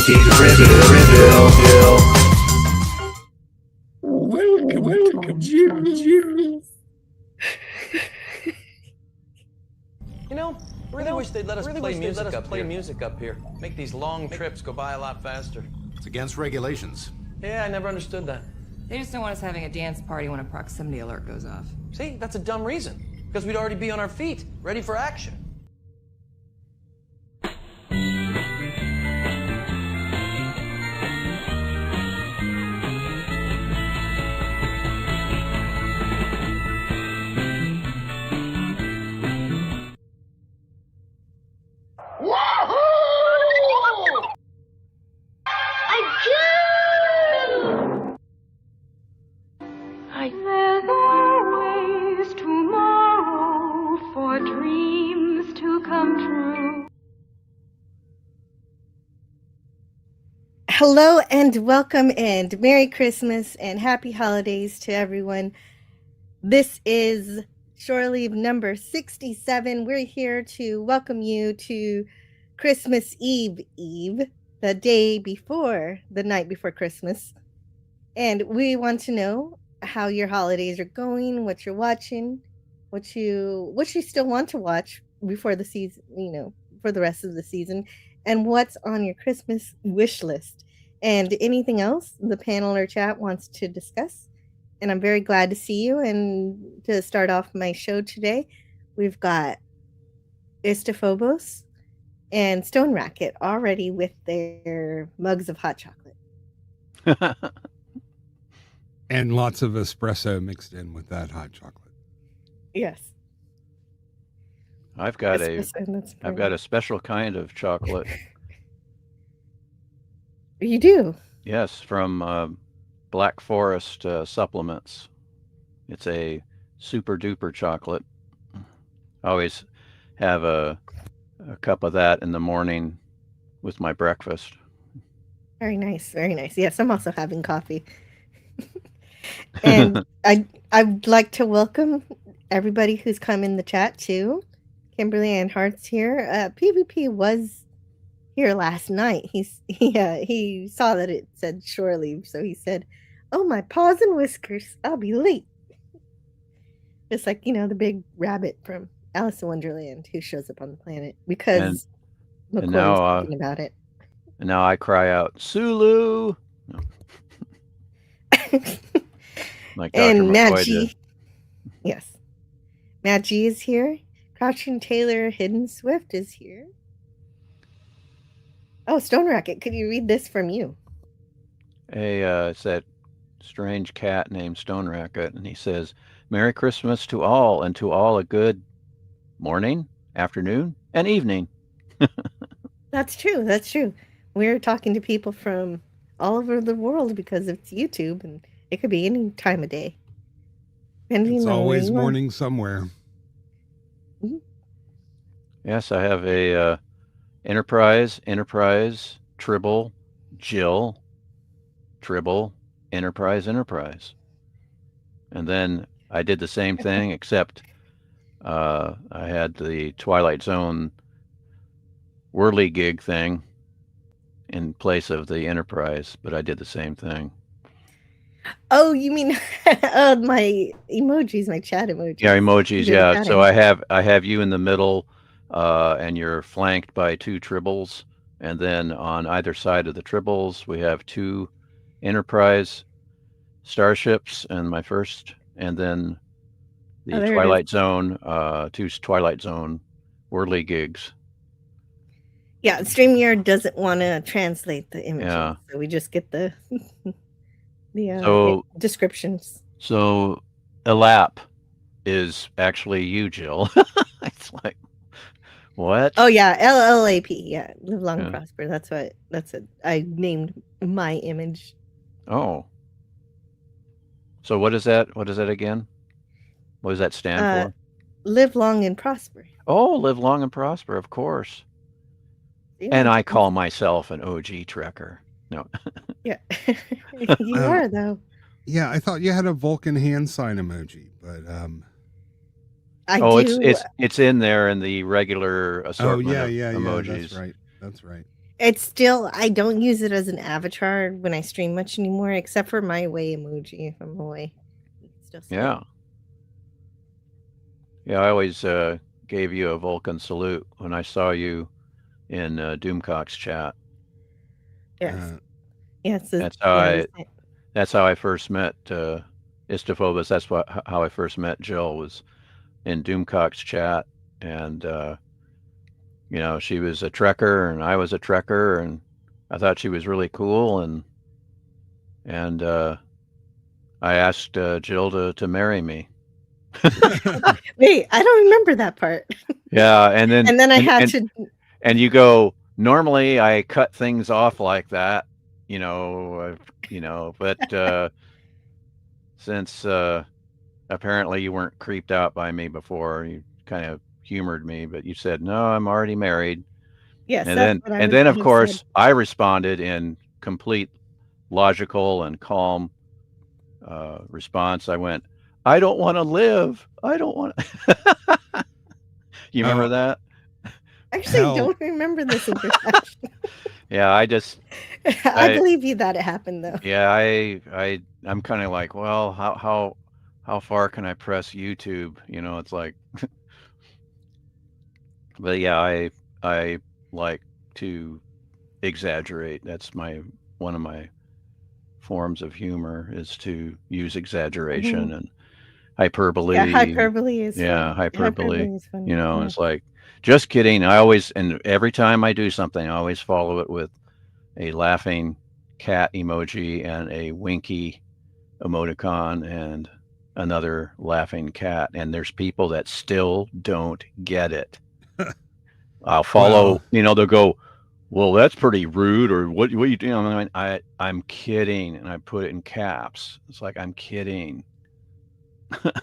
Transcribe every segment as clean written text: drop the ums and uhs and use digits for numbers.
Welcome to Jimmy's. I really wish they'd let us play music up here. Make these long trips go by a lot faster. It's against regulations. Yeah, I never understood that. They just don't want us having a dance party when a proximity alert goes off. See, that's a dumb reason. Because we'd already be on our feet, ready for action. There's always tomorrow for dreams to come true. Hello and welcome and Merry Christmas and Happy Holidays to everyone. This is Shore Leave number 67. We're here to welcome you to Christmas Eve, the day before, the night before Christmas. And we want to know how your holidays are going, what you're watching, what you still want to watch before the season, for the rest of the season, and what's on your Christmas wish list, and anything else the panel or chat wants to discuss. And I'm very glad to see you. And to start off my show today, we've got Istophobos and Stone Racket already with their mugs of hot chocolate. And lots of espresso mixed in with that hot chocolate. Yes. I've got a special kind of chocolate. You do? Yes, from Black Forest supplements. It's a super duper chocolate. I always have a cup of that in the morning with my breakfast. Very nice, very nice. Yes, I'm also having coffee. And I'd like to welcome everybody who's come in the chat too. Kimberly Ann Hart's here. PvP was here last night. He saw that it said shore leave, so he said, "Oh, my paws and whiskers, I'll be late." Just like the big rabbit from Alice in Wonderland who shows up on the planet because McCoy was talking about it. And now I cry out, Sulu! No. Like Dr. And Matt McCoy G. did. Yes. Matt G is here. Crouching Taylor Hidden Swift is here. Oh, Stone Racket, could you read this from you? It's that strange cat named Stone Racket, and he says, Merry Christmas to all, and to all a good morning, afternoon, and evening. That's true. That's true. We're talking to people from all over the world because it's YouTube, and it could be any time of day. It's always morning somewhere. Mm-hmm. Yes, I have a Enterprise, Tribble, Jill, Tribble, Enterprise. And then I did the same thing, except I had the Twilight Zone whirligig thing in place of the Enterprise, but I did the same thing. Oh, you mean my emojis, my chat emojis? Yeah, emojis. Yeah. So I have you in the middle, and you're flanked by two tribbles, and then on either side of the tribbles we have two Enterprise starships, and then the Twilight Zone, two Twilight Zone whirligigs. Yeah, StreamYard doesn't want to translate the images, so we just get the descriptions. So Elap is actually you, Jill. It's like, what? Oh yeah, LLAP. Yeah, live long and prosper. That's it. I named my image. Oh. So what is that? What is that again? What does that stand for? Live long and prosper. Oh, live long and prosper, of course. Yeah. And I call myself an OG Trekker. No. Yeah. You are, though. Yeah, I thought you had a Vulcan hand sign emoji, but it's in there in the regular assortment of emojis. Yeah, that's right. It's still, I don't use it as an avatar when I stream much anymore, except for my away emoji if I'm away. You can still see it. Yeah. Yeah, I always gave you a Vulcan salute when I saw you in Doomcock's chat. Yes. Yes. That's how I first met Istophobos. That's how I first met Jill, was in Doomcock's chat. And, you know, she was a Trekker and I was a Trekker, and I thought she was really cool. And I asked Jill to marry me. Wait, I don't remember that part. Yeah, and then I had to. And you go, normally I cut things off like that, but since apparently you weren't creeped out by me before, you kind of humored me, but you said, no, I'm already married. Yes, And then of course I responded in complete logical and calm response. I went, I don't want to live. I don't want to. You remember that? Actually, don't remember this interaction. Yeah, I believe you that it happened though. Yeah, I'm kind of like, well, how far can I press YouTube? It's like, but yeah, I like to exaggerate. That's one of my forms of humor, is to use exaggeration and hyperbole. Yeah, hyperbole is hyperbole is funny. It's like, just kidding. And every time I do something, I always follow it with a laughing cat emoji and a winky emoticon and another laughing cat. And there's people that still don't get it. I'll follow, they'll go, well, that's pretty rude, or what are you doing? I'm kidding, and I put it in caps. It's like, I'm kidding.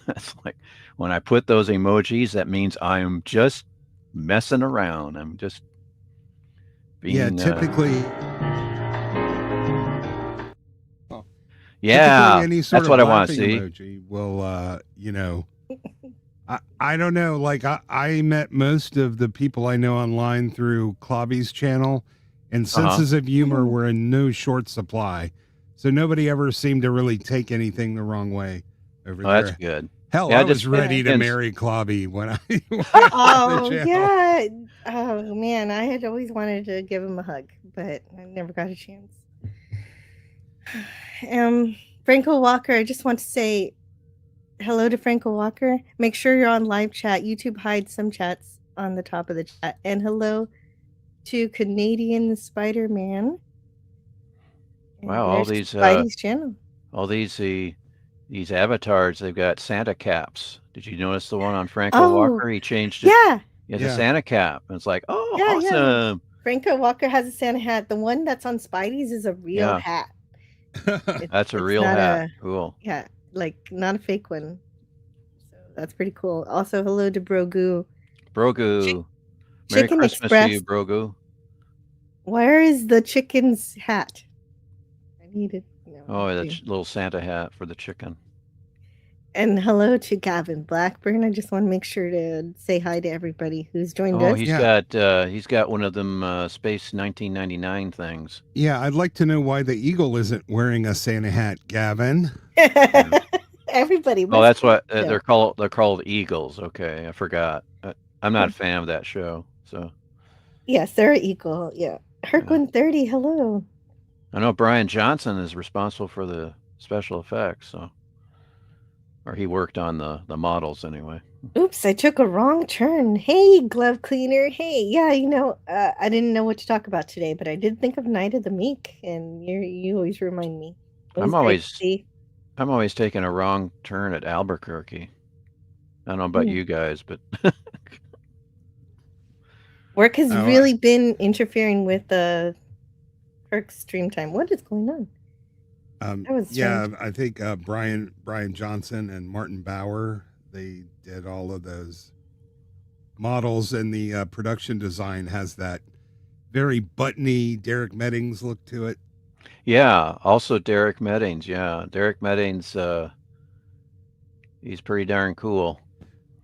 It's like, when I put those emojis, that means I'm just messing around. I'm just being typically any sort that's of what I want to laughing see. Emoji will I don't know, like I met most of the people I know online through Clobby's channel, and senses of humor were in no short supply, so nobody ever seemed to really take anything the wrong way over there. That's good. Hell, I was ready to marry Clobby when I oh yeah. Oh man, I had always wanted to give him a hug, but I never got a chance. Franco Walker, I just want to say hello to Franco Walker. Make sure you're on live chat. YouTube hides some chats on the top of the chat. And hello to Canadian Spider-Man. Wow, all these Spidey's channel. All these avatars, they've got Santa caps. Did you notice the one on Franco Walker? He changed it. Yeah. He has a Santa cap. And it's like, awesome. Yeah. Franco Walker has a Santa hat. The one that's on Spidey's is a real hat. That's a real hat. Cool. Yeah, like not a fake one. So that's pretty cool. Also, hello to Brogu. Brogu. Merry Christmas Express. to you, Brogu. Where is the chicken's hat? I need it. That little Santa hat for the chicken. And hello to Gavin Blackburn. I just want to make sure to say hi to everybody who's joined us. He's got one of them Space 1999 things. Yeah, I'd like to know why the eagle isn't wearing a Santa hat, Gavin. Everybody. Oh, that's what they're called. They're called eagles. Okay, I forgot. I'm not a fan of that show. So. Yes, they're eagle. Yeah, Herc 130. Hello. I know Brian Johnson is responsible for the special effects, so. Or he worked on the models anyway. Oops, I took a wrong turn. Hey, glove cleaner. Hey, yeah, I didn't know what to talk about today, but I did think of Night of the Meek, and you always remind me. I'm always taking a wrong turn at Albuquerque. I don't know about you guys, but work has really been interfering with Herc's stream time. What is going on? I think Brian Johnson and Martin Bauer, they did all of those models, and the production design has that very buttony Derek Meddings look to it. Yeah, also Derek Meddings. Yeah, Derek Meddings, he's pretty darn cool.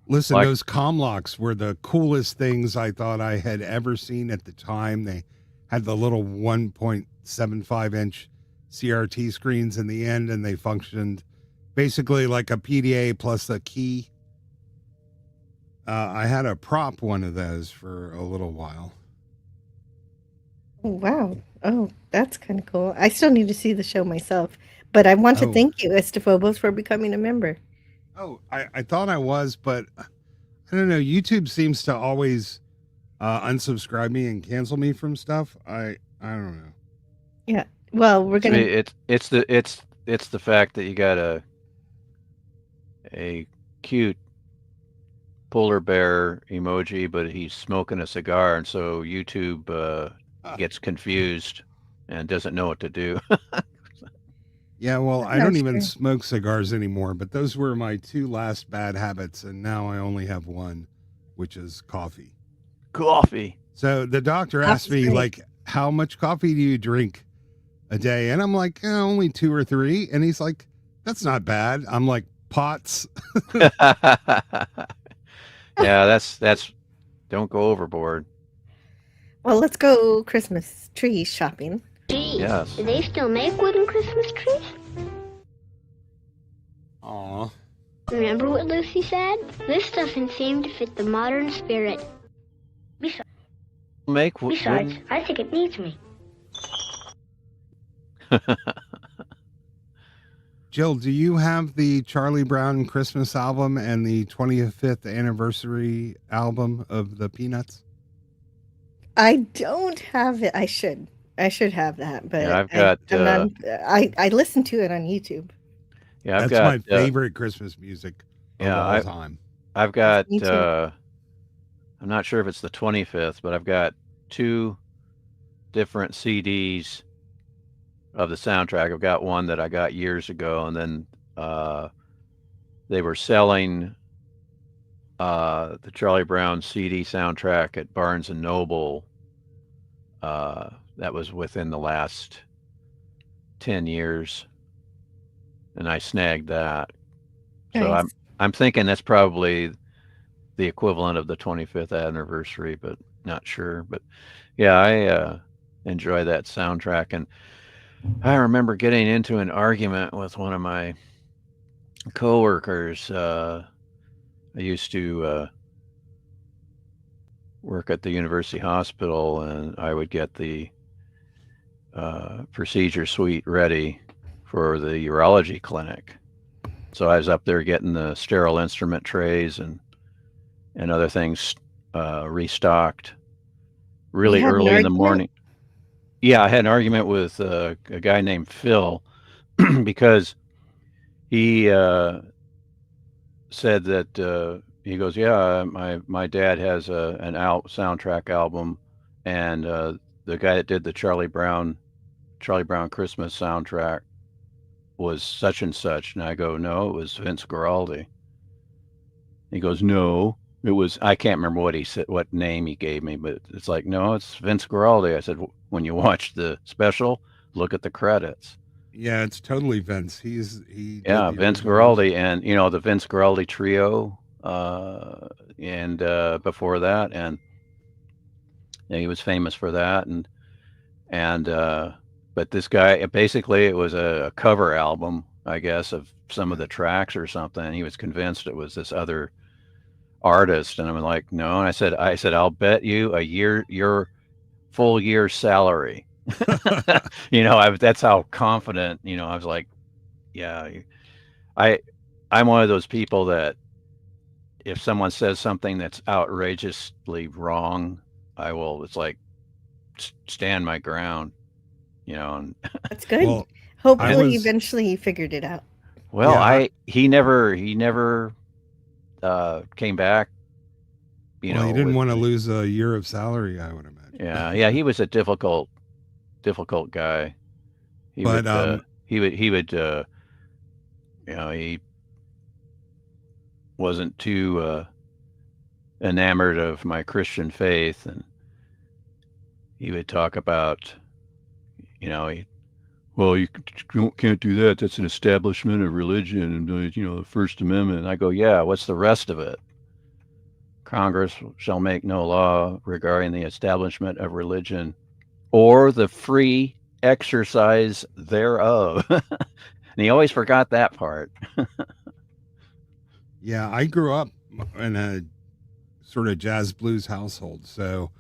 Listen, those comm locks were the coolest things I thought I had ever seen at the time. They had the little 1.75-inch CRT screens in the end, and they functioned basically like a PDA plus a key. I had a prop one of those for a little while. Oh, wow. Oh, that's kind of cool. I still need to see the show myself, but I want to thank you, Estephobos, for becoming a member. Oh, I thought I was, but I don't know. YouTube seems to always unsubscribe me and cancel me from stuff. I don't know. Yeah. Well, we're gonna. It's the fact that you got a cute polar bear emoji, but he's smoking a cigar, and so YouTube gets confused and doesn't know what to do. Yeah, well, I don't even smoke cigars anymore, but those were my 2 last bad habits, and now I only have one, which is coffee. Coffee. So the doctor asked me, like, how much coffee do you drink a day? And I'm like, only 2 or 3. And he's like, that's not bad. I'm like, pots. Yeah, that's don't go overboard. Well, let's go Christmas tree shopping. Geez, yes. Do they still make wooden Christmas trees? Aw. Remember what Lucy said? This doesn't seem to fit the modern spirit. Besides, I think it needs me. Jill, do you have the Charlie Brown Christmas album and the 25th anniversary album of the Peanuts? I don't have it. I should have that, but yeah, I've got. I listen to it on YouTube. Yeah, that's my favorite Christmas music of all time. I've got. I'm not sure if it's the 25th, but I've got 2 different CDs of the soundtrack. I've got one that I got years ago, and then they were selling the Charlie Brown CD soundtrack at Barnes and Noble. That was within the last 10 years, and I snagged that. Nice. So I'm thinking that's probably the equivalent of the 25th anniversary, but not sure. But yeah, I enjoy that soundtrack, and I remember getting into an argument with one of my coworkers. I used to work at the University Hospital, and I would get the procedure suite ready for the urology clinic. So I was up there getting the sterile instrument trays and other things restocked really early in the morning. Yeah, I had an argument with a guy named Phil because he said that he goes, yeah, my dad has an soundtrack album, and the guy that did the Charlie Brown Christmas soundtrack was such and such. And I go, no, it was Vince Guaraldi. He goes, no, it was, I can't remember what he said, what name he gave me, but it's like, no, it's Vince Guaraldi. I said, when you watch the special, look at the credits. Yeah, it's totally Vince. Vince Guaraldi, and the Vince Guaraldi trio, and before that, and he was famous for that, and but this guy, basically it was a cover album, I guess, of some of the tracks or something. He was convinced it was this other artist, and I'm like, no. And I said, I'll bet you your full year's salary. That's how confident, I was like, yeah, I'm one of those people that if someone says something that's outrageously wrong, I will, it's like, stand my ground, and that's good. Well, hopefully eventually he figured it out. Well, yeah. He never came back, he didn't want to lose a year of salary, I would imagine. Yeah, he was a difficult guy. He wasn't too enamored of my Christian faith, and he would talk about, well, you can't do that. That's an establishment of religion, and the First Amendment. And I go, yeah. What's the rest of it? Congress shall make no law regarding the establishment of religion or the free exercise thereof. And he always forgot that part. Yeah, I grew up in a sort of jazz blues household, so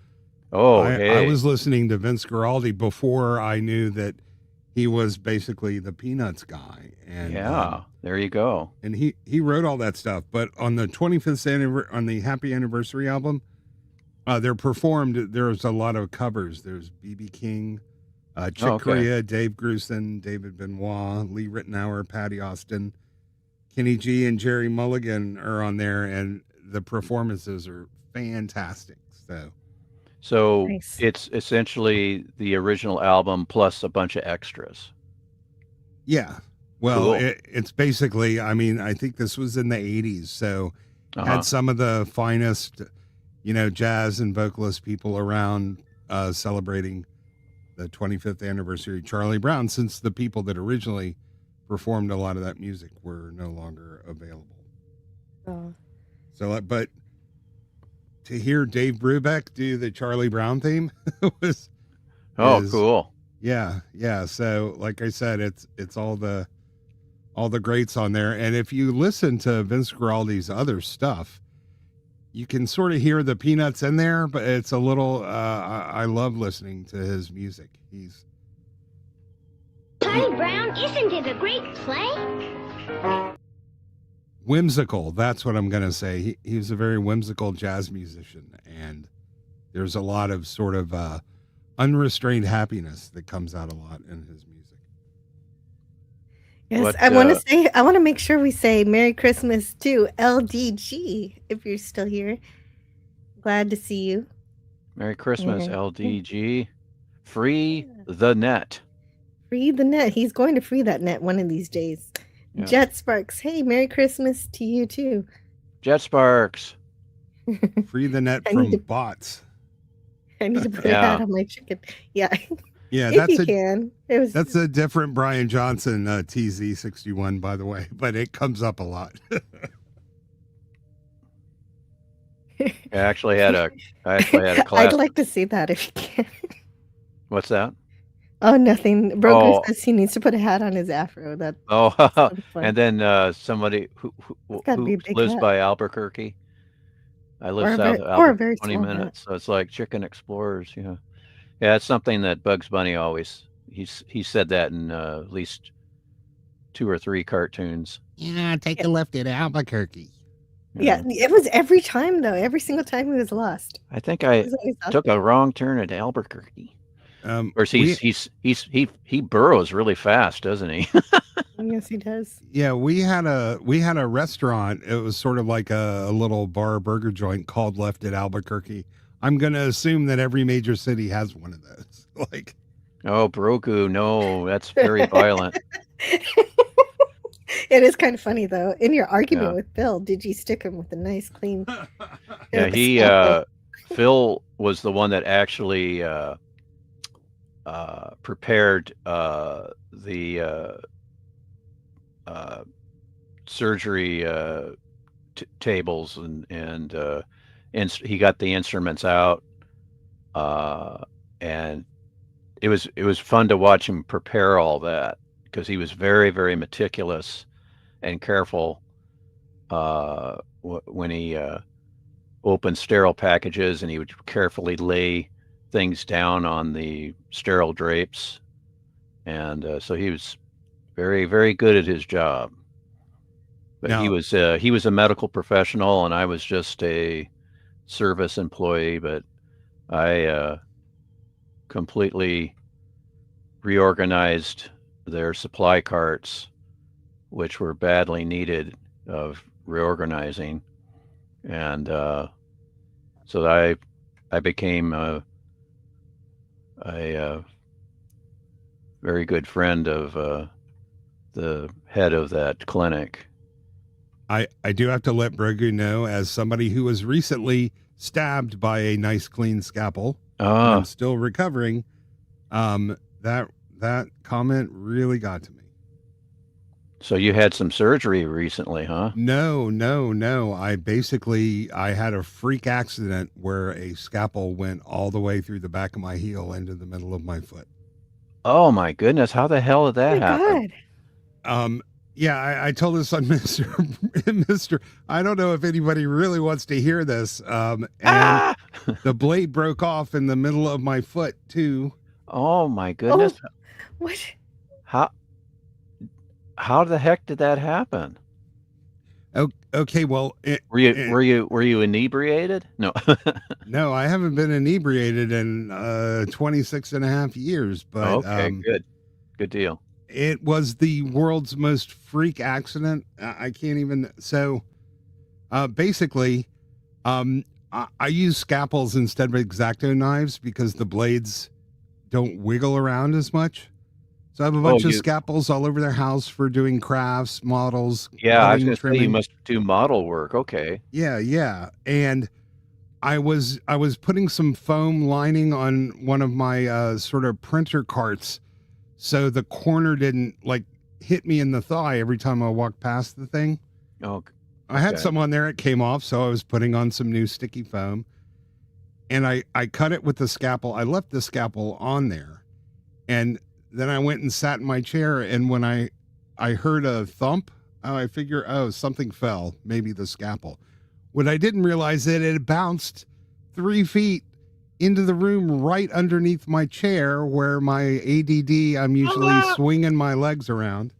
I was listening to Vince Guaraldi before I knew that he was basically the Peanuts guy. And there you go. And he wrote all that stuff. But on the 25th anniversary, on the Happy Anniversary album, there was a lot of covers. There's B.B. King, Chick Corea, Dave Grusin, David Benoit, Lee Ritenour, Patty Austin, Kenny G, and Jerry Mulligan are on there, and the performances are fantastic. So Nice. it's essentially the original album plus a bunch of extras. Yeah. Well, Cool. it's basically, I mean, I think this was in the 80s, so had some of the finest, jazz and vocalist people around celebrating the 25th anniversary of Charlie Brown, since the people that originally performed a lot of that music were no longer available. Oh. So, but to hear Dave Brubeck do the Charlie Brown theme was cool. Yeah. So, like I said, it's all the greats on there, and if you listen to Vince Guaraldi's other stuff, you can sort of hear the Peanuts in there, but it's a little. I love listening to his music. Charlie Brown, isn't it a great play? Whimsical. That's what I'm going to say. He was a very whimsical jazz musician, and there's a lot of sort of unrestrained happiness that comes out a lot in his music. Yes, I want to make sure we say Merry Christmas to LDG if you're still here. Glad to see you. Merry Christmas, LDG. Free the net. Free the net. He's going to free that net one of these days. Yeah. Jet Sparks. Hey, Merry Christmas to you too. Jet Sparks. Free the net from bots. I need to put a hat on my chicken. Yeah. Yeah, that's a different Brian Johnson TZ61, by the way, but it comes up a lot. I actually had a class. I'd like to see that if you can. What's that? Oh, nothing. Broker says he needs to put a hat on his afro. That's and then somebody who lives by Albuquerque. I live south of Albuquerque, 20 minutes, so it's like Chicken Explorers. Yeah, it's something that Bugs Bunny always he said that in at least 2 or 3 cartoons. Yeah, take a left at Albuquerque. Yeah, it was every time though. Every single time he was lost. I think I took a wrong turn at Albuquerque. Of course, he burrows really fast, doesn't he? Yes, he does. Yeah, we had a restaurant. It was sort of like a little bar burger joint called Left at Albuquerque. I'm going to assume that every major city has one of those. Broku, no, that's very violent. It is kind of funny though. In your argument with Phil, did you stick him with a nice clean? Yeah, Phil was the one that actually prepared the surgery tables and he got the instruments out, and it was fun to watch him prepare all that, because he was very, very meticulous and careful when he opened sterile packages, and he would carefully lay things down on the sterile drapes, and so he was very, very good at his job. But he was a medical professional, and I was just a service employee. But I completely reorganized their supply carts, which were badly needed of reorganizing, and so I became a very good friend of the head of that clinic. I do have to let Brogu know, as somebody who was recently stabbed by a nice clean scalpel, I'm still recovering. That comment really got to me. So you had some surgery recently, huh? No. I had a freak accident where a scalpel went all the way through the back of my heel into the middle of my foot. Oh my goodness, how the hell did Oh that my happen? God. Yeah, I told this on Mr. I don't know if anybody really wants to hear this. And the blade broke off in the middle of my foot too. Oh my goodness. Oh, what? How the heck did that happen? Okay, well, Were you inebriated? No. no, I haven't been inebriated in 26 and a half years, but Okay, good deal. it was the world's most freak accident. I can't even. So basically, I use scalpels instead of X-Acto knives because the blades don't wiggle around as much. So I have a bunch of scalpels all over their house for doing crafts, models. Yeah, I was cutting, going to say you trimming. must do model work. Okay. Yeah. And I was putting some foam lining on one of my sort of printer carts, so the corner didn't like hit me in the thigh every time I walked past the thing. Oh, I had some on there. It came off, so I was putting on some new sticky foam, and I cut it with the scalpel. I left the scalpel on there, and then I went and sat in my chair. And when I heard a thump, I figure, something fell, maybe the scalpel. What I didn't realize that it had bounced 3 feet into the room right underneath my chair where my ADD, I'm usually swinging my legs around.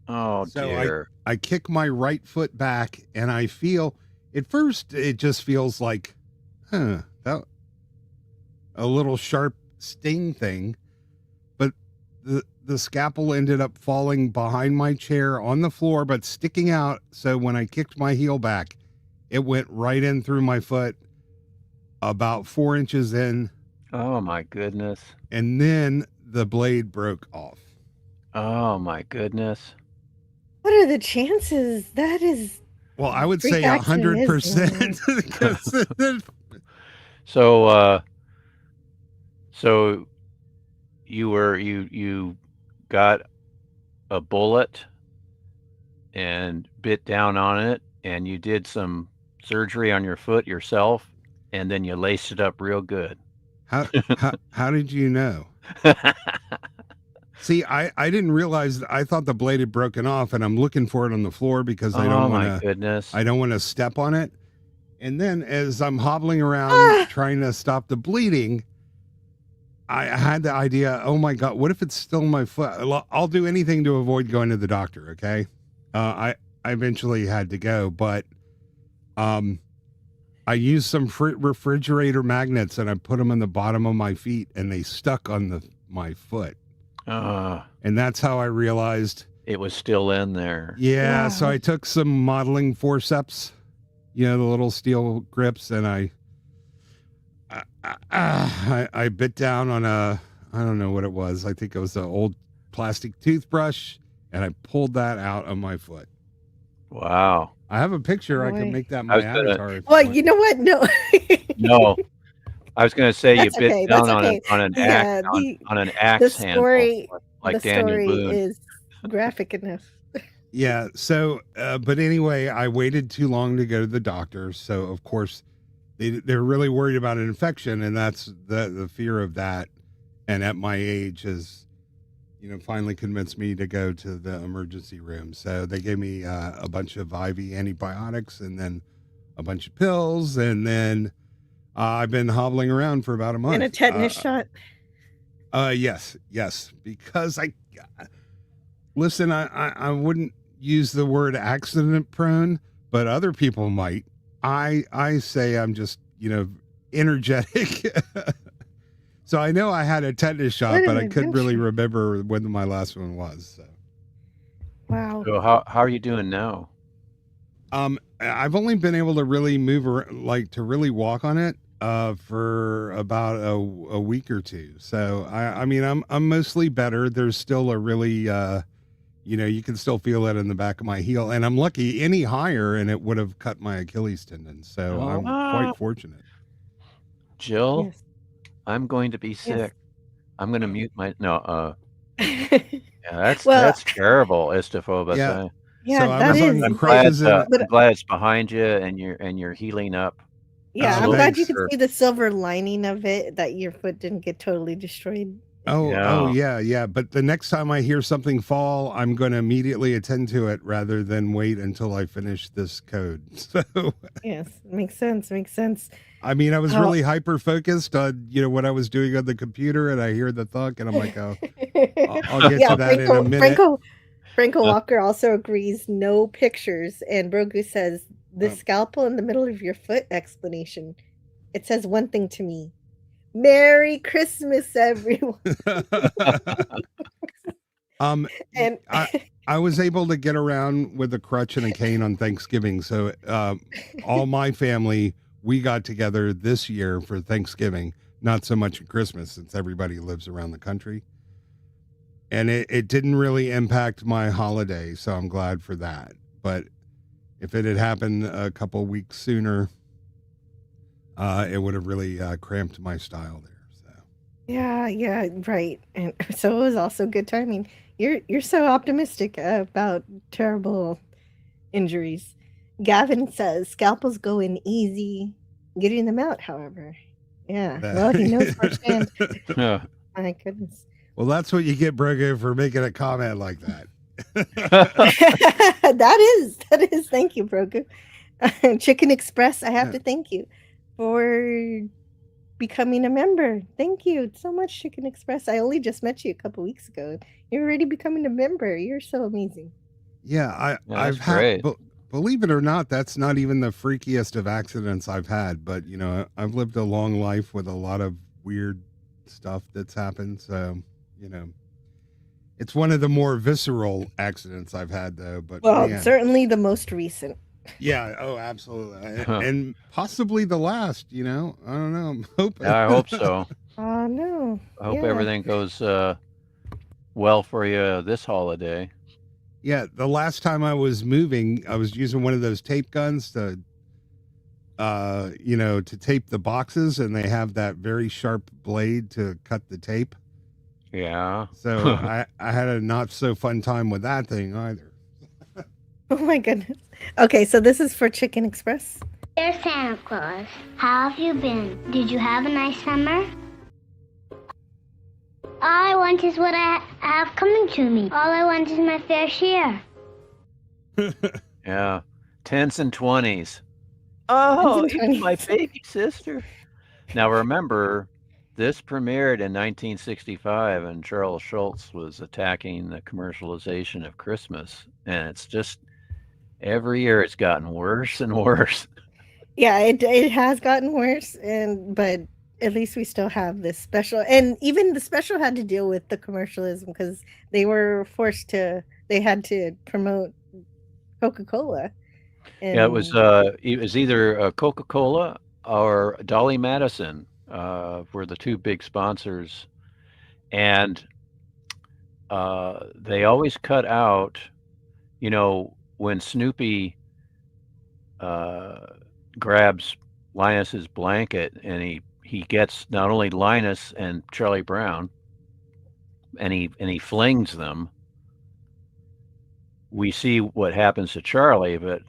Oh, dear. I kick my right foot back and I feel, at first, it just feels like, that a little sharp sting thing. But the scalpel ended up falling behind my chair on the floor, but sticking out. So when I kicked my heel back, it went right in through my foot, about 4 inches in. Oh my goodness. And then the blade broke off. Oh my goodness. What are the chances? That is. Well, I would say 100%. So you got a bullet and bit down on it, and you did some surgery on your foot yourself, and then you laced it up real good. How did you know? See, I didn't realize. I thought the blade had broken off, and I'm looking for it on the floor because I don't want to. Oh my goodness! I don't want to step on it. And then, as I'm hobbling around trying to stop the bleeding, I had the idea. Oh my God! What if it's still in my foot? I'll do anything to avoid going to the doctor. Okay, I eventually had to go, but I used some refrigerator magnets and I put them on the bottom of my feet, and they stuck on my foot. And that's how I realized it was still in there. Yeah. Wow. So I took some modeling forceps, the little steel grips, and I bit down on I don't know what it was. I think it was an old plastic toothbrush, and I pulled that out of my foot. Wow. I have a picture. I can make that my avatar. Well, you know what? No. No. I was going to say you bit down on an axe, on an axe handle, like Daniel Boone. The story is graphic enough. Yeah. So, but anyway, I waited too long to go to the doctor. So, of course, they're really worried about an infection, and that's the fear of that. And at my age has, finally convinced me to go to the emergency room. So they gave me a bunch of IV antibiotics and then a bunch of pills, and then I've been hobbling around for about a month. And a tetanus shot? Yes. Because listen, I wouldn't use the word accident prone, but other people might. I say I'm just, energetic. So I know I had a tetanus shot, but I couldn't really remember when my last one was. So. Wow. So how are you doing now? I've only been able to really move around, to really walk on it for about a week or two. So I mean I'm mostly better. There's still a really you can still feel it in the back of my heel, and I'm lucky. Any higher and it would have cut my Achilles tendon. So I'm quite fortunate. Jill, yes. I'm going to be sick. Yes. I'm going to mute my Yeah, Well, that's terrible, Istophobus. Yeah. yeah, So I that was on is. the I'm glad crutches and But I'm glad it's behind you and you're healing up yeah, I'm oh, glad you thanks. could see the silver lining of it, that your foot didn't get totally destroyed. Oh Yeah. yeah. But the next time I hear something fall, I'm going to immediately attend to it rather than wait until I finish this code. So, Yes, makes sense. Makes sense. I mean, I was Oh. really hyper focused on, what I was doing on the computer, and I hear the thunk, and I'm like, oh, I'll get to that in a minute. Franco Walker also agrees, no pictures. And Brogu says, the scalpel in the middle of your foot explanation. It says one thing to me. Merry Christmas, everyone. And I was able to get around with a crutch and a cane on Thanksgiving. So all my family, we got together this year for Thanksgiving, not so much at Christmas since everybody lives around the country. And it didn't really impact my holiday, so I'm glad for that. But if it had happened a couple weeks sooner, it would have really cramped my style there. So yeah, right. And so it was also good timing. You're so optimistic about terrible injuries. Gavin says scalpels go in easy, getting them out, however. Yeah, well, he knows firsthand. Yeah. My goodness. Well, that's what you get, Brogo, for making a comment like that. that is. Thank you, Brogu. Chicken Express, I have to thank you for becoming a member. Thank you so much, Chicken Express. I only just met you a couple weeks ago. You're already becoming a member. You're so amazing. Yeah, I've had, believe it or not, that's not even the freakiest of accidents I've had. But, I've lived a long life with a lot of weird stuff that's happened. So, it's one of the more visceral accidents I've had, though. But certainly the most recent. Yeah. Oh, absolutely. And possibly the last, I don't know. I'm hoping. Yeah, I hope so. Oh, no. I hope everything goes well for you this holiday. Yeah. The last time I was moving, I was using one of those tape guns to tape the boxes, and they have that very sharp blade to cut the tape. Yeah. So I had a not so fun time with that thing either. Oh my goodness. Okay, so this is for Chicken Express. Dear Santa Claus, how have you been? Did you have a nice summer? All I want is what I have coming to me. All I want is my fair share. Yeah. 10s and 20s. Oh, it's my baby sister. Now remember, this premiered in 1965, and Charles Schulz was attacking the commercialization of Christmas, and it's just every year it's gotten worse and worse. Yeah, it has gotten worse, but at least we still have this special, and even the special had to deal with the commercialism because they had to promote Coca-Cola. Yeah, it was either Coca-Cola or Dolly Madison were the two big sponsors, and they always cut out, when Snoopy grabs Linus's blanket and he gets not only Linus and Charlie Brown, and he flings them. We see what happens to Charlie, but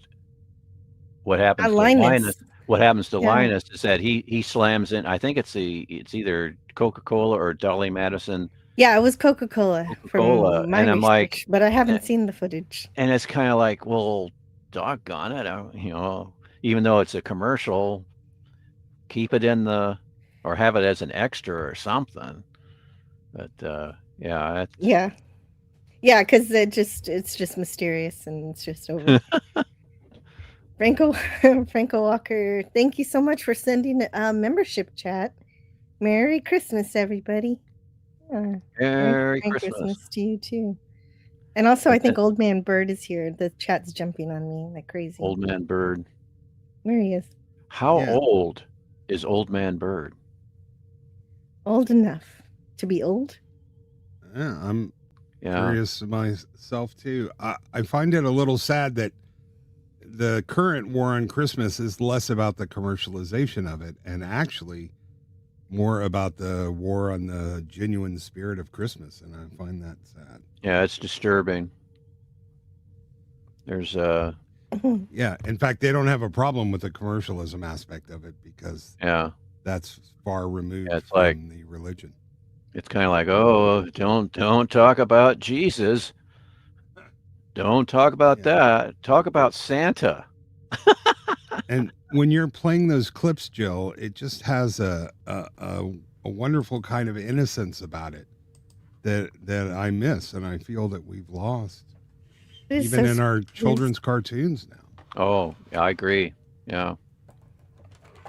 what happens to Linus? What happens to Linus is that he slams in. I think it's either Coca-Cola or Dolly Madison. Yeah, it was Coca-Cola. From my and I'm like, but I haven't seen the footage. And it's kind of like, well, doggone it, even though it's a commercial, keep it in or have it as an extra or something. But yeah, because it's just mysterious and it's just over. Franco Walker, thank you so much for sending a membership chat. Merry Christmas, everybody. Yeah. Merry Christmas to you too. And also, I think Old Man Bird is here. The chat's jumping on me like crazy. Old Man Bird. There he is. How old is Old Man Bird? Old enough to be old. Yeah, I'm curious myself too. I find it a little sad that the current war on Christmas is less about the commercialization of it and actually more about the war on the genuine spirit of Christmas, and I find that sad. Yeah, it's disturbing. There's Yeah, in fact, they don't have a problem with the commercialism aspect of it because that's far removed from the religion. It's kind of like, oh, don't talk about Jesus. Don't talk about that. Talk about Santa. And when you're playing those clips, Jill, it just has a wonderful kind of innocence about it that I miss, and I feel that we've lost, even in our children's cartoons now. Oh, I agree. Yeah.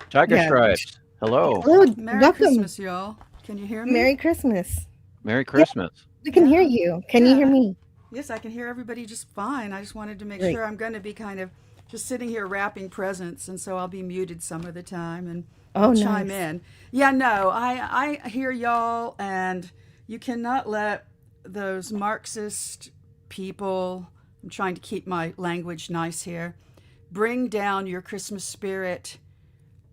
Tiger Stripes. Hello. Hello. Merry Welcome. Christmas, y'all. Can you hear me? Merry Christmas. Merry Christmas. Yeah, we can hear you. Can you hear me? Yes, I can hear everybody just fine. I just wanted to make sure. I'm going to be kind of just sitting here wrapping presents, and so I'll be muted some of the time and I'll chime in. Yeah, no, I hear y'all, and you cannot let those Marxist people, I'm trying to keep my language nice here, bring down your Christmas spirit,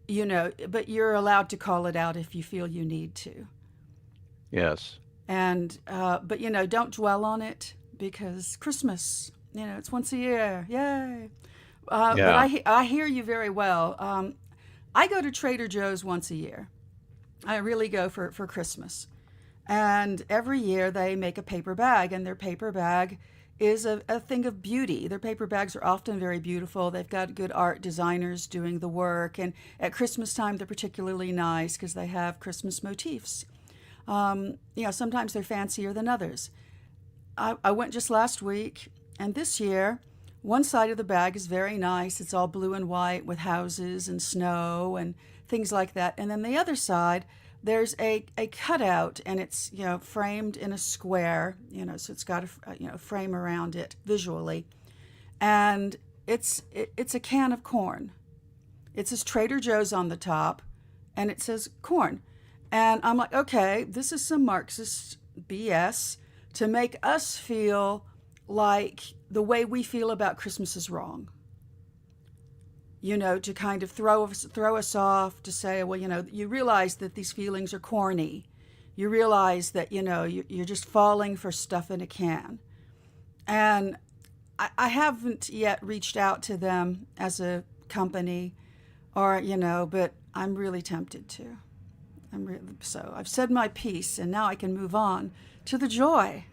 you know, but you're allowed to call it out if you feel you need to. Yes. And, but, you know, don't dwell on it because Christmas, you know, it's once a year. Yay. But I hear you very well. I go to Trader Joe's once a year. I really go for Christmas. And every year they make a paper bag, and their paper bag is a thing of beauty. Their paper bags are often very beautiful. They've got good art designers doing the work. And at Christmas time, they're particularly nice because they have Christmas motifs. You know, sometimes they're fancier than others. I went just last week, and this year, one side of the bag is very nice. It's all blue and white with houses and snow and things like that. And then the other side, there's a cutout, and it's, you know, framed in a square, you know, so it's got a frame around it visually. And it's a can of corn. It says Trader Joe's on the top, and it says corn. And I'm like, okay, this is some Marxist BS to make us feel like the way we feel about Christmas is wrong. You know, to kind of throw us off, to say, well, you know, you realize that these feelings are corny. You realize that, you know, you're just falling for stuff in a can. And I haven't yet reached out to them as a company or, you know, but I'm really tempted to. So I've said my piece, and now I can move on to the joy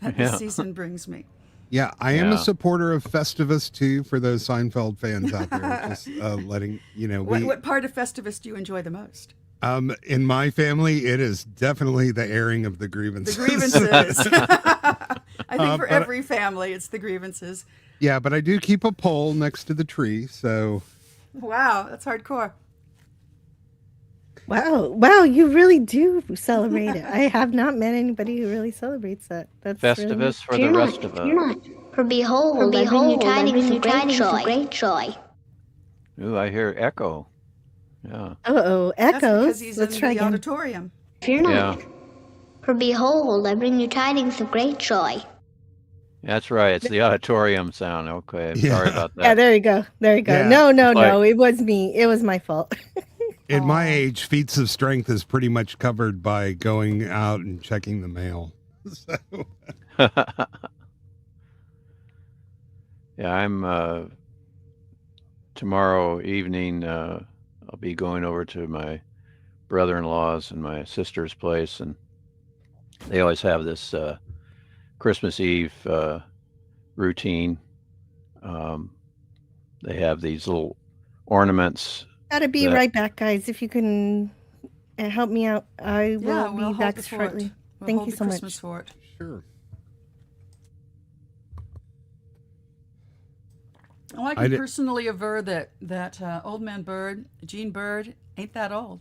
that this season brings me. Yeah, I am a supporter of Festivus too. For those Seinfeld fans out there, just letting you know. What part of Festivus do you enjoy the most? In my family, it is definitely the airing of the grievances. The grievances. I think for every family, it's the grievances. Yeah, but I do keep a pole next to the tree, so. Wow, that's hardcore. Wow, you really do celebrate it. I have not met anybody who really celebrates that. That's Festivus really... for the rest of us. For behold, I bring you tidings of great joy. Ooh, I hear echo. Yeah. Uh-oh, echoes. That's because he's Let's in try the again. auditorium. Fear not. For behold, I bring you tidings of great joy. That's right. It's the auditorium sound. Okay. Sorry about that. Yeah, there you go. Yeah. No. It was me. It was my fault. In my age, feats of strength is pretty much covered by going out and checking the mail. So. Yeah, I'm tomorrow evening. I'll be going over to my brother-in-law's and my sister's place, and they always have this Christmas Eve routine. They have these little ornaments. Gotta be right back, guys. If you can help me out, I will be back shortly. Thank you so much. Fort. Sure. Well, I can personally aver that Old Man Bird, Gene Bird, ain't that old.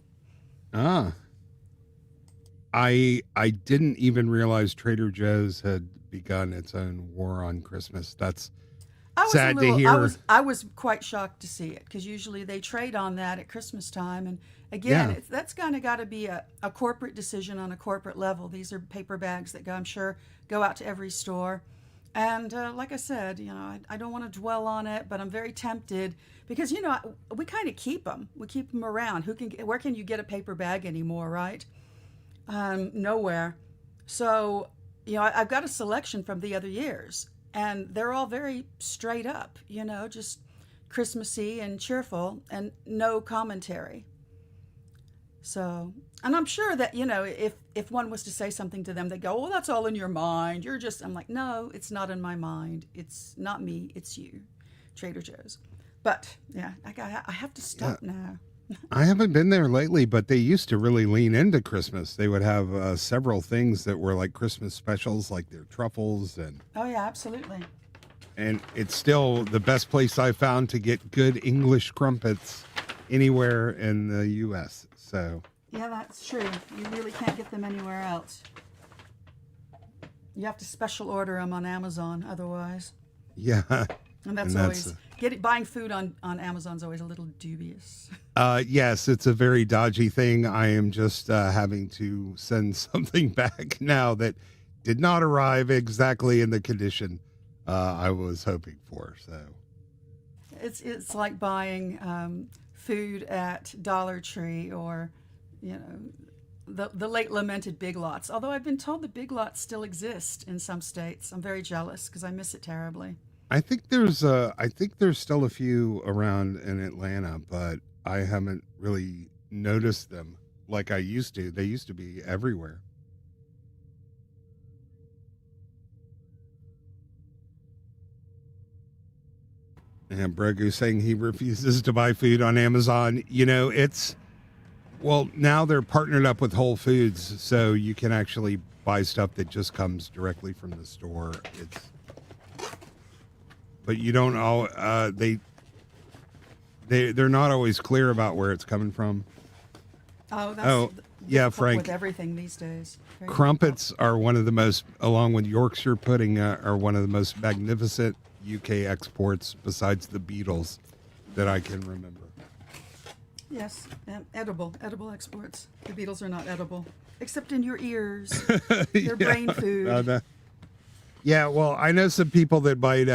I didn't even realize Trader Joe's had begun its own war on Christmas. That's sad to hear. I was quite shocked to see it because usually they trade on that at Christmas time. And again, that's kind of got to be a corporate decision on a corporate level. These are paper bags that I'm sure go out to every store. And like I said, I don't want to dwell on it, but I'm very tempted because, we kind of keep them. We keep them around. Where can you get a paper bag anymore, right? Nowhere. So, I've got a selection from the other years, and they're all very straight up, just Christmassy and cheerful and no commentary. So, and I'm sure that, if one was to say something to them, they go, "Oh, that's all in your mind. I'm like, no, it's not in my mind. It's not me. It's you, Trader Joe's." But yeah, I have to stop now. I haven't been there lately, but they used to really lean into Christmas. They would have several things that were like Christmas specials, like their truffles and. Oh yeah, absolutely. And it's still the best place I found to get good English crumpets anywhere in the U.S. So. Yeah, that's true. You really can't get them anywhere else. You have to special order them on Amazon, otherwise. Yeah. And that's always buying food on Amazon's always a little dubious. Yes, it's a very dodgy thing. I am just having to send something back now that did not arrive exactly in the condition I was hoping for. So it's like buying food at Dollar Tree or the late lamented Big Lots. Although I've been told the Big Lots still exist in some states. I'm very jealous because I miss it terribly. I think there's still a few around in Atlanta, but I haven't really noticed them like I used to. They used to be everywhere. And Bregu's saying he refuses to buy food on Amazon. Now they're partnered up with Whole Foods, so you can actually buy stuff that just comes directly from the store. But you don't all they're not always clear about where it's coming from. Yeah, Frank. With everything these days. Crumpets are one of the most, along with Yorkshire pudding, are one of the most magnificent UK exports besides the Beatles that I can remember. Yes, edible exports. The Beatles are not edible, except in your ears. They're brain food. Yeah, well, I know some people that might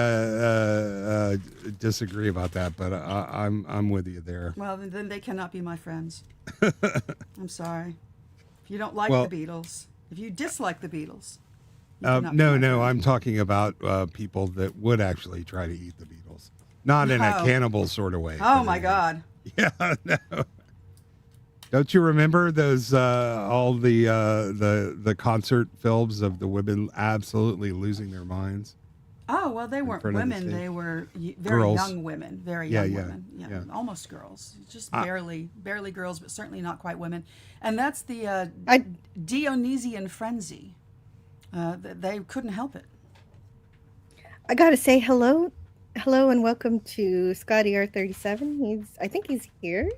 disagree about that, but I'm with you there. Well, then they cannot be my friends. I'm sorry. If you don't like the Beatles, if you dislike the Beatles. No, I'm talking about people that would actually try to eat the Beatles, not in a cannibal sort of way. Oh my God. Yeah, no. Don't you remember those all the concert films of the women absolutely losing their minds? Oh, well, they weren't women. They were very young women, young women. Yeah, almost girls. Just barely girls, but certainly not quite women. And that's the Dionysian frenzy. They couldn't help it. I got to say hello and welcome to Scotty R37. I think he's here.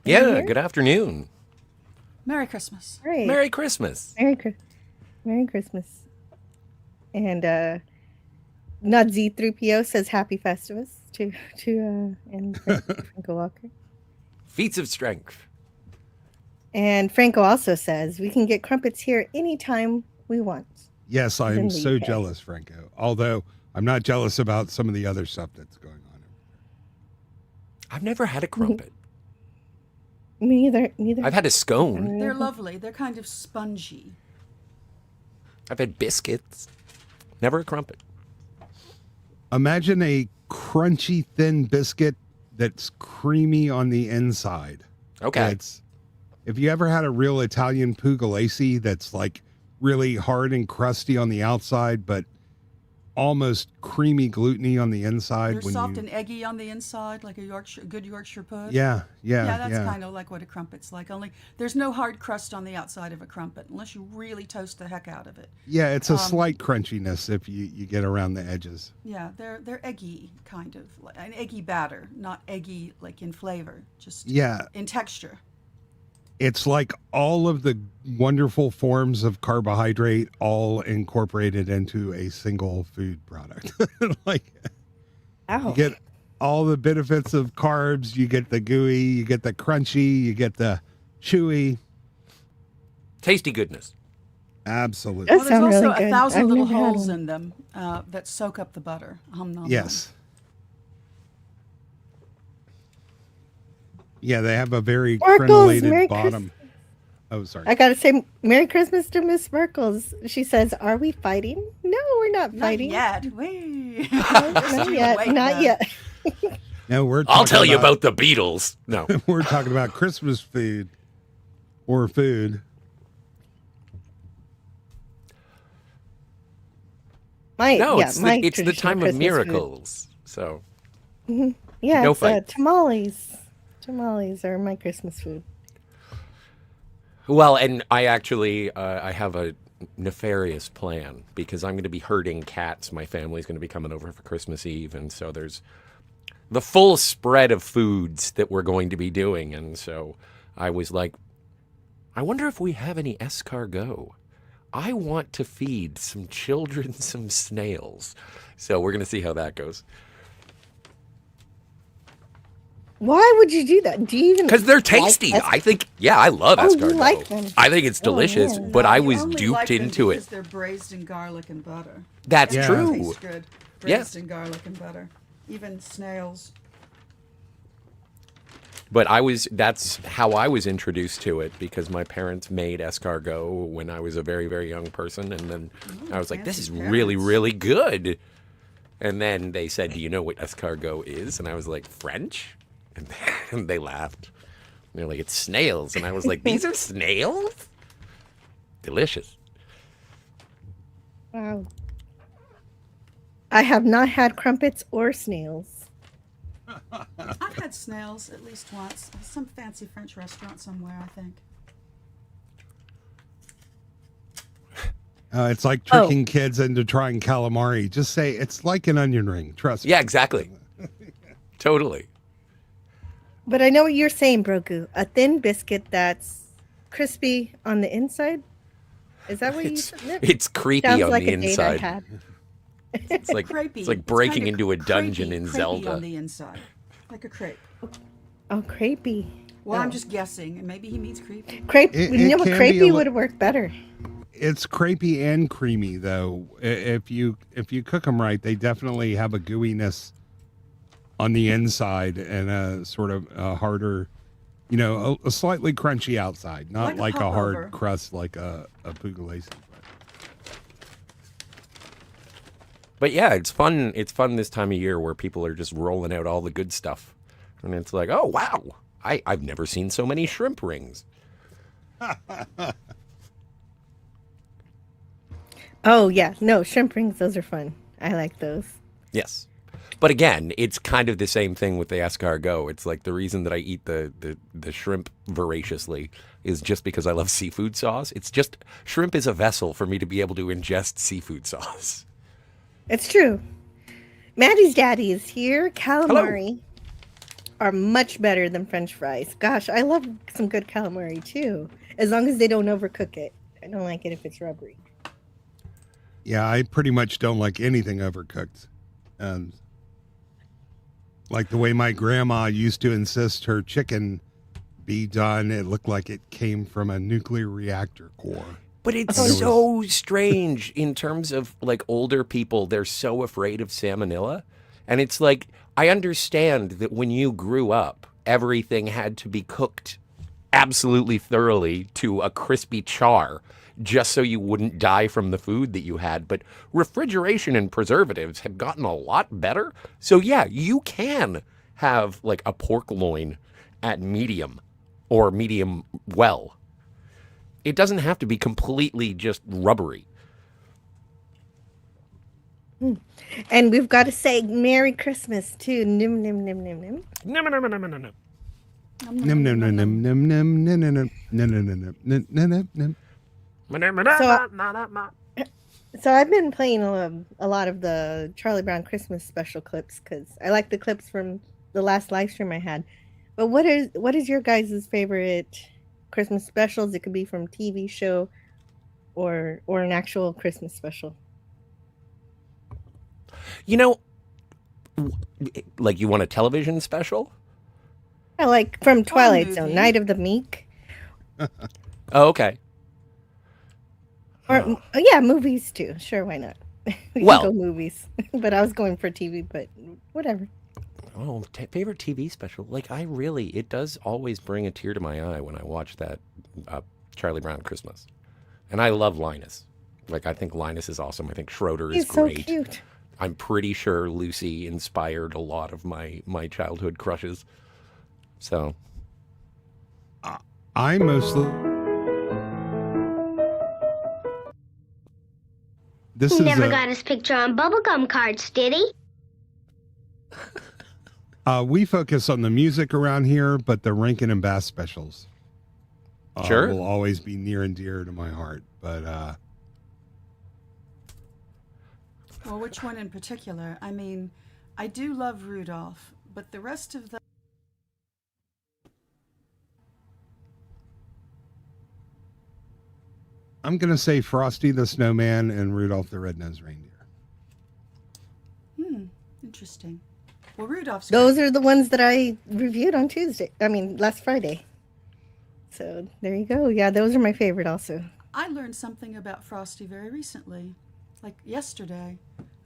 Yeah, good afternoon. Merry Christmas. Right. Merry Christmas. Merry Christmas. And Not Z3PO says Happy Festivus to and Franco Walker. Feats of strength. And Franco also says we can get crumpets here anytime we want. Yes, I am so jealous, Franco. Although I'm not jealous about some of the other stuff that's going on. I've never had a crumpet. Me neither. I've had a scone. They're lovely. They're kind of spongy. I've had biscuits. Never a crumpet. Imagine a crunchy, thin biscuit that's creamy on the inside. Okay. If you ever had a real Italian pugliese that's like really hard and crusty on the outside, but almost creamy, gluteny on the inside. They're soft and eggy on the inside, like a good Yorkshire pudding. Yeah. That's kind of like what a crumpet's like. Only there's no hard crust on the outside of a crumpet unless you really toast the heck out of it. Yeah, it's a slight crunchiness if you get around the edges. Yeah, they're eggy, kind of an eggy batter, not eggy like in flavor, just in texture. It's like all of the wonderful forms of carbohydrate all incorporated into a single food product. You get all the benefits of carbs. You get the gooey, you get the crunchy, you get the chewy. Tasty goodness. Absolutely. That Well, there's sounds also really good. 1,000 I've little never had holes one. in them that soak up the butter. Nom, nom, Yes. Yeah, they have a very Sparkles, crenellated Merry bottom. Oh, sorry. I gotta say, Merry Christmas to Miss Sparkles. She says, "Are we fighting? No, we're not Not fighting. yet. Wait. No, not yet. Wait, Not though. yet." No, we're I'll talking tell you about the Beatles. No. We're talking about Christmas food or food. It's my the traditional time of Christmas miracles. So food. Yeah, no it's fight. tamales. Tamales are my Christmas food. Well, and I actually I have a nefarious plan because I'm going to be herding cats. My family's going to be coming over for Christmas Eve, and so there's the full spread of foods that we're going to be doing. And so I was like, I wonder if we have any escargot. I want to feed some children some snails. So we're going to see how that goes. Why would you do that? Do you even? Because they're tasty. Like I think, I love Oh, escargot. you like them. I think it's delicious, man. but I You was only duped like them into because it. they're braised in garlic and butter. That's Yeah. true. Tastes good. Braised in garlic and butter. Even snails. But that's how I was introduced to it because my parents made escargot when I was a very, very young person. And then I was like, this is fancy really, parents. really good. And then they said, do you know what escargot is? And I was like, French? And they laughed. They're like, it's snails. And I was like, these are snails? Delicious. Wow. I have not had crumpets or snails. I've had snails at least once. Some fancy French restaurant somewhere, I think. It's like tricking kids into trying calamari. Just say it's like an onion ring. Trust me. Yeah, exactly. Totally. But I know what you're saying, Broku. A thin biscuit that's crispy on the inside. Is that what you said? It's creepy Sounds on like the a date I inside. had. It's like Crepey. it's like It's breaking kinda into a dungeon crepey- in crepey Zelda. on the inside. Like a crepe. Oh, crepey. Well, I'm Oh. just guessing, and maybe he means creepy. Crepe. It You know what? can be a Crepey li- would have worked better. It's crepey and creamy though. If you cook them right, they definitely have a gooiness on the inside and a sort of a harder, a slightly crunchy outside, not Like a like a hard popover. crust like a pugliese. But yeah, it's fun. It's fun this time of year where people are just rolling out all the good stuff, and it's like, oh wow, I've never seen so many shrimp rings. Oh yeah, no shrimp rings. Those are fun. I like those. Yes, but again, it's kind of the same thing with the escargot. It's like the reason that I eat the shrimp voraciously is just because I love seafood sauce. It's just shrimp is a vessel for me to be able to ingest seafood sauce. It's true. Maddie's daddy is here. Calamari are much better than French fries. Gosh, I love some good calamari too, as long as they don't overcook it. I don't like it if it's rubbery. Yeah, I pretty much don't like anything overcooked. Like the way my grandma used to insist her chicken be done, it looked like it came from a nuclear reactor core. But it's There was- so strange in terms of like older people, they're so afraid of salmonella. And it's like, I understand that when you grew up, everything had to be cooked absolutely thoroughly to a crispy char just so you wouldn't die from the food that you had. But refrigeration and preservatives have gotten a lot better. So yeah, you can have like a pork loin at medium or medium well. It doesn't have to be completely just rubbery. And we've got to say Merry Christmas too. Nim nim nim nim nim. Num num num num num num num num num num num num num. So I've been playing a lot of the Charlie Brown Christmas special clips because I like the clips from the last live stream I had. But what is your guys' favorite Christmas specials? It could be from TV show or an actual Christmas special. You know, like you want a television special? I like from Twilight Zone, movie. Night of the Meek. Oh, okay. Or yeah, movies too. Sure, why not? We can go movies. But I was going for TV, but whatever. Oh, favorite TV special? Like, it does always bring a tear to my eye when I watch that Charlie Brown Christmas. And I love Linus. Like, I think Linus is awesome. I think Schroeder is great. He's so cute. I'm pretty sure Lucy inspired a lot of my childhood crushes. So. I mostly... He never got his picture on bubblegum cards, did he? We focus on the music around here, but the Rankin and Bass specials will always be near and dear to my heart. But well, which one in particular? I mean, I do love Rudolph, but the rest of the... I'm going to say Frosty the Snowman and Rudolph the Red-Nosed Reindeer. Interesting. Well, Rudolph's Those great. are the ones that I reviewed on last Friday. So there you go. Yeah, those are my favorite also. I learned something about Frosty very recently, like yesterday.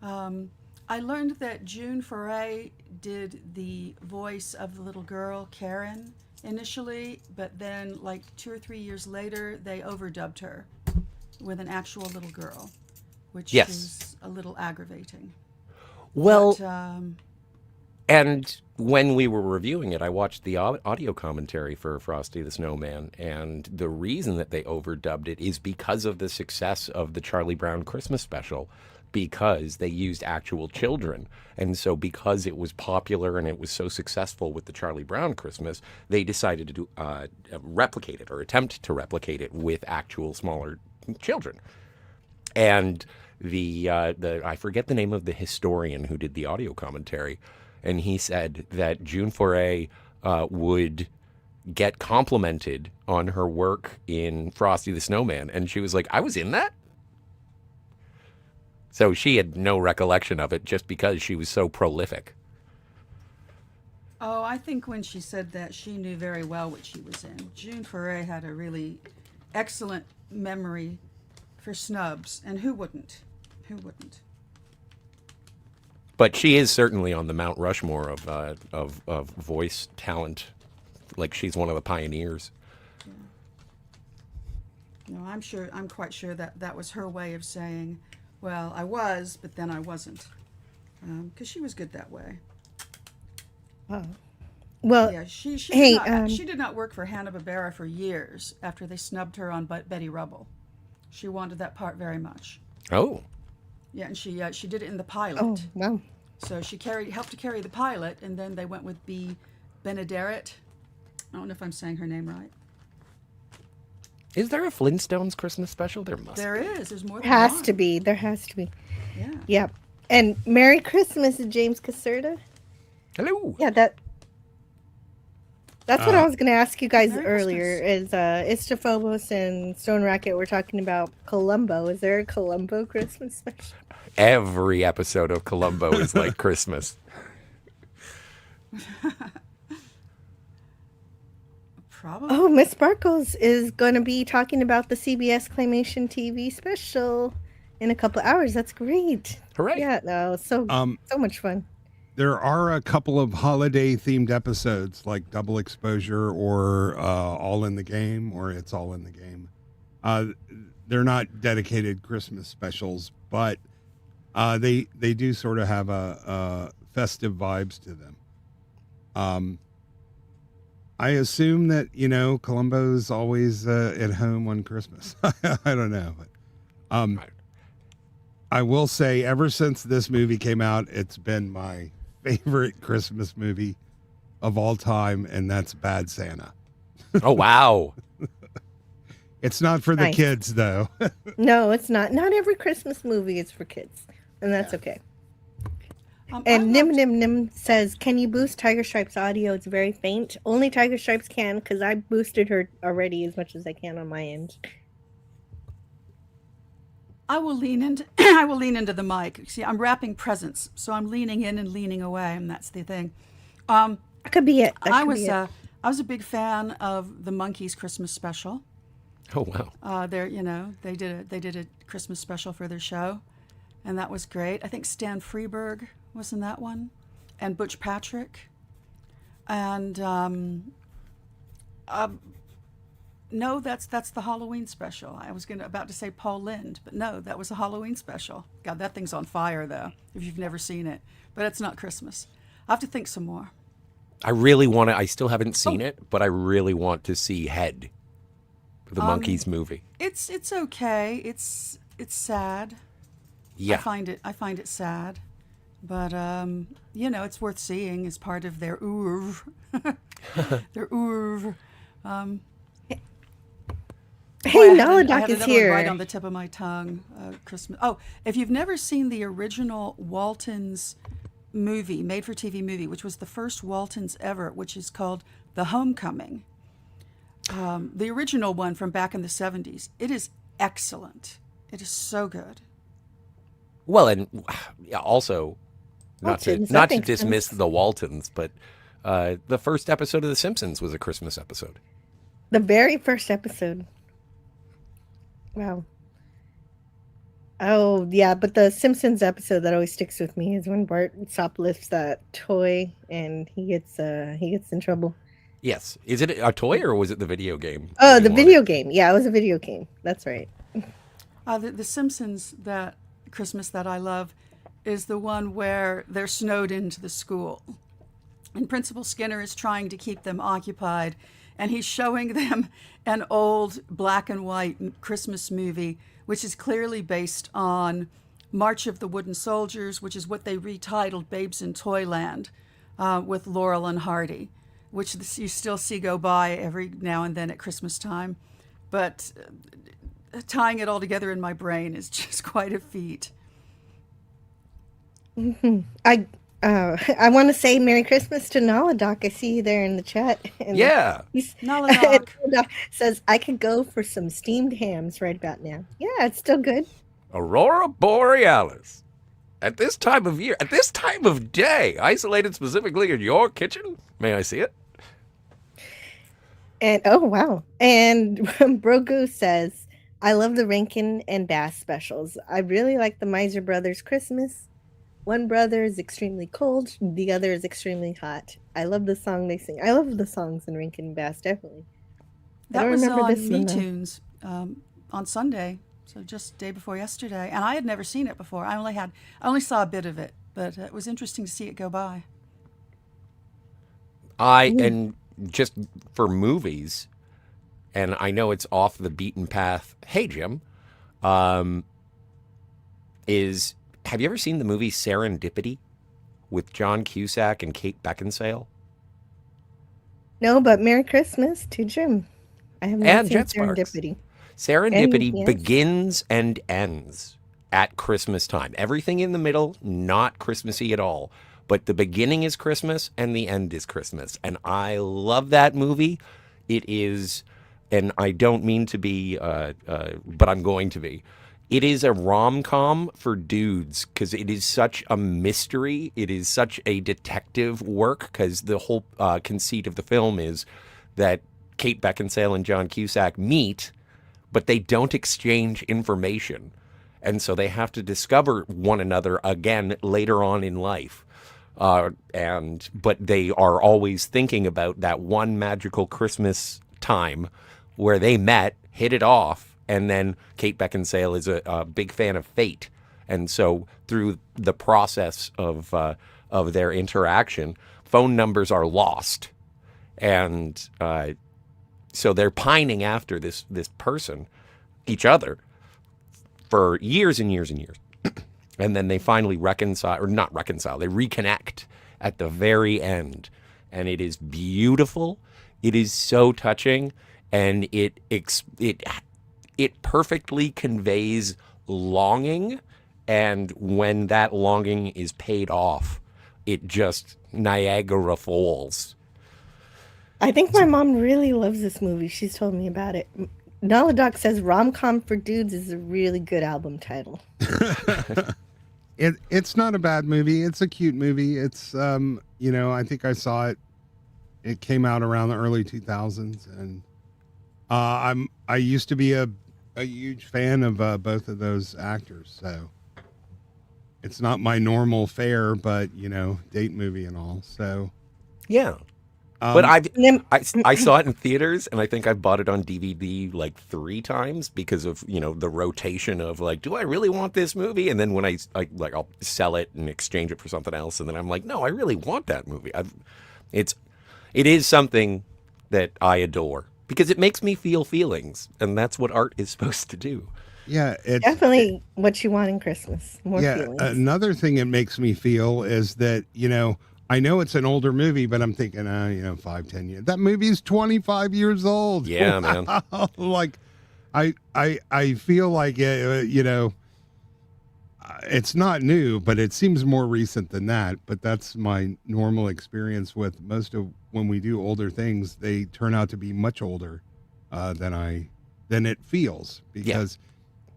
I learned that June Foray did the voice of the little girl, Karen, initially, but then like 2 or 3 years later, they overdubbed her with an actual little girl, which is a little aggravating. Well, but, and when we were reviewing it, I watched the audio commentary for Frosty the Snowman, and the reason that they overdubbed it is because of the success of the Charlie Brown Christmas special, because they used actual children. And so because it was popular and it was so successful with the Charlie Brown Christmas, they decided to replicate it, or attempt to replicate it with actual smaller children. And the I forget the name of the historian who did the audio commentary, and he said that June Foray would get complimented on her work in Frosty the Snowman, and she was like, I was in that? So she had no recollection of it just because she was so prolific. Oh, I think when she said that, she knew very well what she was in. June Foray had a really excellent memory for snubs, and who wouldn't? Who wouldn't? But she is certainly on the Mount Rushmore of voice talent. Like, she's one of the pioneers. Yeah. No, I'm quite sure that that was her way of saying, well, I was, but then I wasn't. Because she was good that way. Oh. Well, yeah, she did not work for Hanna-Barbera for years after they snubbed her on Betty Rubble. She wanted that part very much. Oh. Yeah, and she did it in the pilot. Oh, wow. So she helped to carry the pilot, and then they went with B. Benaderet. I don't know if I'm saying her name right. Is there a Flintstones Christmas special? There must be. There is. There's more than Has one. to be. There has to be. Yeah. Yep. And Merry Christmas, James Caserta. Hello. Yeah, that's what I was going to ask you guys Merry earlier. Is Istophobos and Stone Racket were talking about Columbo. Is there a Columbo Christmas special? Every episode of Columbo is like Christmas. Probably. Oh, Miss Sparkles is going to be talking about the CBS Claymation TV special in a couple of hours. That's great. Hooray. Yeah, no, so much fun. There are a couple of holiday-themed episodes, like Double Exposure or All in the Game, or It's All in the Game. They're not dedicated Christmas specials, but they do sort of have a festive vibes to them. I assume that, Columbo's always at home on Christmas. I don't know. But, I will say, ever since this movie came out, it's been my favorite Christmas movie of all time, and that's Bad Santa. Oh, wow. It's not for the Nice. kids, though. No, it's not. Not every Christmas movie is for kids, and that's okay. I And loved- Nim says, can you boost Tiger Stripe's audio? It's very faint. Only Tiger Stripes can, because I boosted her already as much as I can on my end. I will lean into the mic. See, I'm wrapping presents, so I'm leaning in and leaning away, and that's the thing. That could be it. I was a big fan of the Monkees Christmas special. Oh wow! They did a Christmas special for their show, and that was great. I think Stan Freberg was in that one, and Butch Patrick, and no, that's the Halloween special. I was about to say Paul Lynde, but no, that was a Halloween special. God, that thing's on fire though. If you've never seen it, but it's not Christmas. I have to think some more. I really want to. I still haven't seen it, but I really want to see Head, the Monkees movie. It's okay. It's sad. Yeah, I find it sad, but it's worth seeing as part of their oeuvre. Their oeuvre. Hey, Naladoc is here. Right on the tip of my tongue. Christmas. Oh, if you've never seen the original Waltons movie, made-for-TV movie, which was the first Waltons ever, which is called The Homecoming, the original one from back in the 70s, it is excellent. It is so good. Well, and also, not to dismiss the Waltons, but the first episode of The Simpsons was a Christmas episode. The very first episode. Wow. Oh, yeah, but the Simpsons episode that always sticks with me is when Bart shoplifts that toy and he gets in trouble. Yes. Is it a toy or was it the video game? Oh, the video game. Yeah, it was a video game. That's right. The Simpsons that Christmas that I love is the one where they're snowed into the school. And Principal Skinner is trying to keep them occupied. And he's showing them an old black and white Christmas movie, which is clearly based on March of the Wooden Soldiers, which is what they retitled Babes in Toyland with Laurel and Hardy, which you still see go by every now and then at Christmas time. But tying it all together in my brain is just quite a feat. Mm-hmm. I want to say Merry Christmas to Naladoc. I see you there in the chat. And yeah. Naladoc says, I could go for some steamed hams right about now. Yeah, it's still good. Aurora Borealis. At this time of year, at this time of day, isolated specifically in your kitchen? May I see it? And, oh, wow. And Brogu says, I love the Rankin and Bass specials. I really like the Miser Brothers Christmas. One brother is extremely cold, the other is extremely hot. I love the song they sing. I love the songs in Rankin Bass, definitely. That was on Me Tunes on Sunday, so just day before yesterday. And I had never seen it before. I only saw a bit of it, but it was interesting to see it go by. And just for movies, and I know it's off the beaten path. Hey, Jim, have you ever seen the movie Serendipity with John Cusack and Kate Beckinsale? No, but Merry Christmas to Jim. I have not seen Serendipity. Serendipity begins and ends at Christmas time. Everything in the middle, not Christmassy at all. But the beginning is Christmas and the end is Christmas. And I love that movie. It is, and I don't mean to be, but I'm going to be. It is a rom-com for dudes because it is such a mystery. It is such a detective work because the whole conceit of the film is that Kate Beckinsale and John Cusack meet, but they don't exchange information. And so they have to discover one another again later on in life. But they are always thinking about that one magical Christmas time where they met, hit it off. And then Kate Beckinsale is a big fan of fate. And so through the process of their interaction, phone numbers are lost. And so they're pining after this person, each other, for years and years and years. And then they finally they reconnect at the very end. And it is beautiful. It is so touching. And it perfectly conveys longing, and when that longing is paid off, it just Niagara Falls. I think my mom really loves this movie. She's told me about it. Naladoc says Rom-Com for Dudes is a really good album title. It's not a bad movie. It's a cute movie. It's, I think I saw it. It came out around the early 2000s, and I used to be a huge fan of both of those actors, so it's not my normal fare, but date movie and all. So yeah. But I saw it in theaters, and I think I've bought it on DVD like 3 times because of the rotation of like, do I really want this movie? And then when I'll sell it and exchange it for something else, and then I'm like, no, I really want that movie. It is something that I adore because it makes me feel feelings, and that's what art is supposed to do. Yeah, it's definitely what you want in Christmas. More feelings. Another thing it makes me feel is that I know it's an older movie, but I'm thinking, 5-10 years. That movie's 25 years old. Yeah, man. Like, I feel like it's not new, but it seems more recent than that. But that's my normal experience with most of when we do older things. They turn out to be much older than it feels because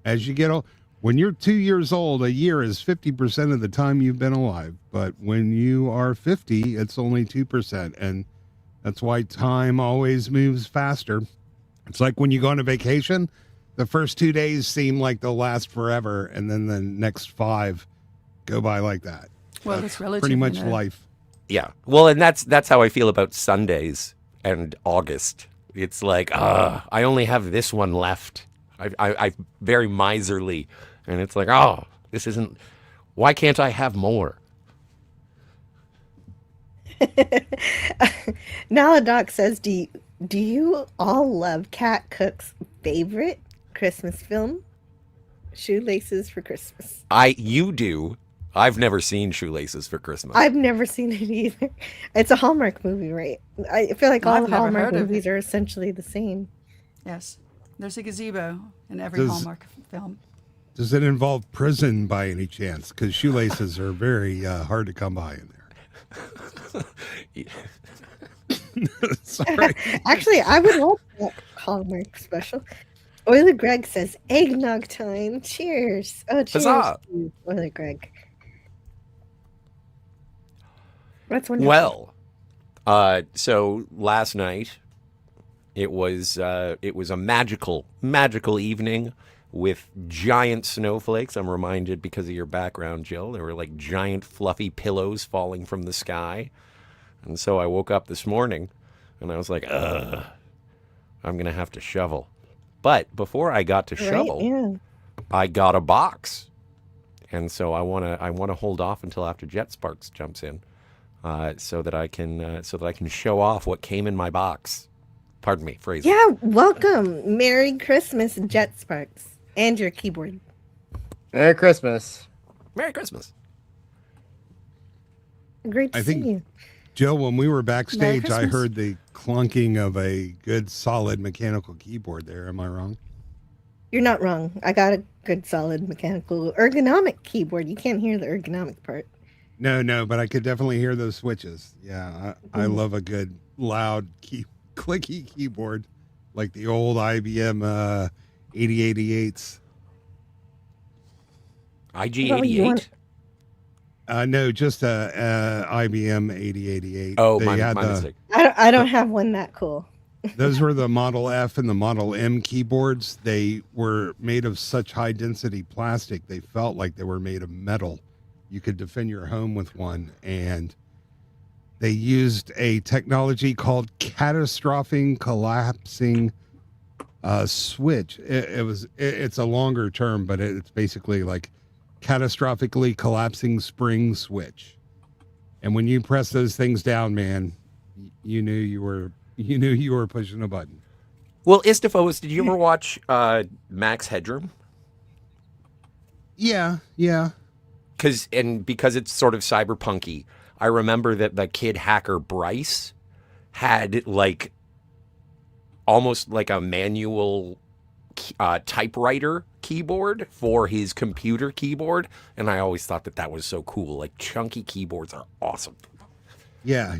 as you get old. When you're 2 years old, a year is 50% of the time you've been alive. But when you are 50, it's only 2%. And that's why time always moves faster. It's like when you go on a vacation, the first 2 days seem like they'll last forever. And then the next 5 go by like that. Well, that's relative. Pretty much life. Yeah. Well, and that's how I feel about Sundays and August. It's like, I only have this one left. I'm very miserly. And it's like, this isn't, why can't I have more? Naladoc says, do you all love Kat Cook's favorite Christmas film? Shoelaces for Christmas. You do. I've never seen Shoelaces for Christmas. I've never seen it either. It's a Hallmark movie, right? I feel like all Hallmark movies are essentially the same. Yes. There's a gazebo in every Hallmark film. Does it involve prison by any chance? Because shoelaces are very hard to come by in there. Sorry. Actually, I would love that Hallmark special. Oiler Greg says, eggnog time. Cheers. Oh, cheers. Huzzah. Oiler Greg. That's wonderful. Well, so last night it was a magical evening with giant snowflakes. I'm reminded because of your background, Jill. There were like giant fluffy pillows falling from the sky. And so I woke up this morning and I was like, I'm going to have to shovel. But before I got to shovel, I got a box. And so I want to hold off until after Jet Sparks jumps in so that I can show off what came in my box. Pardon me, phrasing. Yeah, welcome. Merry Christmas, Jet Sparks. And your keyboard. Merry Christmas. Merry Christmas. Great to see you. Joe, when we were backstage, I heard the clunking of a good, solid mechanical keyboard there. Am I wrong? You're not wrong. I got a good, solid mechanical ergonomic keyboard. You can't hear the ergonomic part. No, but I could definitely hear those switches. Yeah, I love a good, loud, clicky keyboard like the old IBM 8088s. IG88? No, just a IBM 8088. Oh, my mistake. I don't have one that cool. Those were the Model F and the Model M keyboards. They were made of such high density plastic, they felt like they were made of metal. You could defend your home with one. And they used a technology called catastrophic collapsing switch. It's a longer term, but it's basically like catastrophically collapsing spring switch. And when you press those things down, man, you knew you were pushing a button. Well, Istifos, did you ever watch Max Headroom? Yeah. Because it's sort of cyberpunky, I remember that the kid hacker Bryce had like almost like a manual typewriter keyboard for his computer keyboard, and I always thought that was so cool. Like chunky keyboards are awesome. Yeah.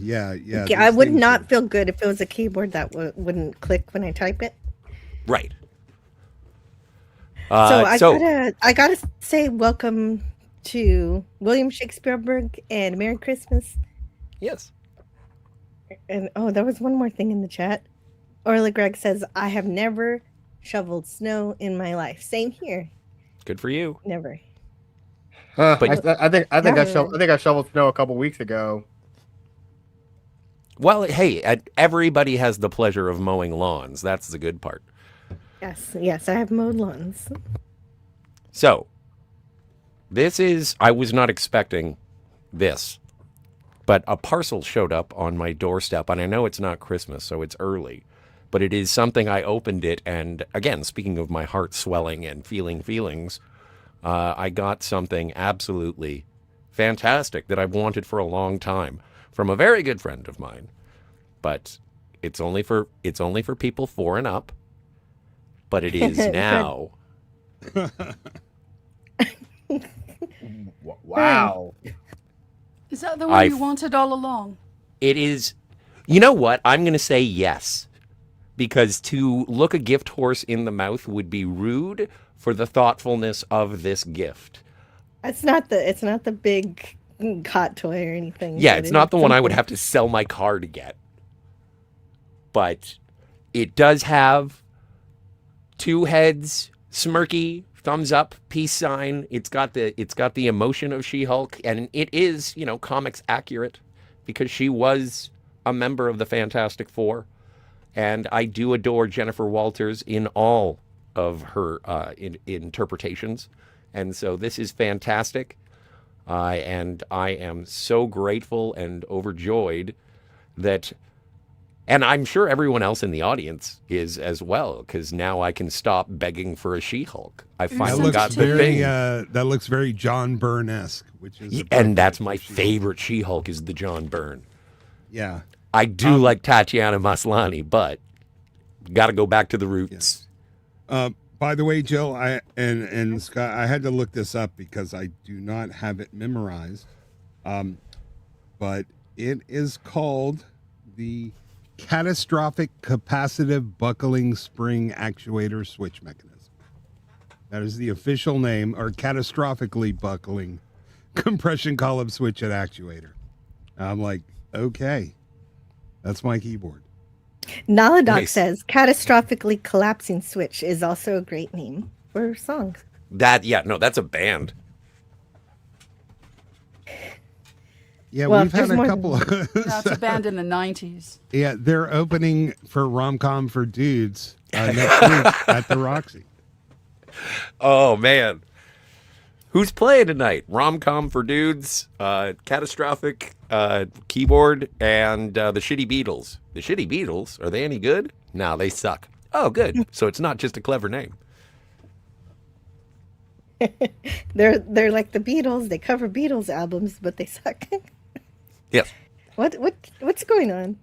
I would not feel good if it was a keyboard that wouldn't click when I type it. Right. I gotta say welcome to William Shakespeare and Merry Christmas. Yes. And there was one more thing in the chat. Orla Greg says, I have never shoveled snow in my life. Same here. Good for you. Never. But I think I shoveled snow a couple weeks ago. Well, hey, everybody has the pleasure of mowing lawns. That's the good part. Yes, I have mowed lawns. So, I was not expecting this, but a parcel showed up on my doorstep, and I know it's not Christmas, so it's early, but it is something. I opened it, and again, speaking of my heart swelling and feeling feelings, I got something absolutely fantastic that I've wanted for a long time from a very good friend of mine. But it's only for people 4 and up. But it is now. Wow. Is that the one you wanted all along? It is. You know what? I'm going to say yes. Because to look a gift horse in the mouth would be rude for the thoughtfulness of this gift. It's not the big hot toy or anything. Yeah, it's not the one I would have to sell my car to get. But it does have 2 heads, smirky, thumbs up, peace sign. It's got the emotion of She-Hulk, and it is, comics accurate because she was a member of the Fantastic Four. And I do adore Jennifer Walters in all of her interpretations. And so this is fantastic. And I am so grateful and overjoyed that, and I'm sure everyone else in the audience is as well, because now I can stop begging for a She-Hulk. I finally got the thing. That looks very John Byrne-esque, which is, and that's my favorite She-Hulk is the John Byrne. Yeah. I do like Tatiana Maslany, but got to go back to the roots. By the way, Jill, and Scott, I had to look this up because I do not have it memorized. But it is called the Catastrophic Capacitive Buckling Spring Actuator Switch Mechanism. That is the official name, or catastrophically buckling compression column switch and actuator. I'm like, okay. That's my keyboard. Naladoc says catastrophically collapsing switch is also a great name for a song. That's a band. Yeah, we've had a couple of... That's a band in the 90s. Yeah, they're opening for Rom-Com for Dudes next week at the Roxy. Oh, man. Who's playing tonight? Rom-Com for Dudes, Catastrophic Keyboard, and the Shitty Beatles. The Shitty Beatles, are they any good? No, they suck. Oh, good. So it's not just a clever name. They're like the Beatles. They cover Beatles albums, but they suck. Yes. What's going on?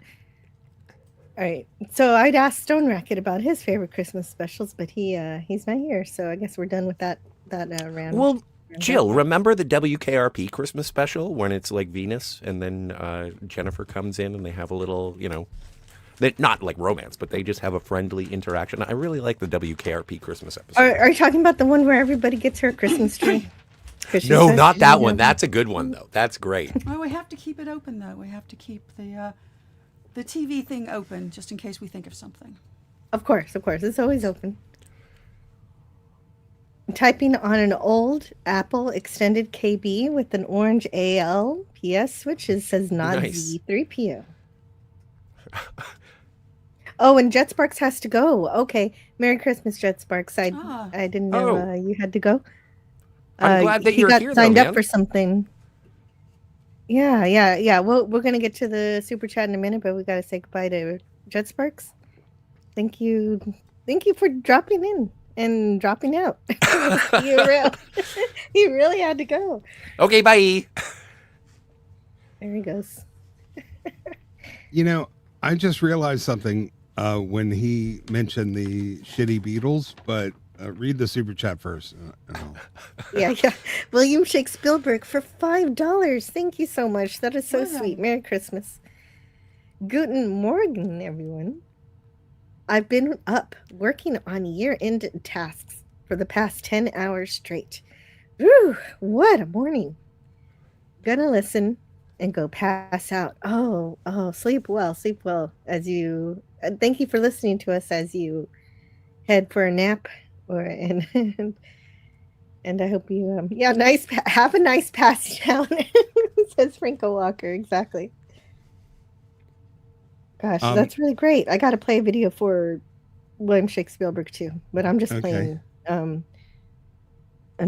All right. So I'd asked Stone Racket about his favorite Christmas specials, but he's not here. So I guess we're done with that round. Well, Jill, remember the WKRP Christmas special when it's like Venus and then Jennifer comes in and they have a little, they not like romance, but they just have a friendly interaction. I really like the WKRP Christmas episode. Are you talking about the one where everybody gets her Christmas tree? No, not that one. That's a good one, though. That's great. Well, we have to keep it open, though. We have to keep the TV thing open just in case we think of something. Of course. It's always open. I'm typing on an old Apple extended KB with an orange ALPS switch. It says not Z3PO. Oh, and Jet Sparks has to go. Okay. Merry Christmas, Jet Sparks. I didn't know you had to go. I'm glad that you're here. He got signed up for something. Yeah. Well, we're going to get to the super chat in a minute, but we got to say goodbye to Jet Sparks. Thank you for dropping in and dropping out. He really had to go. Okay, bye. There he goes. I just realized something when he mentioned the Shitty Beatles, but read the super chat first. Yeah. William Shake Spielberg for $5. Thank you so much. That is so sweet. Merry Christmas. Guten Morgen, everyone. I've been up working on year-end tasks for the past 10 hours straight. Whew, what a morning. Gonna listen and go pass out. Oh, sleep well as you thank you for listening to us as you head for a nap, and I hope you have a nice pass down. Says Franco Walker. Exactly. Gosh, that's really great. I got to play a video for William Shakespeare Spielberg too, but I'm just playing. I'm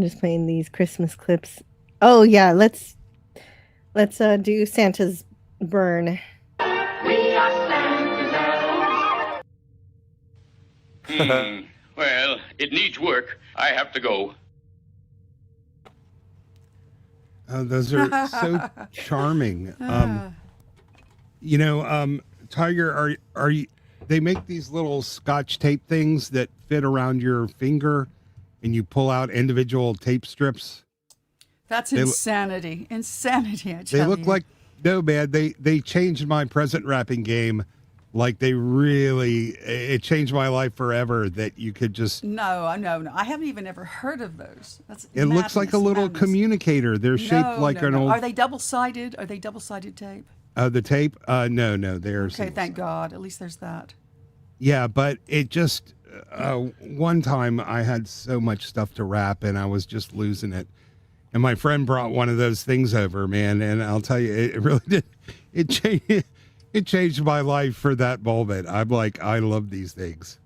just playing these Christmas clips. Oh yeah, let's do Santa's Burn. We are Santa's elves. Well, it needs work. I have to go. Those are so charming. Tiger, are you? They make these little Scotch tape things that fit around your finger, and you pull out individual tape strips. That's insanity. Insanity, I tell you. They look like, no, man, they changed my present wrapping game. Like it changed my life forever that you could just. No. I haven't even ever heard of those. That's It looks like a little communicator. They're shaped like an old. Are they double-sided? Are they double-sided tape? The tape? No, they're. Okay, thank God. At least there's that. Yeah, but it just, one time I had so much stuff to wrap and I was just losing it. And my friend brought one of those things over, man. And I'll tell you, it really did. It changed my life for that moment. I'm like, I love these things.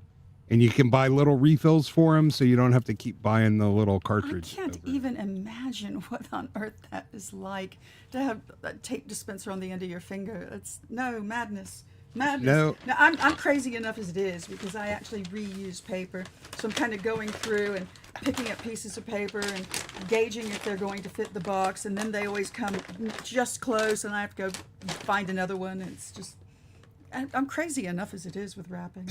And you can buy little refills for them so you don't have to keep buying the little cartridge. I can't even imagine what on earth that is like to have a tape dispenser on the end of your finger. It's madness. No, I'm crazy enough as it is because I actually reuse paper. So I'm kind of going through and picking up pieces of paper and gauging if they're going to fit the box. And then they always come just close and I have to go find another one. It's just, I'm crazy enough as it is with wrapping.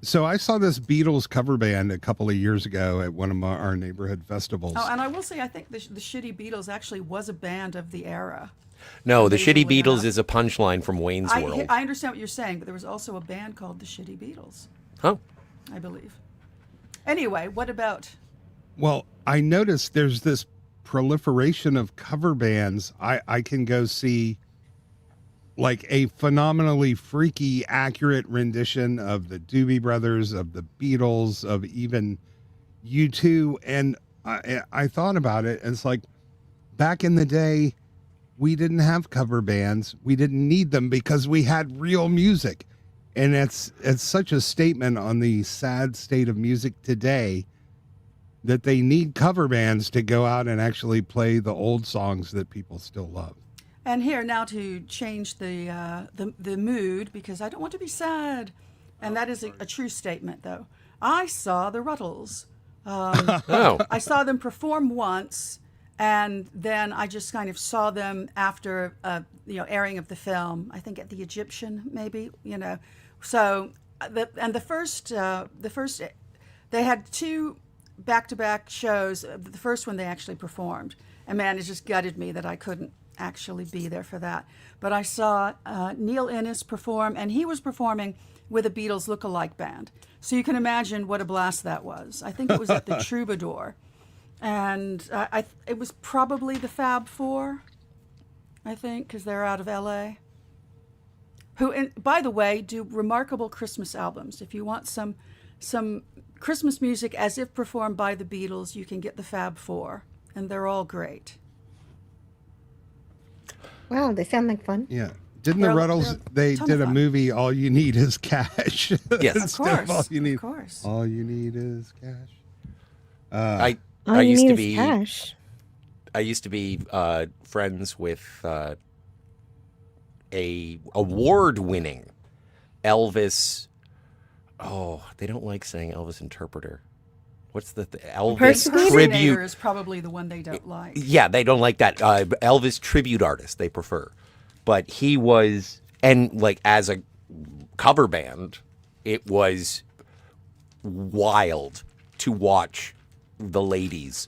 So I saw this Beatles cover band a couple of years ago at one of our neighborhood festivals. Oh, and I will say, I think the Shitty Beatles actually was a band of the era. No, the Shitty Beatles is a punchline from Wayne's World. I understand what you're saying, but there was also a band called the Shitty Beatles. Huh? I believe. Anyway, what about? Well, I noticed there's this proliferation of cover bands. I can go see like a phenomenally freaky, accurate rendition of the Doobie Brothers, of the Beatles, of even U2. And I thought about it. And it's like back in the day, we didn't have cover bands. We didn't need them because we had real music. And it's such a statement on the sad state of music today that they need cover bands to go out and actually play the old songs that people still love. And here now to change the mood, because I don't want to be sad. And that is a true statement, though. I saw the Ruttles. I saw them perform once. And then I just kind of saw them after, airing of the film. I think at the Egyptian, maybe, So, the first, they had two back-to-back shows. The first one they actually performed, and man, it just gutted me that I couldn't actually be there for that. But I saw Neil Innes perform, and he was performing with a Beatles look-alike band. So you can imagine what a blast that was. I think it was at the Troubadour. And it was probably the Fab Four, I think, because they're out of L.A., who, and by the way, do remarkable Christmas albums. If you want some Christmas music as if performed by the Beatles, you can get the Fab Four, and they're all great. Wow, they sound like fun. Yeah. Didn't the Ruttles, they did a movie, All You Need Is Cash. Yes, of course. All you need, of course. All you need is cash. I used to be cash. I used to be friends with a award-winning Elvis. Oh, they don't like saying Elvis interpreter. What's the Elvis tribute? Is probably the one they don't like. Yeah, they don't like that. Elvis tribute artist they prefer, but he was, and like as a cover band, it was wild to watch. The ladies,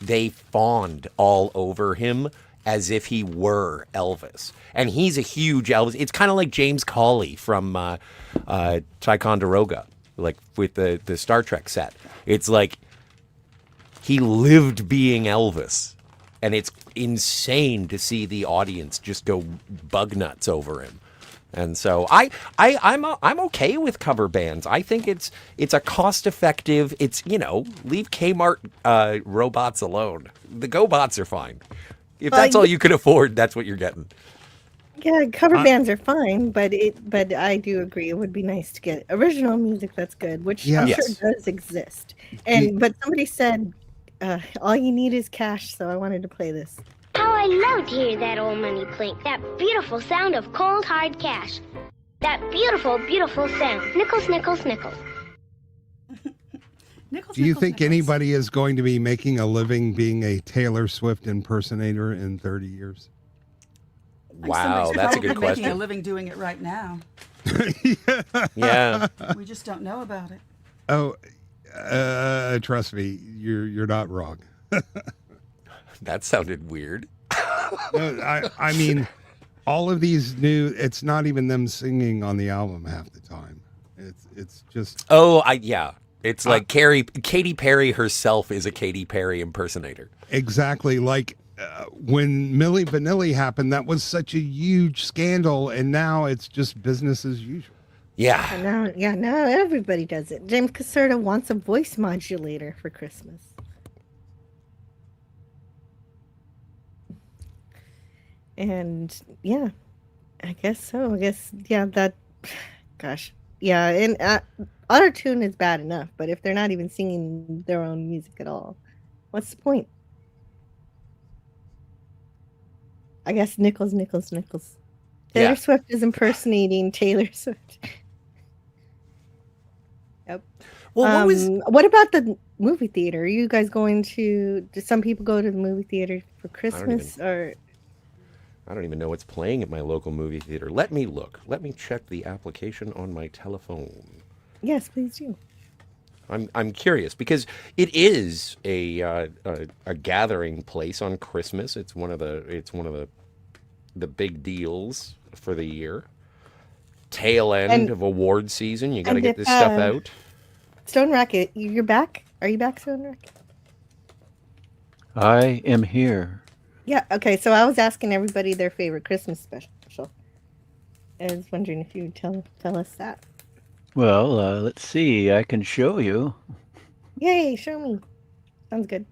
they fawned all over him as if he were Elvis. And he's a huge Elvis. It's kind of like James Cawley from Ticonderoga, like with the Star Trek set. It's like he lived being Elvis. And it's insane to see the audience just go bug nuts over him. And so I'm okay with cover bands. I think it's a cost effective. It's leave Kmart robots alone. The GoBots are fine. If that's all you can afford, that's what you're getting. Yeah, cover bands are fine, but I do agree it would be nice to get original music that's good, which I'm sure does exist. But somebody said all you need is cash, so I wanted to play this. How I love to hear that old money clink, that beautiful sound of cold hard cash. That beautiful, beautiful sound. Nickels, nickels, nickels. Do you think anybody is going to be making a living being a Taylor Swift impersonator in 30 years? Wow, that's a good question. Making a living doing it right now. Yeah. We just don't know about it. Oh, trust me, you're not wrong. That sounded weird. No, I mean, all of these new. It's not even them singing on the album half the time. It's just. Oh, yeah. It's like Katy Perry herself is a Katy Perry impersonator. Exactly. Like when Milli Vanilli happened, that was such a huge scandal, and now it's just business as usual. Yeah. Now everybody does it. James Caserta wants a voice modulator for Christmas. And yeah, I guess so. Gosh. Yeah, and auto-tune is bad enough, but if they're not even singing their own music at all, what's the point? I guess nickels. Taylor Swift is impersonating Taylor Swift. Yep. Well, what about the movie theater? Are you guys going to? Do some people go to the movie theater for Christmas I don't even know what's playing at my local movie theater. Let me look. Let me check the application on my telephone. Yes, please do. I'm curious because it is a gathering place on Christmas. It's one of the big deals for the year. Tail end of award season. You got to get this stuff out. Stone Racket, you're back? Are you back, Stone Racket? I am here. Yeah, okay, so I was asking everybody their favorite Christmas special. I was wondering if you would tell us that. Well, let's see. I can show you. Yay, show me. Sounds good.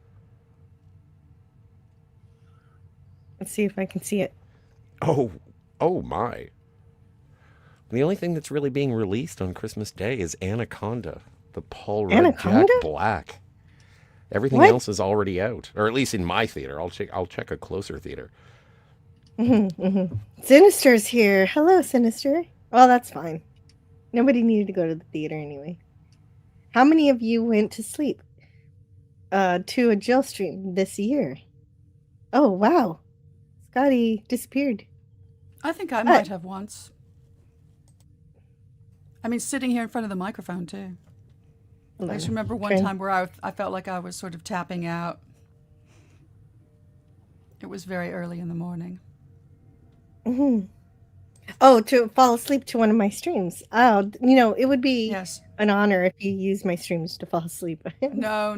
Let's see if I can see it. Oh my. The only thing that's really being released on Christmas Day is Anaconda, the Paul Rudd Jack Black. Everything else is already out, or at least in my theater. I'll check a closer theater. Sinister's here. Hello, Sinister. Well, that's fine. Nobody needed to go to the theater anyway. How many of you went to sleep to a Jill stream this year? Oh, wow. Scotty disappeared. I think I might have once. I mean, sitting here in front of the microphone, too. I just remember one time where I felt like I was sort of tapping out. It was very early in the morning. Mm-hmm. Oh, to fall asleep to one of my streams. Oh, it would be an honor if you used my streams to fall asleep. No.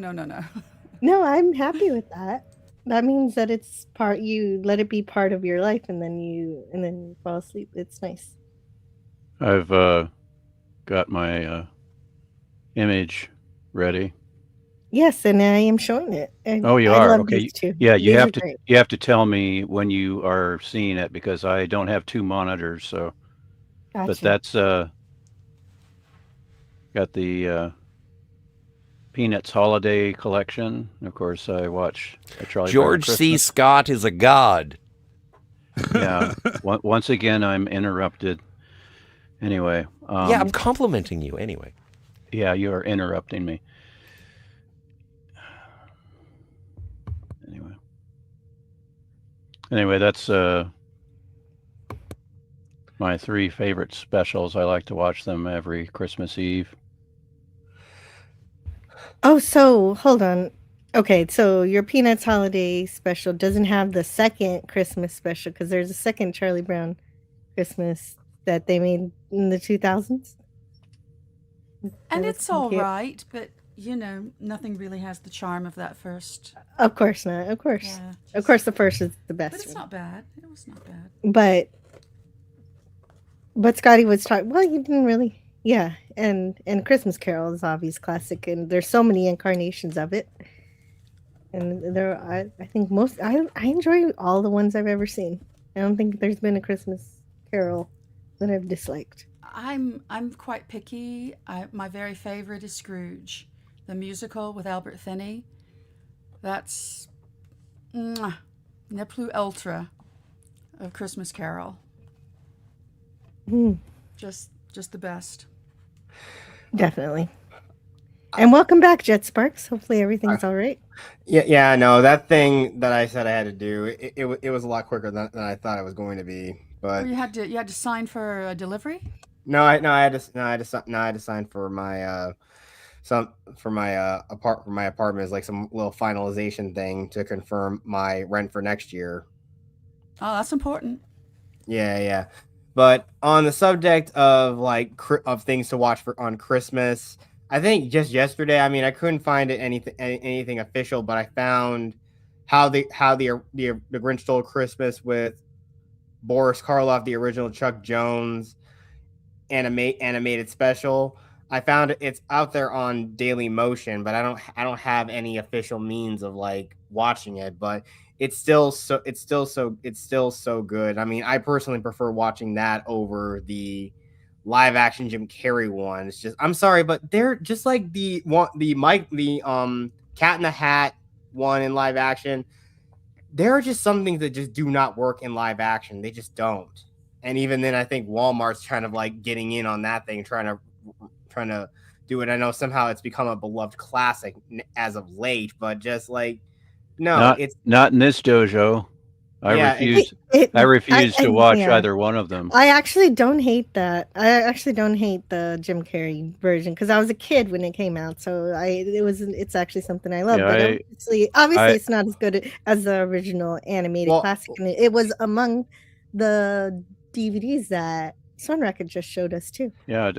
No, I'm happy with that. That means that it's you let it be part of your life, and then you fall asleep. It's nice. I've got my image ready. Yes, and I am showing it. Oh, you are? Okay. Yeah, you have to tell me when you are seeing it because I don't have two monitors, so gotcha. But that's got the Peanuts Holiday Collection. Of course, I watch Charlie George C. Scott is a god. Yeah. Once again, I'm interrupted. Anyway. Yeah, I'm complimenting you anyway. Yeah, you are interrupting me. Anyway, that's my three favorite specials. I like to watch them every Christmas Eve. Oh, so hold on. Okay, so your Peanuts Holiday Special doesn't have the second Christmas special because there's a second Charlie Brown Christmas that they made in the 2000s. And it's all right, but nothing really has the charm of that first. Of course not. Of course. Yeah, of course the first is the best. But it's not bad. It was not bad. But But Scotty was talking. Well, you didn't really. Yeah, and Christmas Carol is obvious classic, and there's so many incarnations of it. And I think I enjoy all the ones I've ever seen. I don't think there's been a Christmas Carol that I've disliked. I'm quite picky. My very favorite is Scrooge, the musical with Albert Finney. That's ne plus ultra of Christmas Carol. Just the best. Definitely. And welcome back, Jet Sparks. Hopefully everything's all right. Yeah, no, that thing that I said I had to do, it was a lot quicker than I thought it was going to be. But you had to sign for a delivery? No, I had to sign for my my apartment is like some little finalization thing to confirm my rent for next year. Oh, that's important. Yeah. But on the subject of of things to watch on Christmas, I think just yesterday, I mean, I couldn't find anything official, but I found how the Grinch Stole Christmas with Boris Karloff, the original Chuck Jones animated special. I found it's out there on Daily Motion, but I don't have any official means of watching it, but it's still so good. I mean, I personally prefer watching that over the live action Jim Carrey one. It's just, I'm sorry, but they're just like the Cat in the Hat one in live action. There are just some things that just do not work in live action. They just don't. And even then, I think Walmart's kind of getting in on that thing, trying to do it. I know somehow it's become a beloved classic as of late, but just it's not in this dojo. I refuse to watch either one of them. I actually don't hate that. I actually don't hate the Jim Carrey version because I was a kid when it came out, so it's actually something I love. Yeah, but obviously, it's not as good as the original animated classic, and it was among the DVDs that Sun Record just showed us too. Yeah,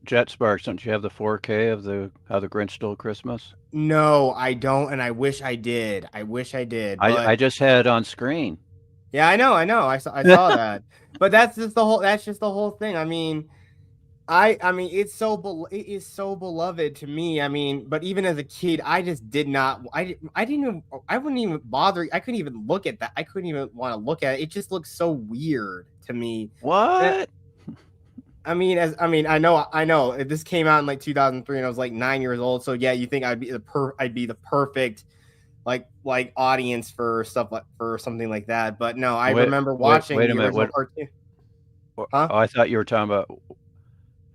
Jet Sparks, don't you have the 4K of How the Grinch Stole Christmas? No, I don't, and I wish I did. But I just had it on screen. Yeah, I know. I saw that. But that's just the whole thing. I mean, it is so beloved to me. I mean, but even as a kid, I just did not. I wouldn't even bother. I couldn't even look at that. I couldn't even want to look at it. It just looks so weird to me. What? I know. This came out in 2003, and I was 9 years old. So yeah, you think I'd be the perfect audience for something like that? But no, I remember watching the original cartoon. Huh? Oh, I thought you were talking about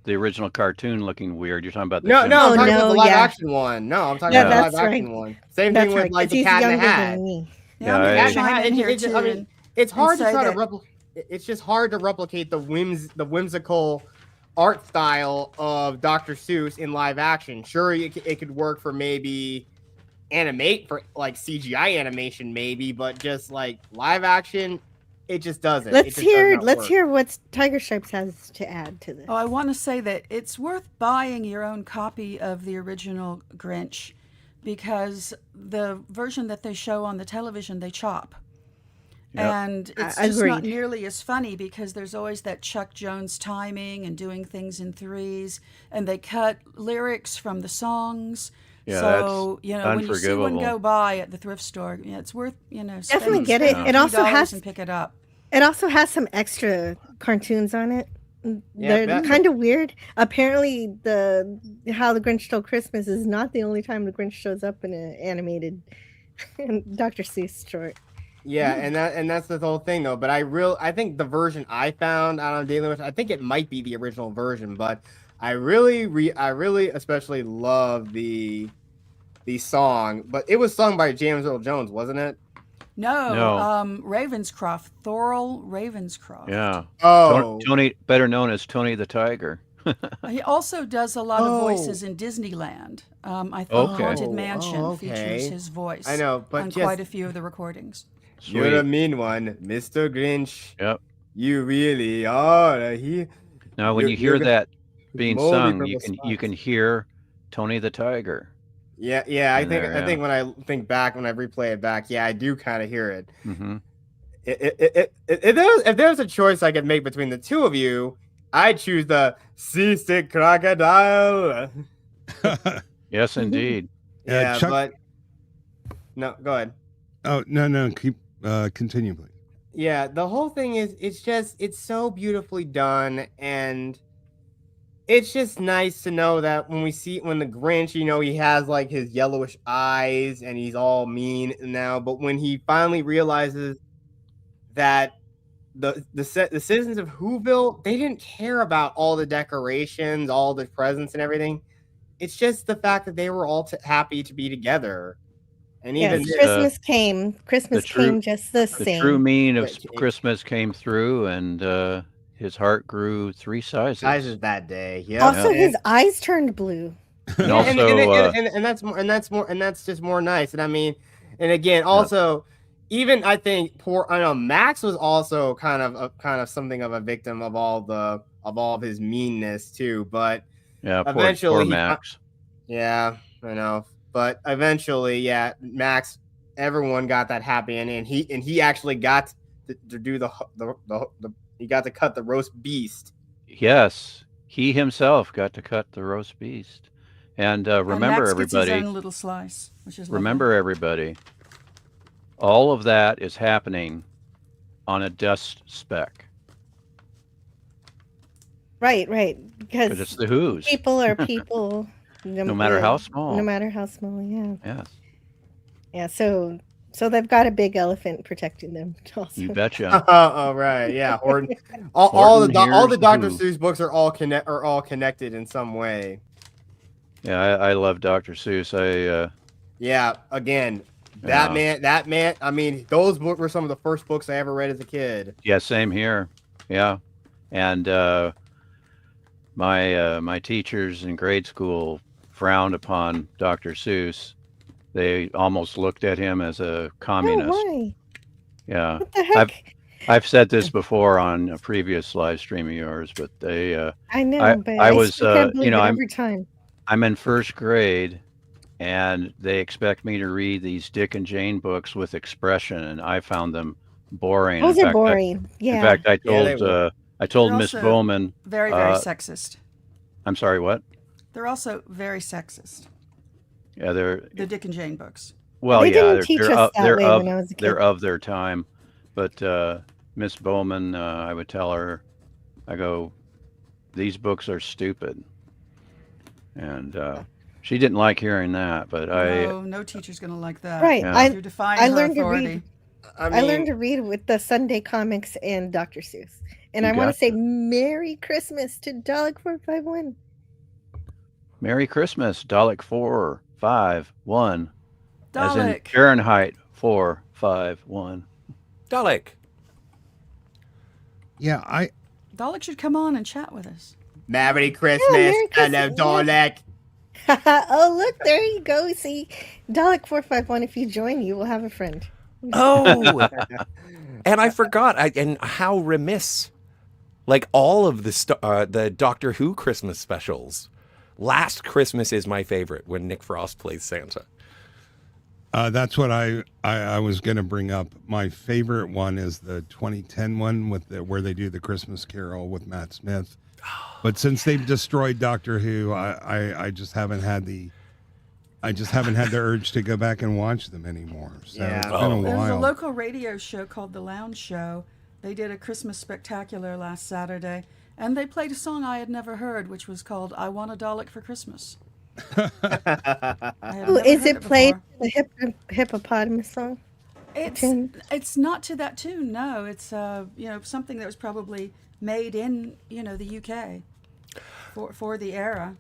the original cartoon looking weird. You're talking about I'm talking about the live action one. No, I'm talking about the live action one. Same thing with the Cat in the Hat. It's hard to try to replicate. It's just hard to replicate the whimsical art style of Dr. Seuss in live action. Sure, it could work for maybe CGI animation, maybe, but just live action, it just doesn't. Let's hear what Tiger Stripes has to add to this. Oh, I want to say that it's worth buying your own copy of the original Grinch because the version that they show on the television, they chop. Yep. And it's just not nearly as funny because there's always that Chuck Jones timing and doing things in threes, and they cut lyrics from the songs. Yeah, so when you see one go by at the thrift store, it's worth definitely get it. It also has and pick it up. It also has some extra cartoons on it. They're kind of weird. Apparently, How the Grinch Stole Christmas is not the only time the Grinch shows up in an animated Dr. Seuss short. Yeah, and that's the whole thing though. But I think the version I found out on Daily Motion, I think it might be the original version, but I really especially love the song. But it was sung by James Earl Jones, wasn't it? No. Ravenscroft, Thorol Ravenscroft. Yeah. Oh, Tony, better known as Tony the Tiger. He also does a lot of voices in Disneyland. I think Haunted Mansion features his voice. I know, but on quite a few of the recordings. Sweet. You're a mean one, Mr. Grinch. Yep. You really are. Now, when you hear that being sung, you can hear Tony the Tiger. Yeah. I think when I think back, when I replay it back, I do kind of hear it. Mm-hmm. If there's a choice I could make between the two of you, I choose the seasick crocodile. Yes, indeed. Yeah, Chuck... but no, go ahead. Oh, no, keep continue, please. Yeah, the whole thing is it's so beautifully done, and it's just nice to know that when the Grinch, he has like his yellowish eyes and he's all mean now, but when he finally realizes that the citizens of Whoville, they didn't care about all the decorations, all the presents and everything. It's just the fact that they were all happy to be together. And even Christmas came. Christmas came just the same. The true meaning of Christmas came through, and his heart grew 3 sizes. Sizes that day. Yeah. Also, his eyes turned blue. And also, and that's just more nice. And I mean, and again, also, even I think Max was also kind of something of a victim of all of his meanness too. But eventually, poor Max. Yeah, I know. But eventually, Max, everyone got that happy, and he actually got to do he got to cut the roast beast. Yes, he himself got to cut the roast beast. And remember, Max everybody. Gets his own little slice, which is remember, everybody. All of that is happening on a dust speck. Right. Because it's the Who's. People are people. No matter how small. No matter how small, yeah. Yes. Yeah, so they've got a big elephant protecting them also. You betcha. Oh, right, yeah. All the Dr. Seuss books are all connected in some way. Yeah, I love Dr. Seuss. Again, that man. I mean, those books were some of the first books I ever read as a kid. Yeah, same here. Yeah, and my teachers in grade school frowned upon Dr. Seuss. They almost looked at him as a communist. Oh, why? Yeah. What the heck? I've said this before on a previous live stream of yours, but they. I know, but I was, every time. I'm in first grade, and they expect me to read these Dick and Jane books with expression, and I found them boring. Those are boring. In fact, I told Miss Bowman. Very, very sexist. I'm sorry, what? They're also very sexist. Yeah, they're the Dick and Jane books. Well, they're of their time, but Miss Bowman, I would tell her, I go, these books are stupid, and she didn't like hearing that. But no teacher's gonna like that. Right, yeah. You're defying her authority. I learned to read with the Sunday comics and Dr. Seuss. And I want to say Merry Christmas to Dalek 451. Merry Christmas, Dalek 451. Dalek. As in Fahrenheit 451. Dalek. Yeah, Dalek should come on and chat with us. Merry Christmas. Merry Christmas. Hello, Dalek. Oh, look, there you go. See, Dalek 451, if you join, you will have a friend. Oh, and I forgot, and how remiss. Like all of the Doctor Who Christmas specials. Last Christmas is my favorite when Nick Frost plays Santa. That's what I was going to bring up. My favorite one is the 2010 one where they do the Christmas Carol with Matt Smith. But since they've destroyed Doctor Who, I just haven't had the urge to go back and watch them anymore. So it's been a while. There's a local radio show called The Lounge Show. They did a Christmas spectacular last Saturday, and they played a song I had never heard, which was called "I Want a Dalek for Christmas." Is it played the hippopotamus song? It's not to that tune. No, it's something that was probably made in the UK for the era.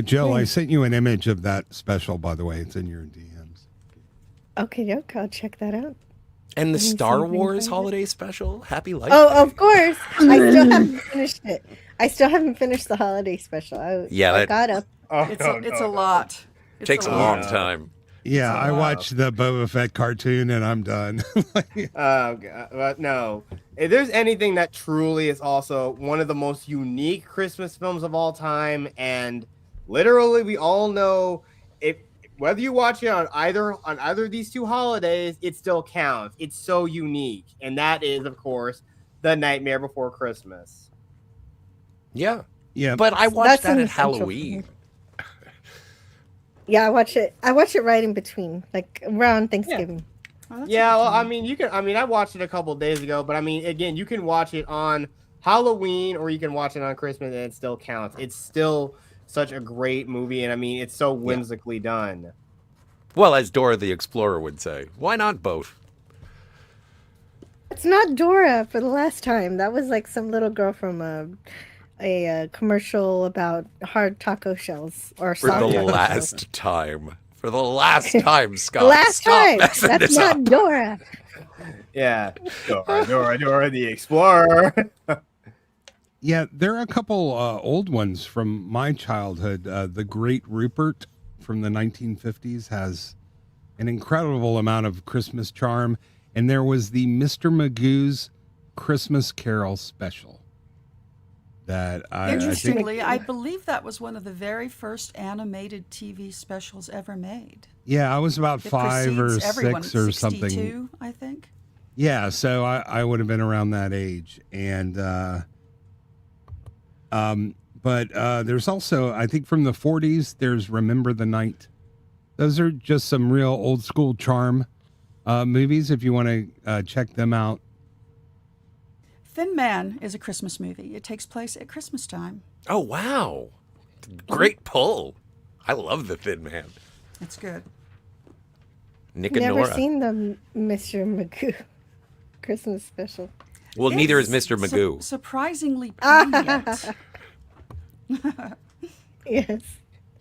Jill, I sent you an image of that special, by the way. It's in your DMs. Okay, I'll check that out. And the Star Wars holiday special, Happy Life. Oh, of course. I still haven't finished it. I still haven't finished the holiday special. I got up. It's a lot. It takes a long time. Yeah, I watched the Boba Fett cartoon and I'm done. Oh, God. But no. If there's anything that truly is also one of the most unique Christmas films of all time, and literally we all know whether you watch it on either of these two holidays, it still counts. It's so unique. And that is, of course, The Nightmare Before Christmas. Yeah. Yeah. But I watched that an at essential for Halloween. me. Yeah, I watch it right in between, like around Thanksgiving. Oh, Yeah, well, I mean, you can. I mean, I watched it a couple of days ago, but I mean, again, you can watch it on Halloween or you can watch it on Christmas, and it still counts. It's still such a great movie, and I mean, it's so whimsically done. Well, as Dora the Explorer would say, why not both? It's not Dora for the last time. That was like some little girl from a commercial about hard taco shells or For soft the taco last shells. time. For the last time, Scott. The last Stop time. messing That's this not up. Dora. Yeah, Dora the Explorer. Yeah, there are a couple old ones from my childhood. The Great Rupert from the 1950s has an incredible amount of Christmas charm. And there was the Mr. Magoo's Christmas Carol special. That Interestingly, I I believe that was one of the very first animated TV specials ever made. Yeah, I was about 5 or 6 or 62, something. I think. Yeah, so I would have been around that age. And but there's also, I think from the 40s, there's Remember the Night. Those are just some real old school charm movies if you want to check them out. Thin Man is a Christmas movie. It takes place at Christmas time. Oh, wow. Great pull. I love The Thin Man. It's good. Nick and Never Nora. seen the Mr. Magoo Christmas special. Well, neither is Mr. Magoo. Surprisingly poignant. Yes.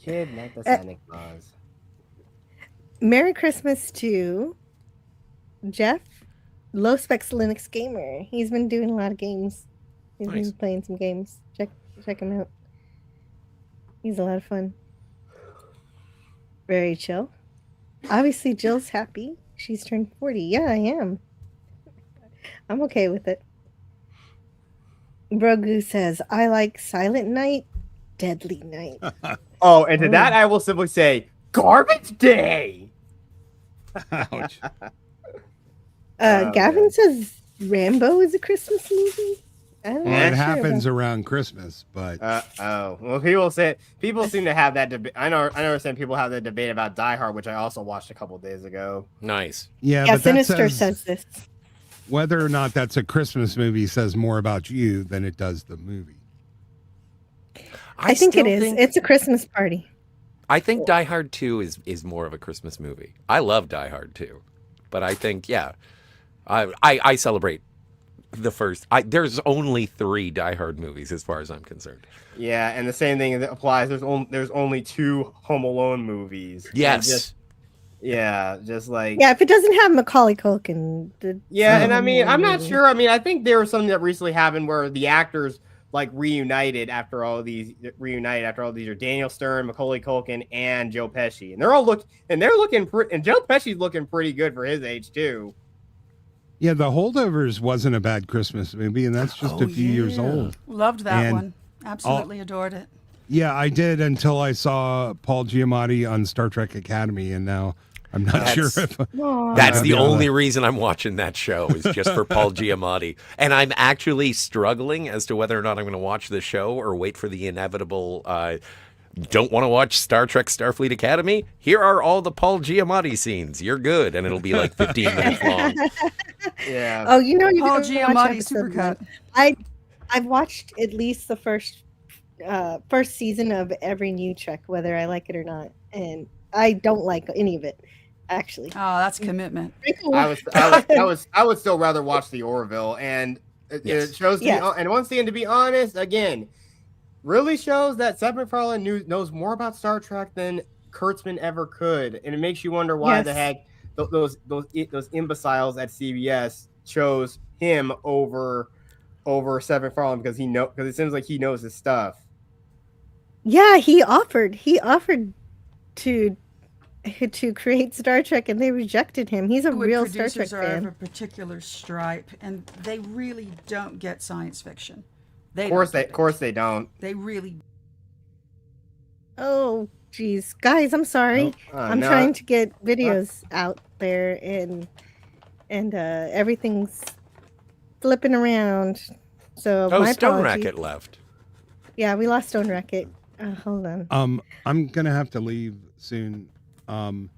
Kid, not the Santa Claus. Merry Christmas to Jeff, Low Specs Linux Gamer. He's been doing a lot of games. He's been playing some games. Check him out. He's a lot of fun. Very chill. Obviously, Jill's happy. She's turned 40. Yeah, I am. I'm okay with it. Brogu says, I like Silent Night, Deadly Night. Oh, and to that I will simply say, Garbage Day! Ouch. Gavin says Rambo is a Christmas movie. I don't know. Well, it happens around Christmas, but well, people seem to have that debate. I understand people have that debate about Die Hard, which I also watched a couple days ago. Nice. yeah, Yeah, but that Sinister says this. whether or not that's a Christmas movie says more about you than it does the movie. I think it is. It's a Christmas party. I think Die Hard 2 is more of a Christmas movie. I love Die Hard 2. But I think, yeah, I celebrate the first. There's only 3 Die Hard movies as far as I'm concerned. Yeah, and the same thing that applies. There's only 2 Home Alone movies. Yes. Just like Yeah, if it doesn't have Macaulay Culkin. and I mean, I'm not sure. I mean, I think there was something that recently happened where the actors like reunited after all these are Daniel Stern, Macaulay Culkin, and Joe Pesci, and they're looking and Joe Pesci's looking pretty good for his age too. Yeah, The Holdovers wasn't a bad Christmas movie, and that's just a few years old. Loved that And one. Absolutely adored it. Yeah, I did until I saw Paul Giamatti on Star Trek Academy, and now I'm not sure if That's the only reason I'm watching that show is just for Paul Giamatti. And I'm actually struggling as to whether or not I'm going to watch the show or wait for the inevitable don't want to watch Star Trek Starfleet Academy? Here are all the Paul Giamatti scenes. You're good. And it'll be like 15 minutes long. Yeah. Oh, you know, you Paul can watch Giamatti episodes supercut. of- I've watched at least the first season of every new Trek, whether I like it or not, and I don't like any of it. Actually, Oh, that's commitment. I would still rather watch the Orville, and it shows. And once again, to be honest, again, really shows that Seth MacFarlane knows more about Star Trek than Kurtzman ever could, and it makes you wonder why the heck those imbeciles at CBS chose him over Seth MacFarlane because it seems like he knows his stuff. Yeah, he offered to create Star Trek, and they rejected him. He's a Hollywood real Star Trek producers are of a fan. particular stripe, and they really don't get science fiction. Of course they don't. They really. Oh, geez, guys, I'm sorry. I'm trying to get videos out there, and everything's flipping around. So my Stone apologies. Racket left. Yeah, we lost Stone Racket. Hold on. I'm gonna have to leave soon. But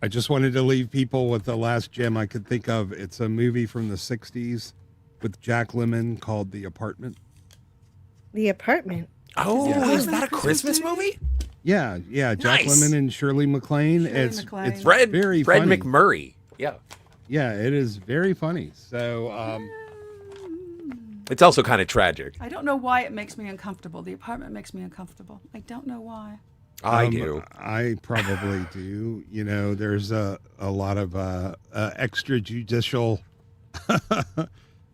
I just wanted to leave people with the last gem I could think of. It's a movie from the 60s with Jack Lemmon called The Apartment. The Apartment. Oh, Yeah. is that a Christmas movie? Yeah. Jack Nice. Lemmon and Shirley MacLaine. It's Fred, very Fred funny. McMurray. Yeah. Yeah, it is very funny. So, It's also kind of tragic. I don't know why it makes me uncomfortable. The Apartment makes me uncomfortable. I don't know why. I do. I probably do. You know, there's a lot of extrajudicial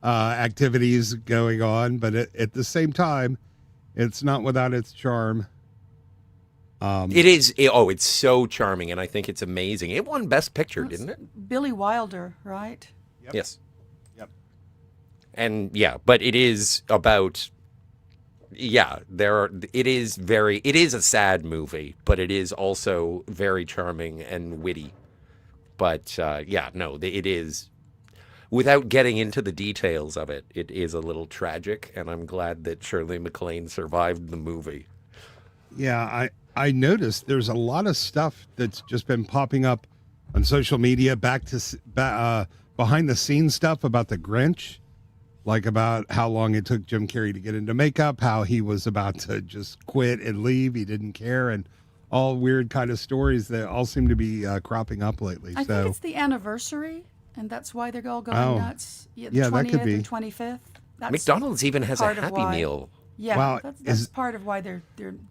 activities going on, but at the same time, it's not without its charm. It is. It's so charming, and I think it's amazing. It won Best Picture, didn't it? Billy Wilder, right? Yep. Yes. Yep. And yeah, but it is about. Yeah, it is a sad movie, but it is also very charming and witty. But it is. Without getting into the details of it, it is a little tragic, and I'm glad that Shirley MacLaine survived the movie. Yeah, I noticed there's a lot of stuff that's just been popping up on social media, back to behind the scenes stuff about the Grinch, like about how long it took Jim Carrey to get into makeup, how he was about to just quit and leave, he didn't care, and all weird kind of stories that all seem to be cropping up lately. I think it's the anniversary, and that's why they're all going nuts. Yeah, the 20th that could be. or 25th. That's McDonald's even has a part of Happy why. Meal. Yeah, Wow, that's part of why they're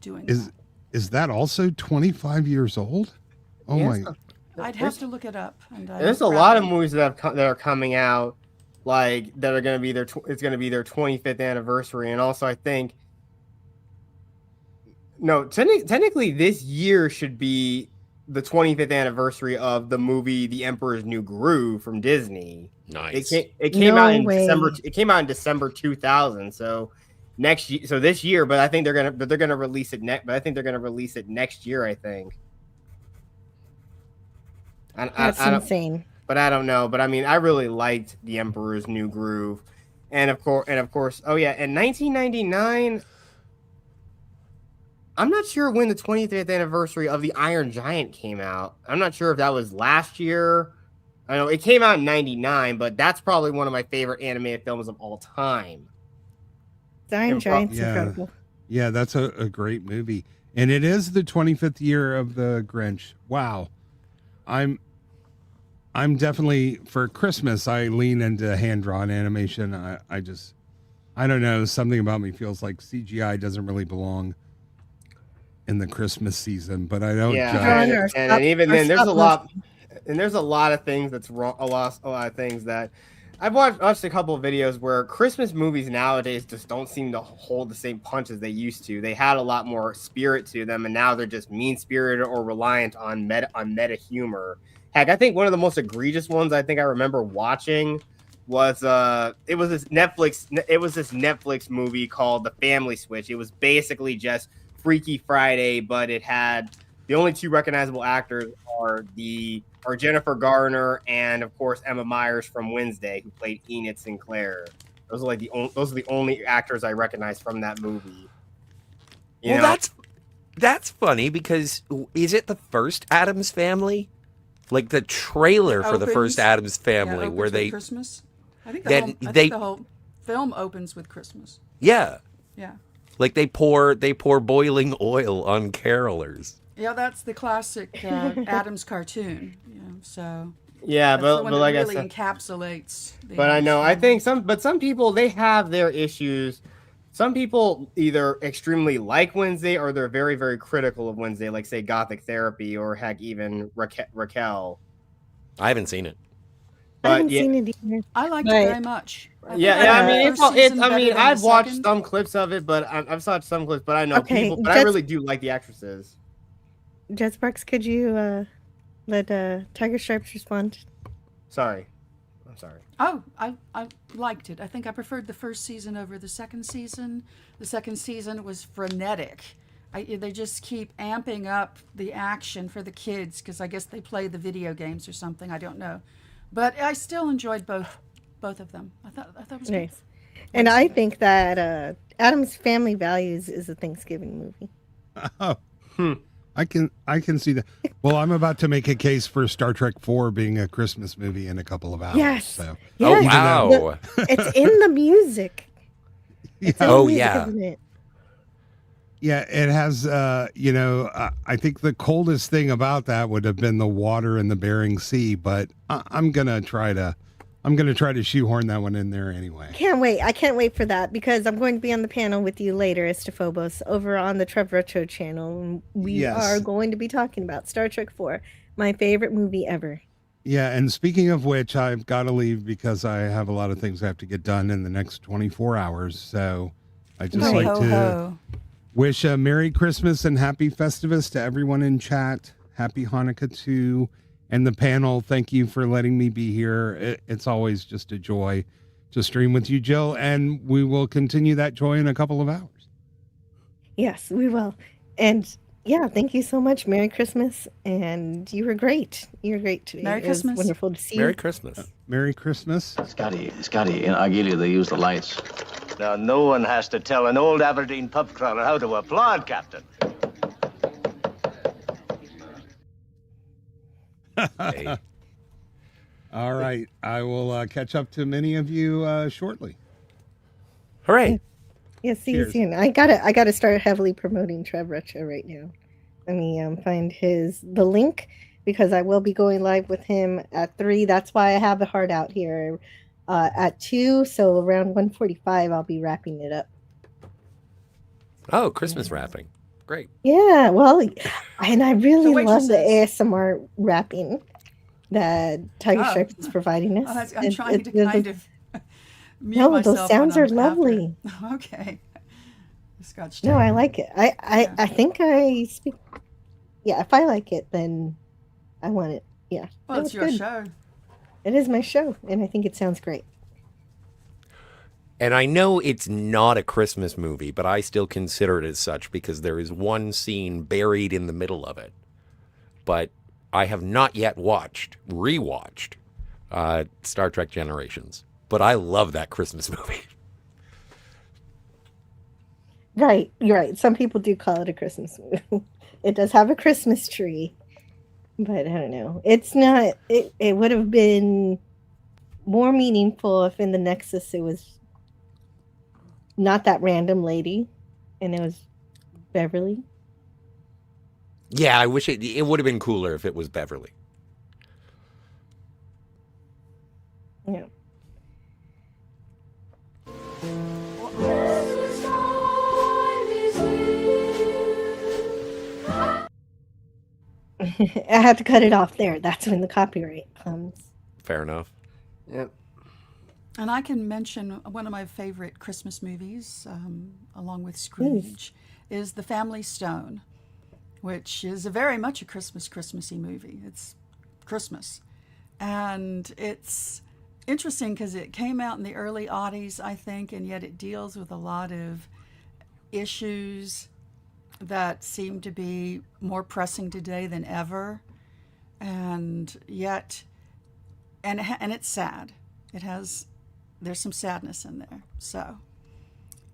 doing that. Is that also 25 years old? Oh Yes. my! I'd have to look it up. And There's a lot of movies that are coming out, like that are going to be it's going to be their 25th anniversary, and also I think technically this year should be the 25th anniversary of the movie The Emperor's New Groove from Disney. Nice. It came out in December. It came out in December 2000. So this year, but I think they're gonna release it next. But I think they're gonna release it next year. I think. That's insane. But I don't know. But I mean, I really liked The Emperor's New Groove, and of course, oh yeah, in 1999. I'm not sure when the 25th anniversary of The Iron Giant came out. I'm not sure if that was last year. I know it came out in 99, but that's probably one of my favorite animated films of all time. The Iron Giant's incredible. Yeah, that's a great movie. And it is the 25th year of the Grinch. Wow. I'm definitely, for Christmas, I lean into hand-drawn animation. I don't know, something about me feels like CGI doesn't really belong in the Christmas season, but I don't judge. And even then, there's a lot of things that's wrong. A lot of things that I've watched a couple of videos where Christmas movies nowadays just don't seem to hold the same punch as they used to. They had a lot more spirit to them, and now they're just mean-spirited or reliant on meta humor. Heck, I think one of the most egregious ones I think I remember watching was this Netflix movie called The Family Switch. It was basically just Freaky Friday, but it had the only two recognizable actors are Jennifer Garner and of course Emma Myers from Wednesday, who played Enid Sinclair. Those are the only actors I recognize from that movie. That's funny because is it the first Addams Family? Like the trailer for the first Addams Family, where they Christmas. I think the whole film opens with Christmas. Yeah. Yeah. Like they pour boiling oil on carolers. Yeah, that's the classic Addams cartoon. So yeah, but like really I said, encapsulates. But I know I think some people they have their issues. Some people either extremely like Wednesday or they're very, very critical of Wednesday, like say Gothic Therapy or heck even Raquel. I haven't seen it. I haven't seen it either. I liked it very much. I've watched some clips of it, but I've watched some clips, but I know people. But I really do like the actresses. Jess Sparks, could you let Tiger Stripes respond? Sorry, I'm sorry. Oh, I liked it. I think I preferred the first season over the second season. The second season was frenetic. They just keep amping up the action for the kids because I guess they play the video games or something. I don't know. But I still enjoyed both of them. I thought it was nice. Good. And I think that Adam's Family Values is a Thanksgiving movie. Oh, I can see that. Well, I'm about to make a case for Star Trek 4 being a Christmas movie in a couple of hours. Yes. So. Yes. Oh, wow. It's in the music. It's in the music, isn't it? Yeah, it has, I think the coldest thing about that would have been the water in the Bering Sea, but I'm going to try to shoehorn that one in there anyway. Can't wait. I can't wait for that because I'm going to be on the panel with you later, Estephobos, over on the Trev Retro channel. We are going to be talking about Star Trek 4, my favorite movie ever. Yeah, and speaking of which, I've got to leave because I have a lot of things I have to get done in the next 24 hours. So I just like to wish a Merry Christmas and Happy Festivus to everyone in chat. Happy Hanukkah too. And the panel, thank you for letting me be here. It's always just a joy to stream with you, Jill. And we will continue that joy in a couple of hours. Yes, we will. And yeah, thank you so much. Merry Christmas. And you were great. You were great today. Merry Christmas. Wonderful to see you. Merry Christmas. Merry Christmas. Scotty, in Argelia, they use the lights. Now, no one has to tell an old Aberdeen pub crawler how to applaud, Captain. Hey. All right. I will catch up to many of you shortly. Hooray. Yeah, see you soon. I gotta start heavily promoting Trev Retro right now. Let me find the link because I will be going live with him at 3. That's why I have the heart out here at 2. So around 1:45, I'll be wrapping it up. Oh, Christmas wrapping. Great. Yeah, well, and I really love the ASMR wrapping that Tiger Stripes is providing us. I'm trying to kind of mute no, myself those sounds are after. lovely. Okay. Scotch No, I like it. I think I speak. Yeah, if I like it, then I want it. Yeah. Well, it's your show. It is my show, and I think it sounds great. And I know it's not a Christmas movie, but I still consider it as such because there is one scene buried in the middle of it. But I have not yet rewatched Star Trek Generations. But I love that Christmas movie. Right, you're right. Some people do call it a Christmas movie. It does have a Christmas tree, but I don't know. It's not. It would have been more meaningful if in the Nexus it was not that random lady, and it was Beverly. Yeah, I wish it would have been cooler if it was Beverly. Yeah. I had to cut it off there. That's when the copyright comes. Fair enough. Yep. And I can mention one of my favorite Christmas movies, along with Scrooge, is The Family Stone, which is very much a Christmassy movie. It's Christmas. And it's interesting because it came out in the early '80s, I think, and yet it deals with a lot of issues that seem to be more pressing today than ever. And yet, and it's sad. There's some sadness in there. So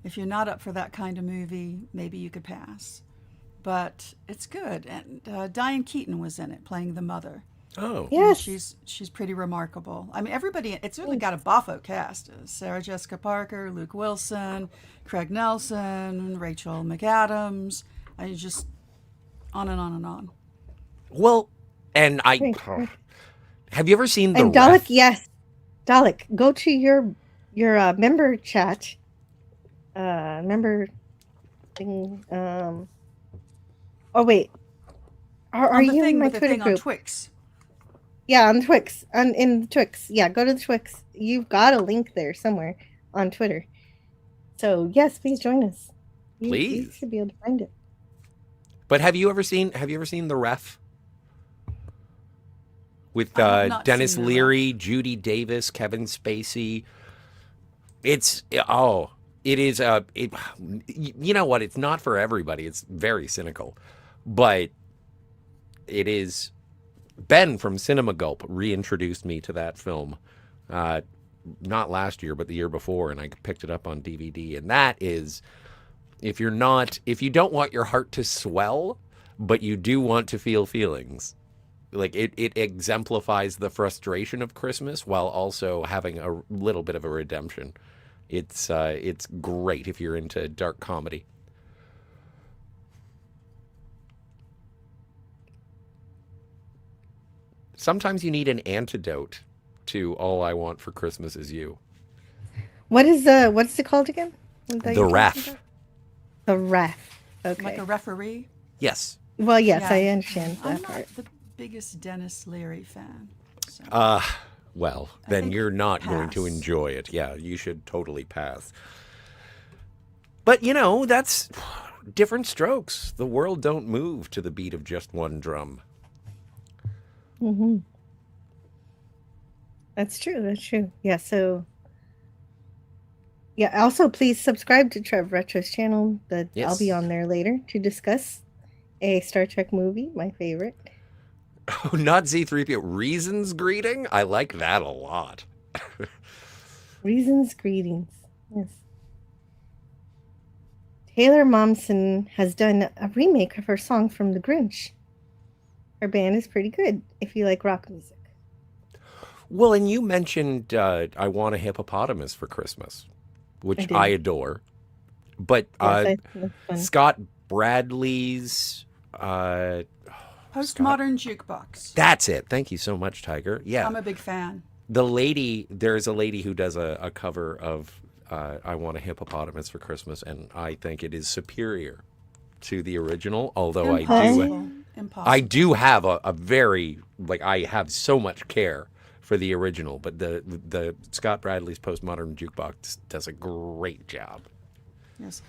if you're not up for that kind of movie, maybe you could pass. But it's good. And Diane Keaton was in it, playing the mother. Oh. Yes. She's pretty remarkable. I mean, everybody, it's really got a boffo cast. Sarah Jessica Parker, Luke Wilson, Craig Nelson, Rachel McAdams. I just, on and on and on. Well, and have you ever seen the And Dalek, yes. Dalek, go to your member chat. Member thing. Oh wait, are you in my Twitter group? On Twix. Yeah, on Twix. In Twix. Yeah, go to the Twix. You've got a link there somewhere on Twitter. So yes, please join us. Please. You should be able to find it. But have you ever seen The Ref? With Dennis Leary, Judy Davis, Kevin Spacey. It is you know what? It's not for everybody. It's very cynical. But it is. Ben from Cinema Gulp reintroduced me to that film not last year, but the year before, and I picked it up on DVD. And that is, if you don't want your heart to swell, but you do want to feel feelings, like it exemplifies the frustration of Christmas while also having a little bit of a redemption. It's great if you're into dark comedy. Sometimes you need an antidote to All I Want for Christmas Is You. What's it called again? The Ref. The Ref. Okay. Like a referee? Yes. Well, yes, yeah. I understand that I'm part. not the biggest Dennis Leary fan. So. Well, then you're not going to enjoy it. Yeah, you should totally pass. But, that's different strokes. The world don't move to the beat of just one drum. Mm-hmm. That's true. Yeah, so... Yeah, also please subscribe to Trev Retro's channel. Yes. I'll be on there later to discuss a Star Trek movie, my favorite. Oh, not Z3PO. Reasons Greeting? I like that a lot. Reasons Greetings. Yes. Taylor Momsen has done a remake of her song from The Grinch. Her band is pretty good if you like rock music. Well, and you mentioned I Want a Hippopotamus for Christmas, which I adore. But Scott Bradley's... Postmodern Jukebox. That's it. Thank you so much, Tiger. Yeah. I'm a big fan. There's a lady who does a cover of I Want a Hippopotamus for Christmas, and I think it is superior to the original, although I do have a very, I have so much care for the original, but the Scott Bradley's Postmodern Jukebox does a great job. Yes.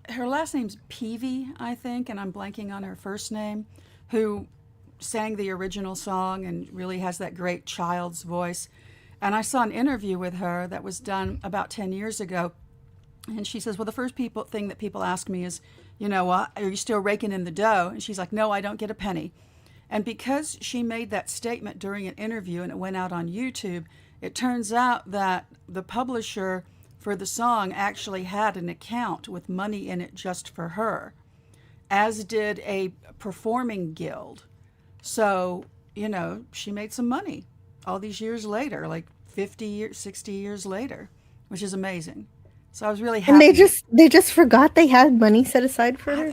Her last name's Peavy, I think, and I'm blanking on her first name, who sang the original song and really has that great child's voice. And I saw an interview with her that was done about 10 years ago. And she says, well, the first thing that people ask me is, are you still raking in the dough? And she's like, no, I don't get a penny. And because she made that statement during an interview and it went out on YouTube, it turns out that the publisher for the song actually had an account with money in it just for her, as did a performing guild. So, she made some money all these years later, like 50 years, 60 years later, which is amazing. So I was really happy. And they just forgot they had money set aside for her?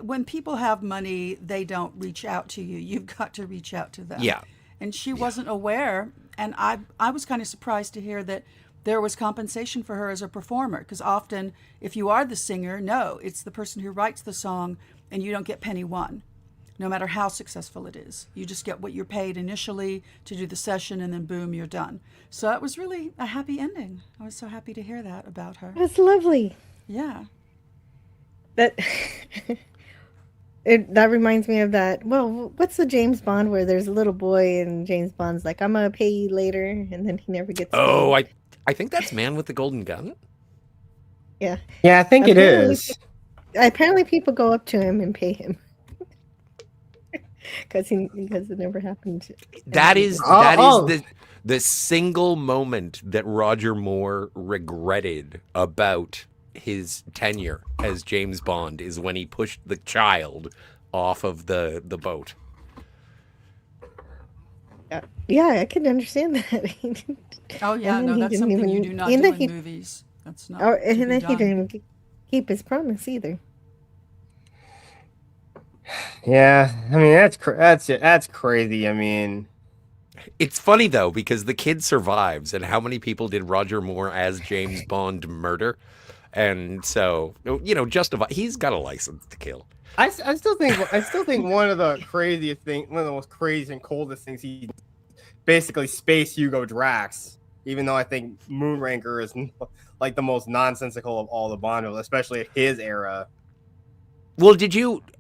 When people have money, they don't reach out to you. You've got to reach out to them. Yeah. And she wasn't aware. And I was kind of surprised to hear that there was compensation for her as a performer, because often if you are the singer, no, it's the person who writes the song and you don't get penny one, no matter how successful it is. You just get what you're paid initially to do the session and then boom, you're done. So it was really a happy ending. I was so happy to hear that about her. That's lovely. Yeah. That reminds me of that. Well, what's the James Bond where there's a little boy and James Bond's like, I'm going to pay you later, and then he never gets paid. I think that's Man with the Golden Gun. Yeah. Yeah, I think it is. Apparently people go up to him and pay him. Because it never happened. That is the single moment that Roger Moore regretted about his tenure as James Bond is when he pushed the child off of the boat. Yeah, I can understand that. Oh yeah, no, that's something you do not do in movies. That's not. And then he didn't keep his promise either. Yeah, I mean that's crazy. I mean, it's funny though because the kid survives, and how many people did Roger Moore as James Bond murder? And so he's got a license to kill. I still think one of the most crazy and coldest things he basically Space Hugo Drax. Even though I think Moonraker is like the most nonsensical of all the Bond movies, especially at his era. Well,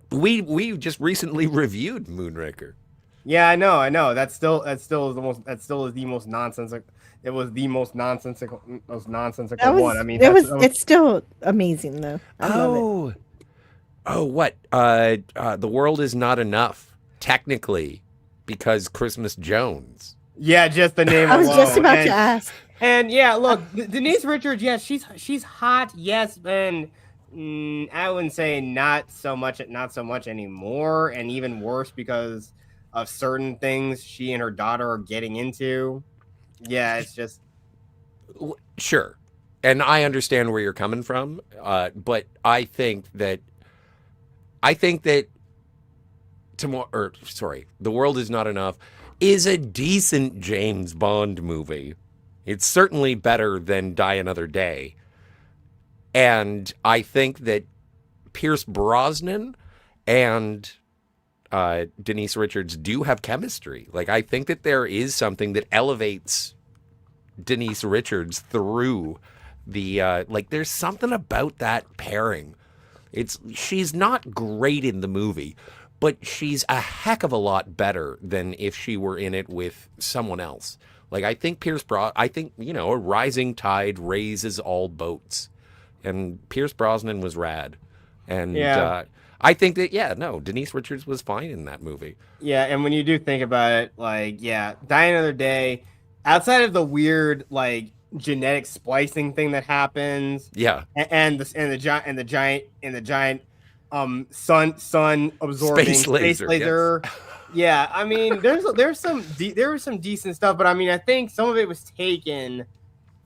we just recently reviewed Moonraker. Yeah, I know. That still is the most nonsensical. It was the most nonsensical one. I mean, it's still amazing though. I love it. Oh, what? The world is not enough technically because Christmas Jones Yeah, just the name I was alone. just about to ask. And yeah, look, Denise Richards, yes, she's hot, yes, and I wouldn't say not so much anymore, and even worse because of certain things she and her daughter are getting into. Yeah, it's just sure, and I understand where you're coming from, but I think that The World Is Not Enough is a decent James Bond movie. It's certainly better than Die Another Day. And I think that Pierce Brosnan and Denise Richards do have chemistry. Like, I think that there is something that elevates Denise Richards through the there's something about that pairing. She's not great in the movie, but she's a heck of a lot better than if she were in it with someone else. Like, I think a rising tide raises all boats, and Pierce Brosnan was rad, and I think that Denise Richards was fine in that movie. Yeah, and when you do think about it, Die Another Day, outside of the weird genetic splicing thing that happens, and the giant sun absorbing space laser. Yes. Yeah, I mean, there was some decent stuff, but I mean, I think some of it was taken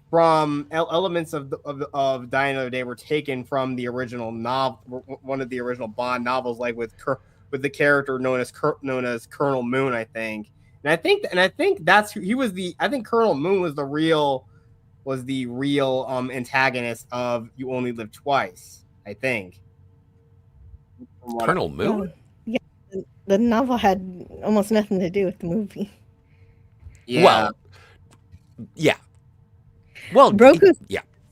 from elements of Die Another Day were taken from the original novel, one of the original Bond novels, like with the character known as Colonel Moon, I think. And I think that's who he was. I think Colonel Moon was the real antagonist of You Only Live Twice, I think. Colonel Moon? Yeah, the novel had almost nothing to do with the movie. Yeah. Well, yeah. Well,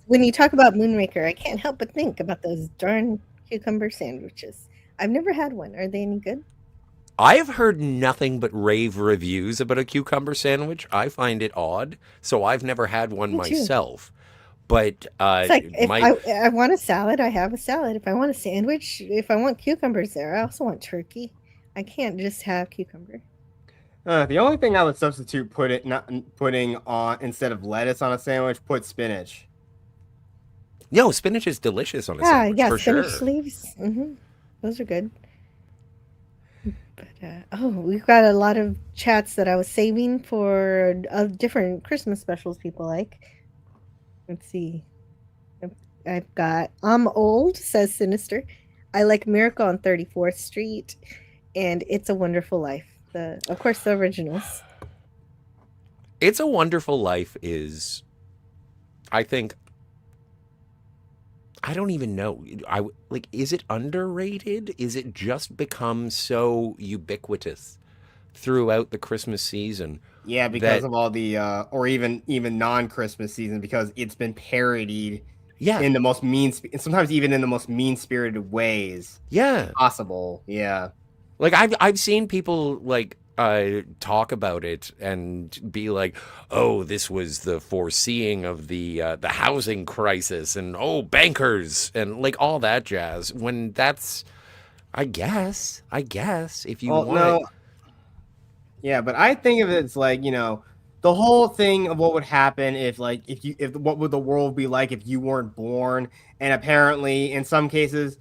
when you talk about Moonraker, I can't help but think about those darn cucumber sandwiches. I've never had one. Are they any good? I've heard nothing but rave reviews about a cucumber sandwich. I find it odd, so I've never had one myself. But it's like if I want a salad, I have a salad. If I want a sandwich, if I want cucumbers there, I also want turkey. I can't just have cucumber. The only thing I would substitute putting on instead of lettuce on a sandwich, put spinach. No, spinach is delicious on a sandwich. Yeah, for spinach sure. Sleeves. Mm-hmm. Those are good. But we've got a lot of chats that I was saving for different Christmas specials people like. Let's see. I've got I'm Old, says Sinister. I like Miracle on 34th Street and It's a Wonderful Life. Of course, the originals. It's a Wonderful Life is, I think, I don't even know. Is it underrated? Is it just become so ubiquitous throughout the Christmas season? Yeah, because of all the, or even non-Christmas season, because it's been parodied. Yeah. In the most sometimes even in the most mean-spirited ways. Yeah. Possible. Yeah. Like I've seen people talk about it and be like, "Oh, this was the foreseeing of the housing crisis," and bankers and like all that jazz. When that's, I guess if you want. No. Yeah, but I think of it as the whole thing of what would happen if what would the world be like if you weren't born, and apparently in some cases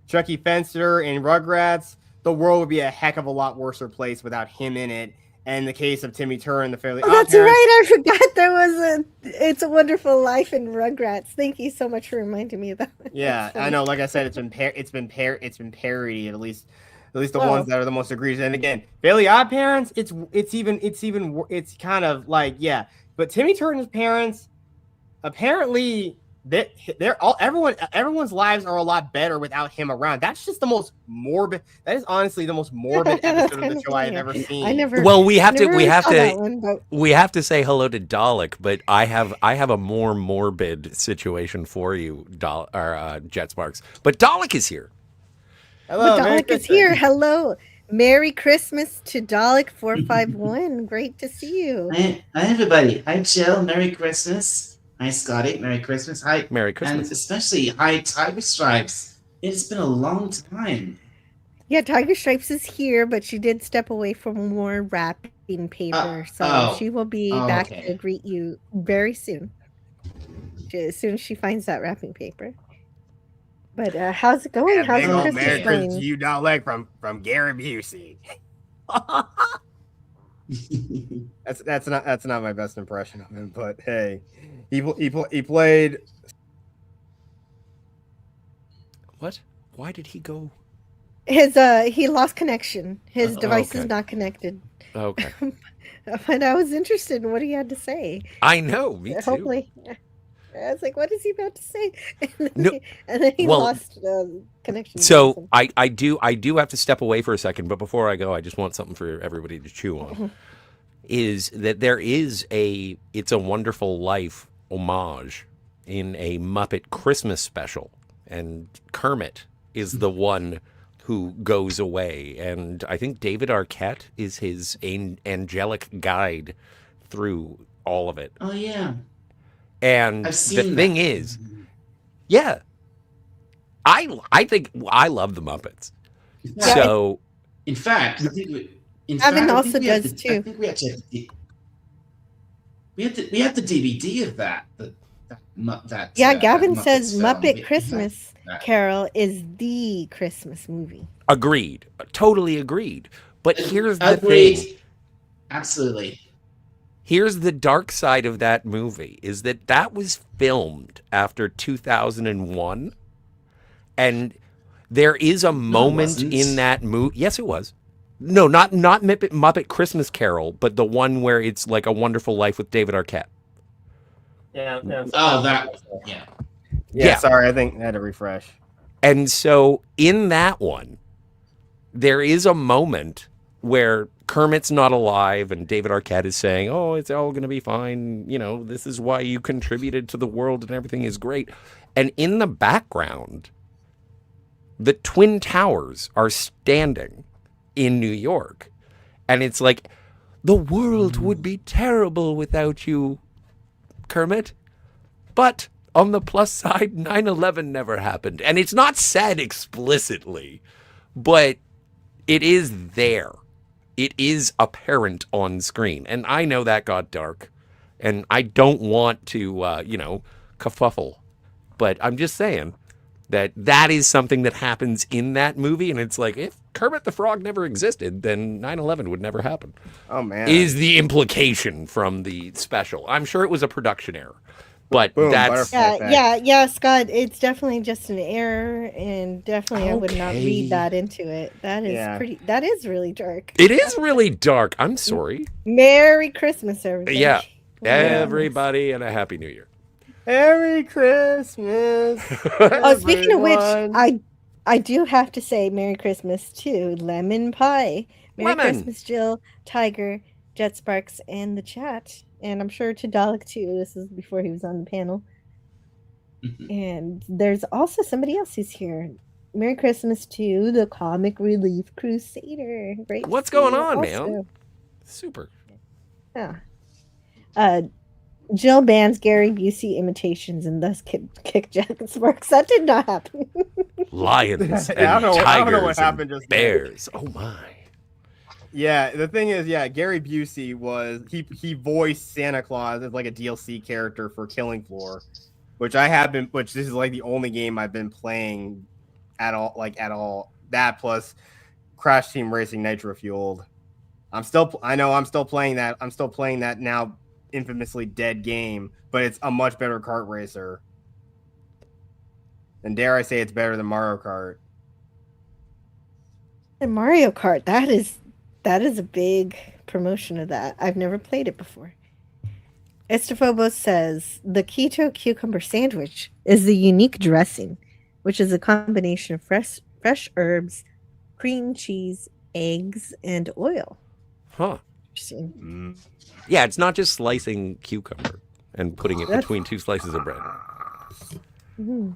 Chucky Fenster and Rugrats, the world would be a heck of a lot worse place without him in it. And in the case of Timmy Turner and the Fairly Odd Parents, that's right. I forgot there was It's a Wonderful Life in Rugrats. Thank you so much for reminding me of that. Yeah, I know. Like I said, it's been parodied at least the ones that are the most egregious. And again, Fairly Odd Parents, it's kind of like, yeah. But Timmy Turner's parents, apparently everyone's lives are a lot better without him around. That's just the most morbid. That is honestly the most morbid episode of the show I have ever seen. We have to say hello to Dalek, but I have a more morbid situation for you, Jet Sparks. But Dalek is here. Hello, Dalek is here. Hello. Merry Christmas to Dalek 451. Great to see you. Hi everybody. Hi Jill. Merry Christmas. Hi, Scotty. Merry Christmas. Hi. Merry Christmas. And especially hi, Tiger Stripes. It's been a long time. Yeah, Tiger Stripes is here, but she did step away for more wrapping paper, so she will be back to greet you very soon. As soon as she finds that wrapping paper. But how's it going? Yeah, how's big your old Christmas Merry going? Christmas to you, Dalek, from Gary Busey. that's not my best impression of him, but hey, he played. What? Why did he go? His he lost connection. His device is not connected. Okay. But I was interested in what he had to say. I know, me too. Hopefully, I was like, "What is he about to say?" And then he lost connection. So I do have to step away for a second, but before I go, I just want something for everybody to chew on. Is that there is a It's a Wonderful Life homage in a Muppet Christmas special, and Kermit is the one who goes away, and I think David Arquette is his angelic guide through all of it. Oh yeah. And the thing is, yeah, I think I love the Muppets. Yeah. So, in fact, Evan also does too. I think we have the DVD of that. Yeah, Gavin says Muppet Christmas Carol is the Christmas movie. Agreed, totally agreed. But here's the thing. Absolutely. Here's the dark side of that movie, is that was filmed after 2001. And there is a moment in that movie. Yes, it was. No, not Muppet Christmas Carol, but the one where it's like A Wonderful Life with David Arquette. Yeah. Yeah. Sorry, I think I had to refresh. And so in that one, there is a moment where Kermit's not alive and David Arquette is saying, "Oh, it's all going to be fine. You know, this is why you contributed to the world and everything is great." And in the background, the Twin Towers are standing in New York. And it's like, the world would be terrible without you, Kermit. But on the plus side, 9/11 never happened. And it's not said explicitly, but it is there. It is apparent on screen. And I know that got dark. And I don't want to, kerfuffle. But I'm just saying that is something that happens in that movie. And it's like, if Kermit the Frog never existed, then 9/11 would never happen. Oh, man. Is the implication from the special. I'm sure it was a production error. But Boom, that's... Yeah, Scott, it's definitely just an error, and definitely I would not read that into it. That is really dark. It is really dark. I'm sorry. Merry Christmas, everybody. Yeah. Everybody, and a Happy New Year. Merry Christmas. Oh, speaking of which, I do have to say Merry Christmas to Lemon Pie. Merry Christmas, Jill, Tiger, Jet Sparks, and the chat. And I'm sure to Dalek too. This is before he was on the panel. And there's also somebody else who's here. Merry Christmas to the Comic Relief Crusader. Great. What's going on, man? Super. Yeah. Jill bans Gary Busey imitations and thus kick Jack Sparks. That did not happen. Lions and I don't know tigers what happened and just bears. Oh my. Yeah, the thing is, Gary Busey he voiced Santa Claus as like a DLC character for Killing Floor, which this is like the only game I've been playing at all. That plus Crash Team Racing Nitro Fueled. I'm still playing that. I'm still playing that now infamously dead game, but it's a much better kart racer. And dare I say it's better than Mario Kart. And Mario Kart, that is a big promotion of that. I've never played it before. Estephobos says, the keto cucumber sandwich is the unique dressing, which is a combination of fresh herbs, cream cheese, eggs, and oil. Huh. Interesting. Yeah, it's not just slicing cucumber and putting it between two slices of bread. Well,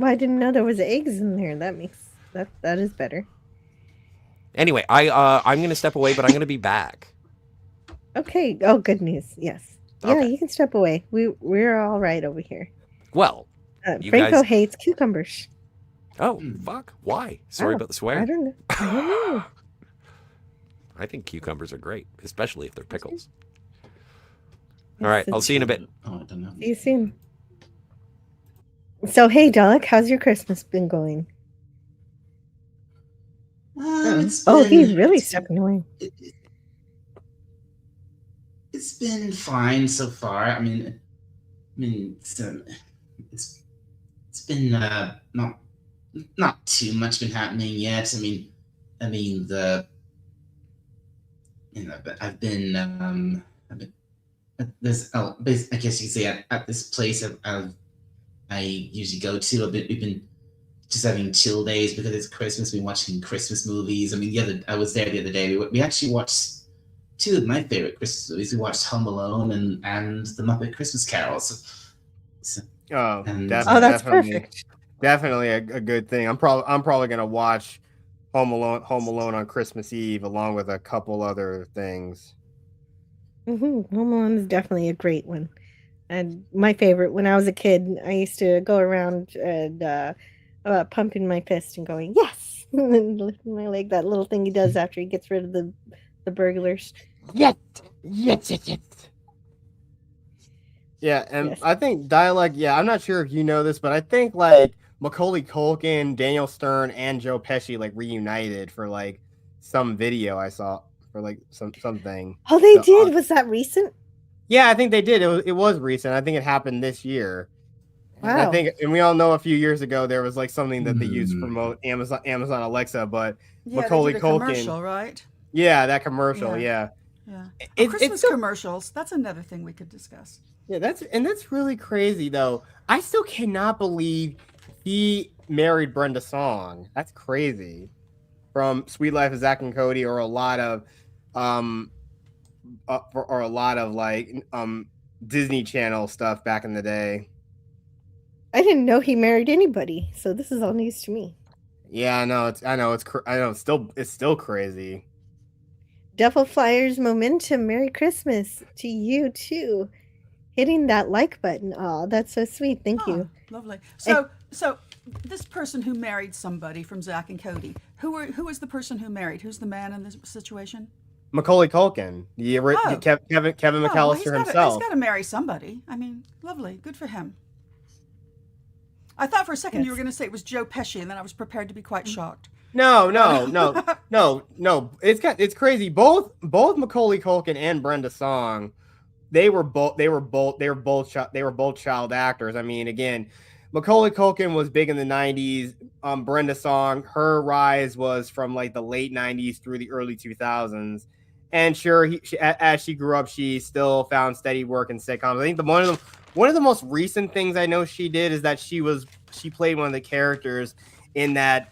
I didn't know there was eggs in there. That is better. Anyway, I'm going to step away, but I'm going to be back. Okay. Oh, good news. Yes. Yeah, Okay. you can step away. We're all right over here. Well, Franco hates cucumbers. Oh, fuck. Why? Sorry about the swear. I don't know. I think cucumbers are great, especially if they're pickles. All right, I'll see you in a bit. Oh, I don't know. See you soon. So, hey, Dalek, how's your Christmas been going? He's really stepping away. It's been fine so far. I mean, it's been not too much been happening yet. I mean, I've been at this. I guess you could say at this place I usually go to. We've been just having chill days because it's Christmas. We've been watching Christmas movies. I mean, I was there the other day. We actually watched two of my favorite Christmas movies. We watched Home Alone and The Muppet Christmas Carol. That's perfect. Definitely a good thing. I'm probably gonna watch Home Alone on Christmas Eve along with a couple other things. Home Alone is definitely a great one, and my favorite. When I was a kid, I used to go around and pumping my fist and going yes, and then lifting my leg. That little thing he does after he gets rid of the burglars. Yes. Yeah, and yes. I think dialect. Yeah, I'm not sure if you know this, but I think like Macaulay Culkin, Daniel Stern, and Joe Pesci like reunited for like some video I saw for like something. Oh, they did. Was that recent? Yeah, I think they did. It was recent. I think it happened this year. Wow. And we all know a few years ago there was like something that they used to promote Amazon Alexa, but Macaulay Culkin commercial, right? Yeah, that commercial. Yeah. Christmas commercials. That's another thing we could discuss. Yeah, that's really crazy though. I still cannot believe he married Brenda Song. That's crazy. From Sweet Life of Zack and Cody, or a lot of like Disney Channel stuff back in the day. I didn't know he married anybody, so this is all news to me. Yeah, I know it's still crazy. Devil Flyers Momentum, Merry Christmas to you too. Hitting that like button. Oh, that's so sweet. Thank you. Lovely. So this person who married somebody from Zack and Cody, who is the person who married? Who's the man in this situation? Macaulay Culkin, Kevin McAllister himself. He's got to marry somebody. I mean, lovely. Good for him. I thought for a second you were going to say it was Joe Pesci, and then I was prepared to be quite shocked. No. It's crazy. Both Macaulay Culkin and Brenda Song, they were both child actors. I mean, again, Macaulay Culkin was big in the 90s. Brenda Song, her rise was from like the late 90s through the early 2000s. And sure, as she grew up, she still found steady work in sitcoms. I think one of the most recent things I know she did is that she played one of the characters in a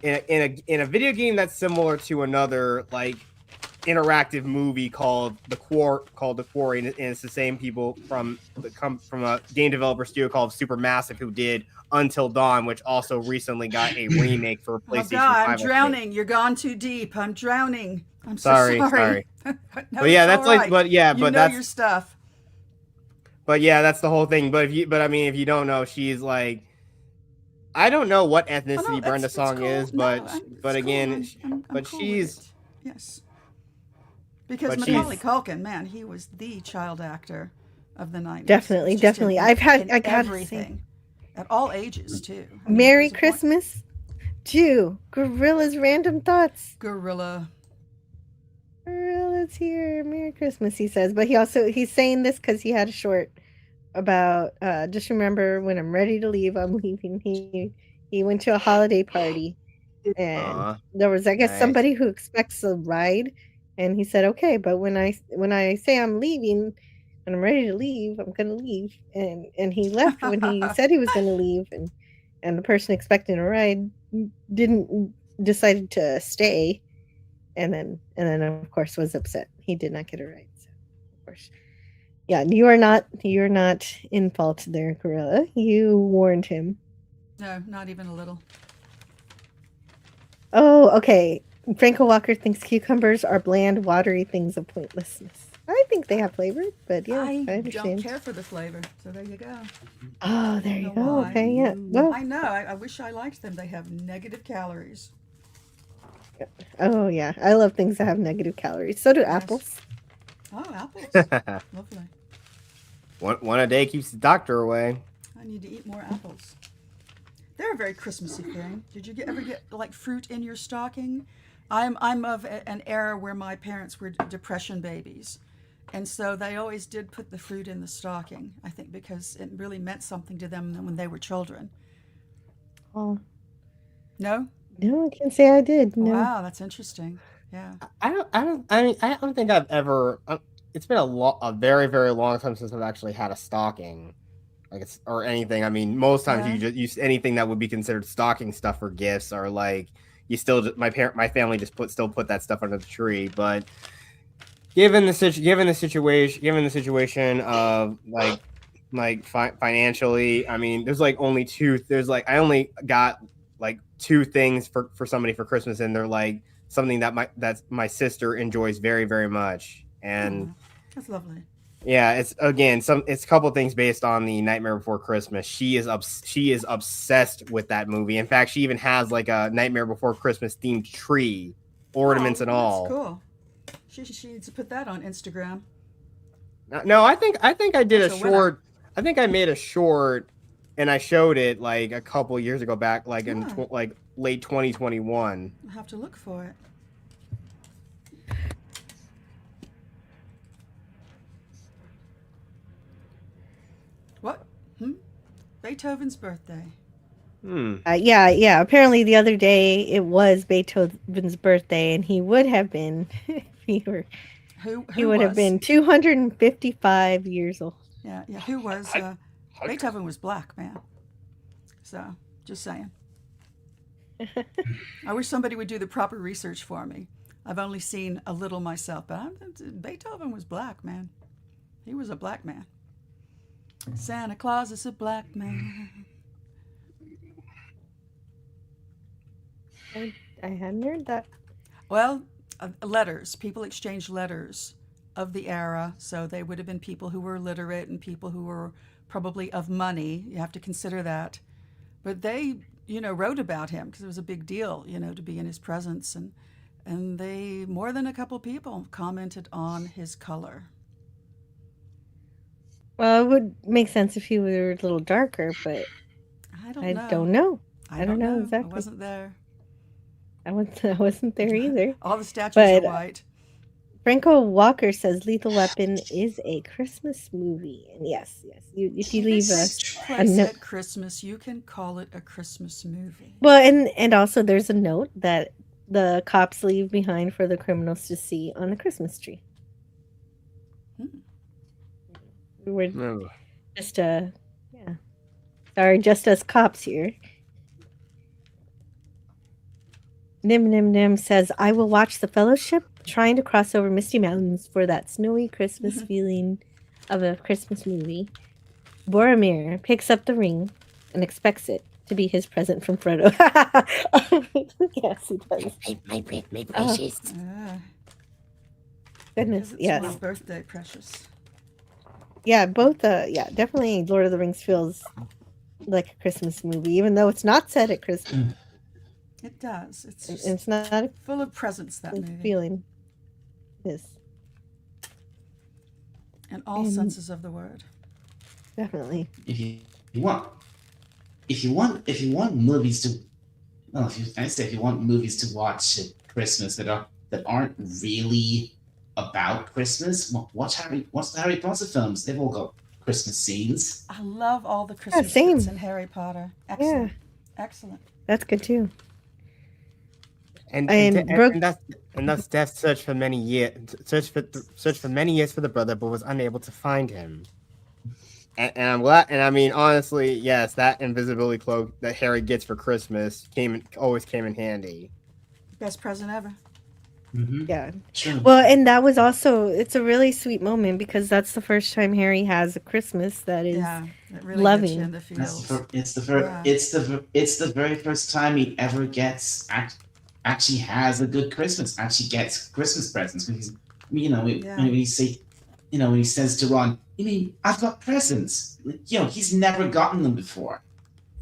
video game that's similar to another like interactive movie called The Quarry, and it's the same people from a game developer studio called Supermassive who did Until Dawn, which also recently got a remake for PlayStation 5. Oh God, I'm drowning. You're gone too deep. I'm drowning. I'm so sorry. No, but yeah, that's right. like, but yeah, but that's your stuff. But yeah, that's the whole thing. But if you don't know, she's like, I don't know what ethnicity Brenda Song cool. is, but again, I'm she's yes. Because Macaulay Culkin, man, he was the child actor of the 90s. Definitely. I got everything at all ages too. Merry Christmas to Gorilla's Random Thoughts. Gorilla's here. Merry Christmas, he says. But he's saying this because he had a short about just remember when I'm ready to leave, I'm leaving. He went to a holiday party and there was, I guess, somebody who expects a ride, and he said, okay, but when I say I'm leaving and I'm ready to leave, I'm gonna leave. And he left when he said he was gonna leave, and the person expecting a ride decided to stay, and then of course was upset. He did not get a ride. So of course, yeah, you're not in fault there, Gorilla. You warned him. No, not even a little. Oh, okay. Franco Walker thinks cucumbers are bland, watery things of pointlessness. I think they have flavor, but yeah, I don't understand. care for the flavor, so there you go. Oh, there you go. Why. Okay, yeah. Well, I know. I wish I liked them. They have negative calories. oh yeah, I love things that have negative calories. So do apples. Oh, apples. Lovely. One a day keeps the doctor away. I need to eat more apples. They're a very Christmassy thing. Did you ever get like fruit in your stocking? I'm of an era where my parents were depression babies, and so they always did put the fruit in the stocking. I think because it really meant something to them when they were children. Oh. No? No, I can't say I did. No. Wow, that's interesting. Yeah. I don't think I've ever. It's been a very, very long time since I've actually had a stocking, or anything. I mean, most times you just use anything that would be considered stocking stuff for gifts, or like you still my family just put that stuff under the tree. But given the situation of financially, I mean, there's like only two. I only got like two things for somebody for Christmas, and they're like something that my sister enjoys very, very much, and that's lovely. Yeah, it's a couple of things based on the Nightmare Before Christmas. She is obsessed with that movie. In fact, she even has like a Nightmare Before Christmas themed tree, ornaments and all. That's cool. She needs to put that on Instagram. No, I think I did a short. I think I made a short, and I showed it like a couple of years ago back, like in late 2021. I'll have to look for it. What? Beethoven's birthday. Yeah. Apparently, the other day it was Beethoven's birthday, and he would have been if he were. He would have been 255 years old. Yeah. Who was? Beethoven was black, man. So, just saying. I wish somebody would do the proper research for me. I've only seen a little myself, but Beethoven was black, man. He was a black man. Santa Claus is a black man. I hadn't heard that. Well, letters. People exchanged letters of the era, so they would have been people who were literate and people who were probably of money. You have to consider that. But they, wrote about him because it was a big deal, to be in his presence. And they, more than a couple people, commented on his color. Well, it would make sense if he were a little darker, but I don't know. I don't know exactly. I wasn't there. I wasn't there either. All the statues are white. Franco Walker says Lethal Weapon is a Christmas movie. And yes. If you leave a note at Christmas, you can call it a Christmas movie. Well, and also there's a note that the cops leave behind for the criminals to see on the Christmas tree. We're just sorry, just us cops here. Nim says, I will watch The Fellowship, trying to cross over Misty Mountains for that snowy Christmas feeling of a Christmas movie. Boromir picks up the ring and expects it to be his present from Frodo. Yes, he does. My precious. Goodness, yes. It's my birthday, precious. Yeah, both. Definitely Lord of the Rings feels like a Christmas movie, even though it's not set at Christmas. It does. It's not full of presents, that movie. Feeling. Yes. In all senses of the word. Definitely. If you want movies to, if you want movies to watch at Christmas that aren't really about Christmas, watch the Harry Potter films. They've all got Christmas scenes. I love all the Christmas bits in Harry Potter. Excellent. Yeah. Excellent. That's good too. And thus Death searched for many years for the brother, but was unable to find him. And I'm glad. And I mean, honestly, yes, that invisibility cloak that Harry gets for Christmas always came in handy. Best present ever. Mm-hmm. Yeah. Sure. Well, and that was also, it's a really sweet moment because that's the first time Harry has a Christmas that is really loving. In the feels. It's the very first time he ever actually has a good Christmas. Actually gets Christmas presents because when you say when he says to Ron, "You mean I've got presents?" He's never gotten them before.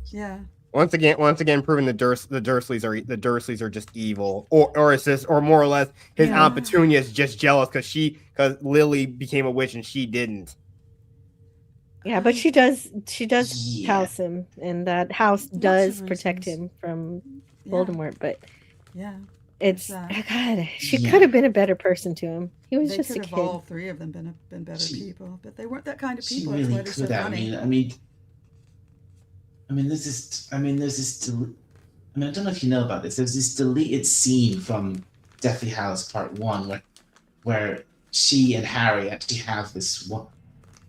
Yeah. Once again, proving the Dursleys are just evil, or is this, or more or less, his Aunt Petunia is just jealous because Lily became a witch and she didn't. Yeah, but she does house him, and that house does protect him from Voldemort. But it's God, she could have been a better person to him. He was just a kid. All three of them been better people, but they weren't that kind of people. She really That's why could they're have. so funny. I don't know if you know about this. There's this deleted scene from Deathly Hallows Part 1 where she and Harry actually have this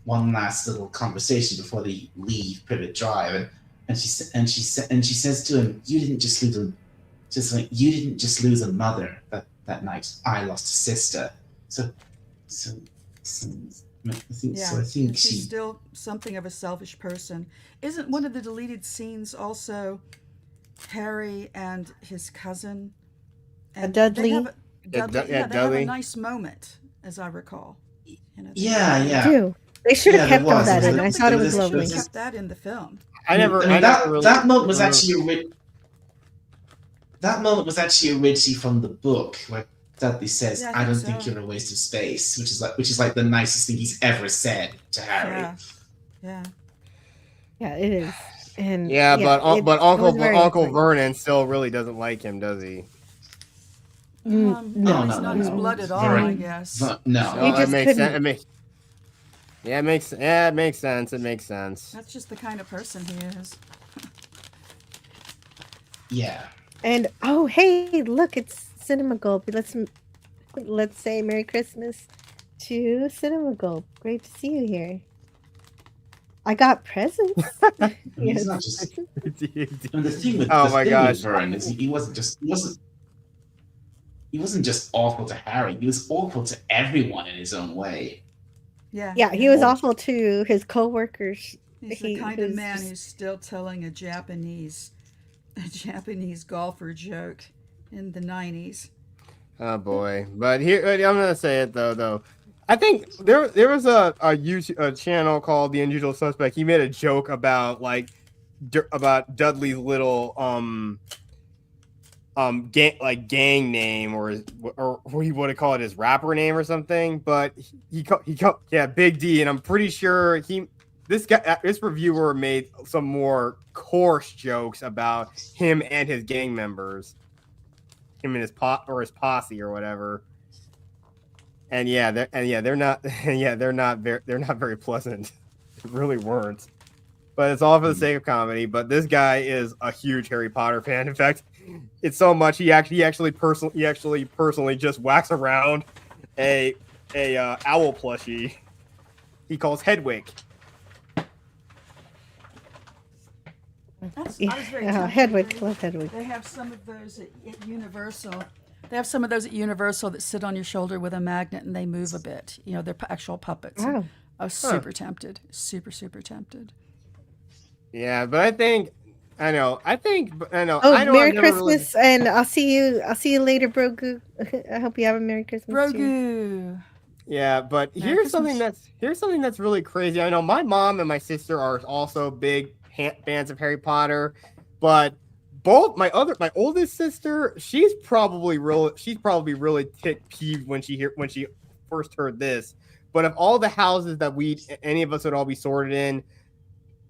one last little conversation before they leave Privet Drive, and she says to him, "You didn't just lose a mother that night. I lost a sister." So I think she's still something of a selfish person. Isn't one of the deleted scenes also Harry and his cousin? And Dudley? They have a nice moment, as I recall. They should have kept all that in. I thought it was lovely. They kept that in the film. That moment was actually originally from the book where Dudley says, "I don't think you're a waste of space," which is like the nicest thing he's ever said to Harry. Yeah, it is. And but Uncle Vernon still really doesn't like him, does he? No, he's not his blood at all, I guess. No, it makes sense. It makes sense. It makes sense. That's just the kind of person he is. Yeah. And hey, look, it's Cinema Gulp. Let's say Merry Christmas to Cinema Gulp. Great to see you here. I got presents. He's not just. And the thing with Vern is he wasn't just awful to Harry. He was awful to everyone in his own way. Yeah, he was awful to his co-workers. He's the kind of man who's still telling a Japanese golfer joke in the 90s. Oh boy! But here, I'm gonna say it though. I think there was a YouTube channel called The Unusual Suspect. He made a joke about about Dudley's little gang name or he would call it his rapper name or something. But he Big D, and I'm pretty sure this reviewer made some more coarse jokes about him and his gang members, him and his posse or whatever. And they're not very pleasant. They really weren't. But it's all for the sake of comedy. But this guy is a huge Harry Potter fan. In fact, it's so much he actually personally just whacks around a owl plushie he calls Hedwig. Hedwig, love Hedwig. They have some of those at Universal. They have some of those at Universal that sit on your shoulder with a magnet and they move a bit. They're actual puppets. Oh. I was super tempted. Super tempted. Yeah, but I know. Oh, Merry Christmas, and I'll see you later, Brogu. I hope you have a Merry Christmas. Brogu. Too. Yeah, but here's something that's really crazy. I know my mom and my sister are also big fans of Harry Potter, but both my oldest sister, she's probably really peeved when she first heard this. But of all the houses that any of us would all be sorted in,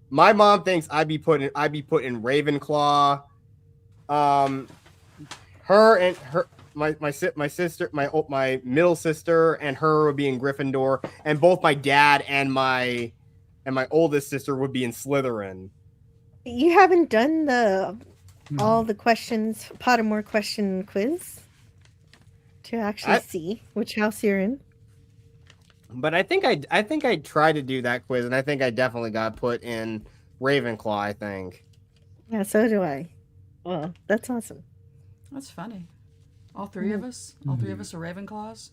my mom thinks I'd be put in Ravenclaw. My sister, my middle sister, and her would be in Gryffindor, and both my dad and my oldest sister would be in Slytherin. You haven't done all the questions, Pottermore question quiz to actually see which house you're in. But I think I tried to do that quiz, and I think I definitely got put in Ravenclaw, I think. Yeah, so do I. Well, that's awesome. That's funny. All three of us? All three of us are Ravenclaws?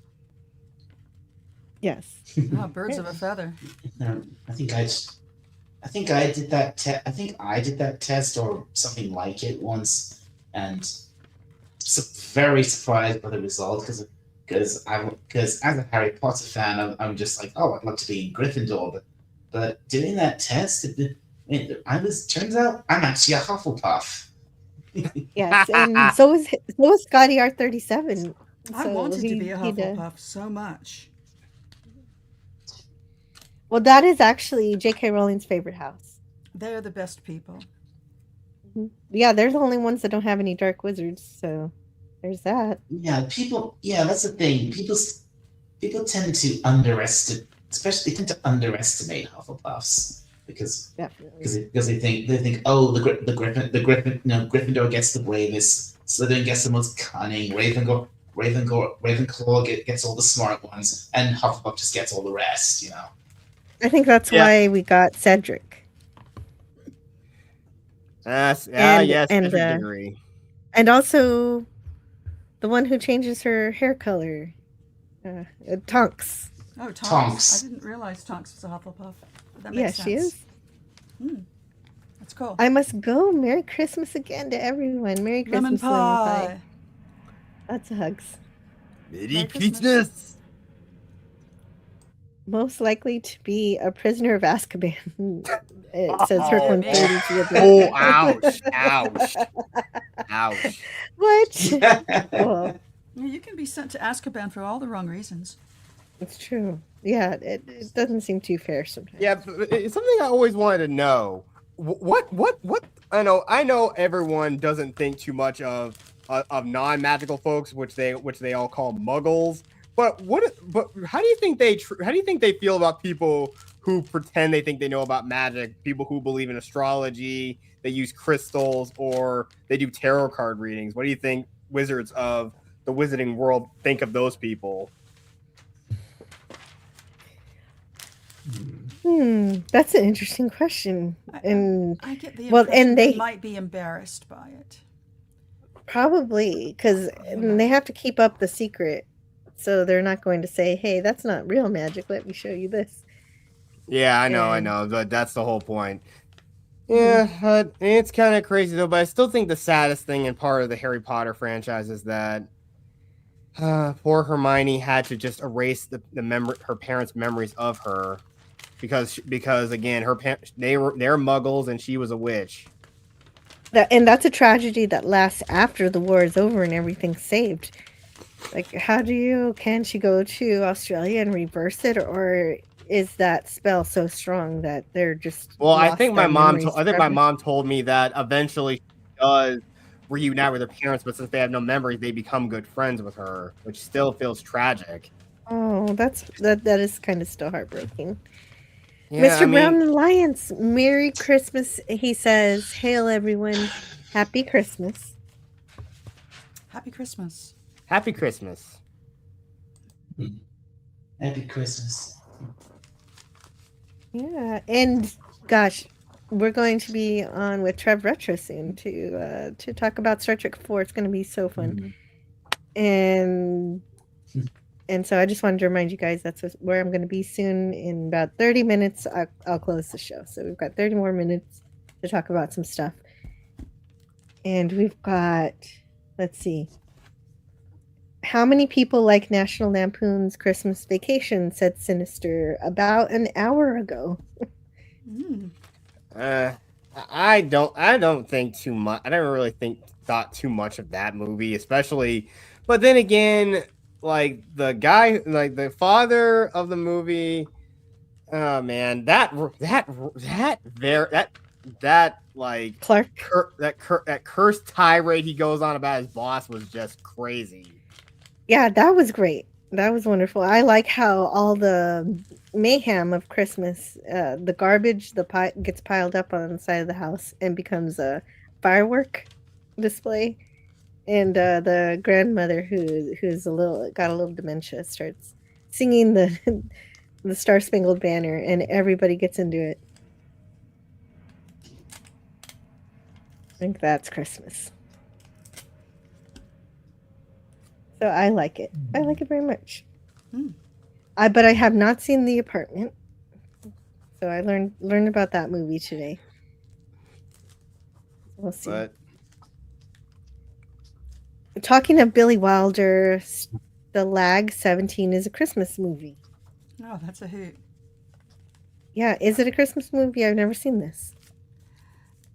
Yes. Birds of a feather. I think I did that I think I did that test or something like it once, and very surprised by the result because as a Harry Potter fan, I'm just like, oh, I'd love to be in Gryffindor, but doing that test, turns out I'm actually a Hufflepuff. Yes, and so was Scotty R37. I wanted to be a Hufflepuff so much. Well, that is actually J.K. Rowling's favorite house. They're the best people. Yeah, they're the only ones that don't have any dark wizards, so there's that. Yeah, that's the thing. People tend to underestimate Hufflepuffs because they think Gryffindor gets the bravest, Slytherin gets the most cunning, Ravenclaw gets all the smart ones, and Hufflepuff just gets all the rest. I think that's why we got Cedric. Yes, degree. And also the one who changes her hair color, Tonks. Oh, Tonks. I didn't realize Tonks was a Hufflepuff. That makes sense. She is. That's cool. I must go. Merry Christmas again to everyone. Merry Christmas. Lemon pie. Lots of hugs. Merry Christmas. Most likely to be a prisoner of Azkaban. It says her Oh, ouch. What? Well, you can be sent to Azkaban for all the wrong reasons. It's true. Yeah, it doesn't seem too fair sometimes. Yeah, it's something I always wanted to know. What? I know everyone doesn't think too much of non-magical folks, which they all call muggles. But how do you think they feel about people who pretend they think they know about magic, people who believe in astrology, they use crystals, or they do tarot card readings? What do you think wizards of the wizarding world think of those people? That's an interesting question. And I get the impression they might be embarrassed by it. Probably, because they have to keep up the secret. So they're not going to say, hey, that's not real magic. Let me show you this. Yeah, I know. But that's the whole point. Yeah, it's kind of crazy, though. But I still think the saddest thing and part of the Harry Potter franchise is that poor Hermione had to just erase her parents' memories of her. Because again, they're muggles and she was a witch. And that's a tragedy that lasts after the war is over and everything's saved. Like, can she go to Australia and reverse it, or is that spell so strong that they're just? Well, I think my mom told me that eventually she does reunite with her parents, but since they have no memories, they become good friends with her, which still feels tragic. Oh, that is kind of still heartbreaking. Yeah, Mr. Brown Alliance, Merry Christmas. He says, "Hail everyone, Happy Christmas." Happy Christmas. Happy Christmas. Happy Christmas. Yeah, and gosh, we're going to be on with Trev Retro soon to talk about Star Trek 4. It's going to be so fun. And so I just wanted to remind you guys that's where I'm going to be soon. In about 30 minutes, I'll close the show. So we've got 30 more minutes to talk about some stuff. And we've got, let's see. How many people like National Lampoon's Christmas Vacation, said Sinister about an hour ago. I don't think too much. I don't really thought too much of that movie, especially. But then again, like the guy, like the father of the movie, oh man, that like Clark, that cursed tirade he goes on about his boss was just crazy. Yeah, that was great. That was wonderful. I like how all the mayhem of Christmas, the garbage, gets piled up on the side of the house and becomes a firework display. And the grandmother, who's got a little dementia, starts singing the Star Spangled Banner, and everybody gets into it. I think that's Christmas. So I like it. I like it very much. But I have not seen The Apartment. So I learned about that movie today. We'll see. Talking of Billy Wilder the lag 17 is a Christmas movie. Oh, that's a hoot. Yeah, is it a Christmas movie? I've never seen this.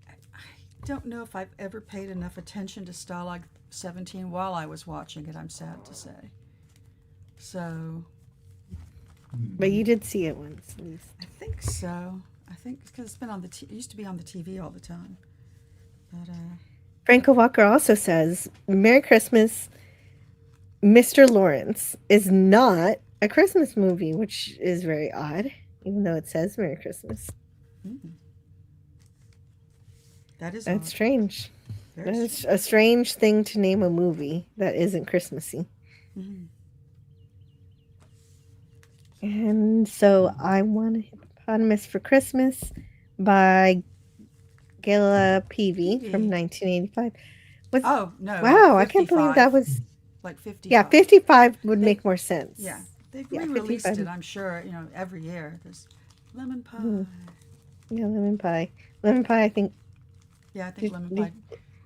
I don't know if I've ever paid enough attention to Stalag 17 while I was watching it, I'm sad to say. So. But you did see it once, at least. I think so. I think because it's been on it used to be on the TV all the time. But Franco Walker also says, Merry Christmas, Mr. Lawrence is not a Christmas movie, which is very odd, even though it says Merry Christmas. That's odd. Strange. That's a strange thing to name a movie that isn't Christmassy. Mm-hmm. And so I Want a Hippopotamus for Christmas by Gala Peavy from 1985. Oh, no. Wow, like I can't believe that was... Like 55. Yeah, 55 would make more sense. Yeah, they've re-released it, I'm sure, every year. There's Lemon Pie. Yeah, Lemon Pie. Lemon Pie, I think... Yeah, I think Lemon Pie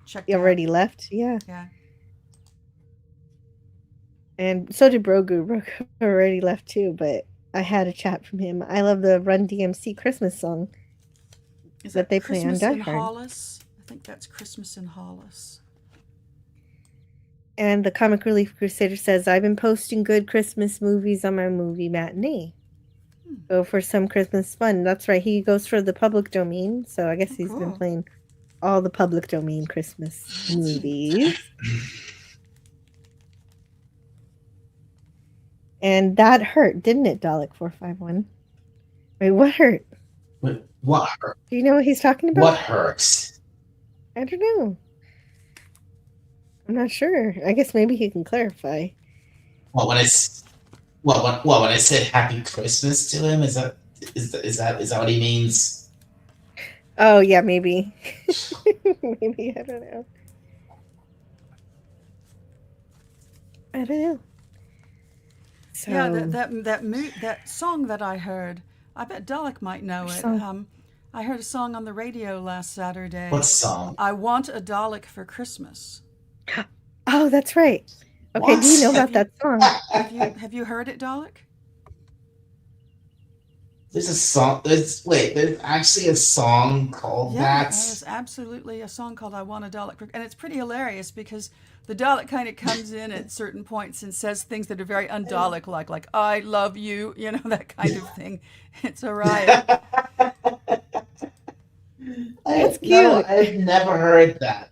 checked already out. left, yeah. Yeah. And so did Brogu. Brogu already left too, but I had a chat from him. I love the Run DMC Christmas song that they play on Die Hard. Hollis? I think that's Christmas in Hollis. And the Comic Relief Crusader says, I've been posting good Christmas movies on my movie matinee. Go for some Christmas fun. That's right. He goes for the public domain. So I guess he's been playing all the public domain Christmas movies. And that hurt, didn't it, Dalek 451? Wait, what hurt? What hurt? Do you know what he's talking about? What hurts? I don't know. I'm not sure. I guess maybe he can clarify. Well, when I said Happy Christmas to him, is that what he means? Oh yeah, maybe. Maybe, I don't know. I don't know. So, yeah, that song that I heard, I bet Dalek might know it. I heard a song on the radio last Saturday. What song? I Want a Dalek for Christmas. Oh, that's right. Okay, What? do you know about that song? Have you heard it, Dalek? There's a song. There's actually a song called that. There's absolutely a song called I Want a Dalek. And it's pretty hilarious because the Dalek kind of comes in at certain points and says things that are very un-Dalek-like, like, I love you, that kind of thing. It's a riot. That's cute. No, I've never heard that.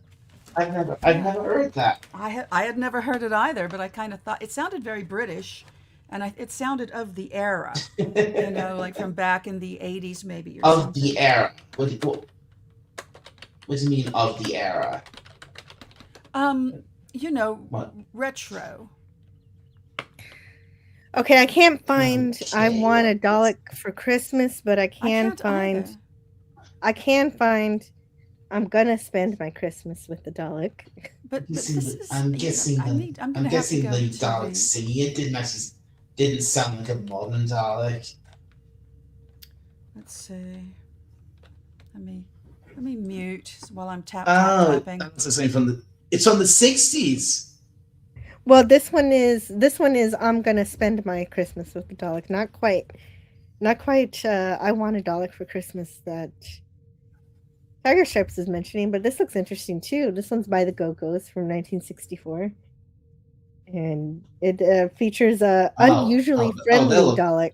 I've never heard that. I had never heard it either, but I kind of thought, it sounded very British. And it sounded of the era, like from back in the 80s maybe. Or something. The era. What do you mean of the era? What? Retro. Okay, I can't find I Want a Dalek for Christmas, but I can find I'm gonna spend my Christmas with the Dalek. But I'm guessing the Dalek singing it didn't sound like a modern Dalek. Let's see. Let me mute while I'm tapping. That's the same it's from the 60s. Well, this one is I'm gonna spend my Christmas with the Dalek. Not quite I Want a Dalek for Christmas that Tiger Stripes is mentioning, but this looks interesting too. This one's by the Go-Go's from 1964. And it features a unusually friendly Dalek.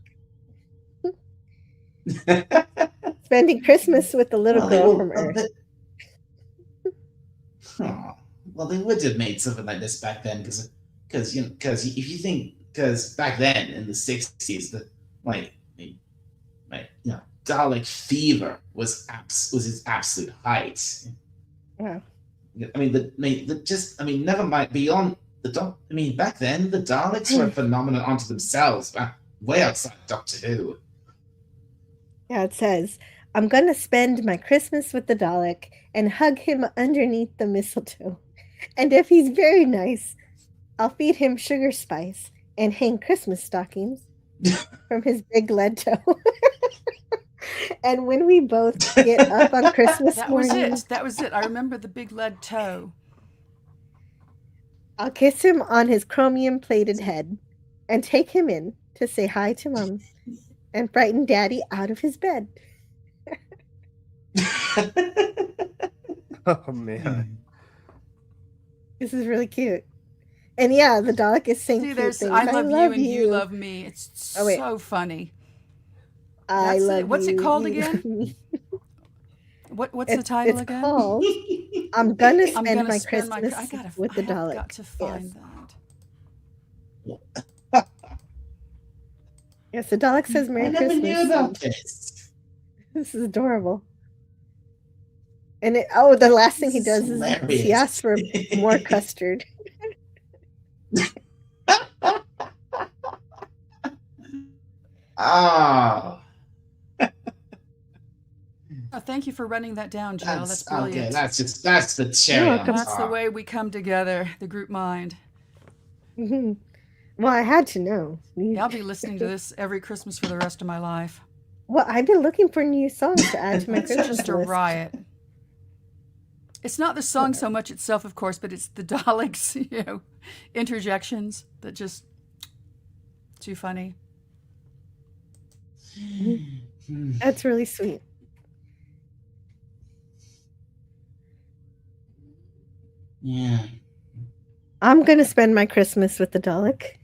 Spending Christmas with the little girl from Earth. Well, they would have made something like this back then, because if you think, because back then in the 60s, Dalek fever was its absolute height. Yeah. Never mind beyond. Back then, the Daleks were a phenomenon unto themselves, way outside Doctor Who. Yeah, it says, I'm going to spend my Christmas with the Dalek and hug him underneath the mistletoe. And if he's very nice, I'll feed him sugar spice and hang Christmas stockings from his big lead toe. And when we both get up on Christmas morning... That was it. I remember the big lead toe. I'll kiss him on his chromium-plated head and take him in to say hi to Mom and frighten Daddy out of his bed. Oh, man. This is really cute. And yeah, the Dalek is saying See, cute things. I love you and you love me. It's so funny. I love you. What's it called again? What's the title again? It's called I'm Gonna Spend My Christmas with the Dalek. I've got to find that. Yes, the Dalek says Merry Christmas. I never knew about this. This is adorable. And the last thing he does is he asks for more custard. Oh. Thank you for running that down, Jill. That's brilliant. Okay, that's the cherry on top. That's the way we come together, the group mind. Mm-hmm. Well, I had to know. Yeah, I'll be listening to this every Christmas for the rest of my life. Well, I've been looking for new songs to add to my Christmas It's just a list. riot. It's not the song so much itself, of course, but it's the Daleks, interjections that just too funny. That's really sweet. Yeah. I'm gonna spend my Christmas with the Dalek.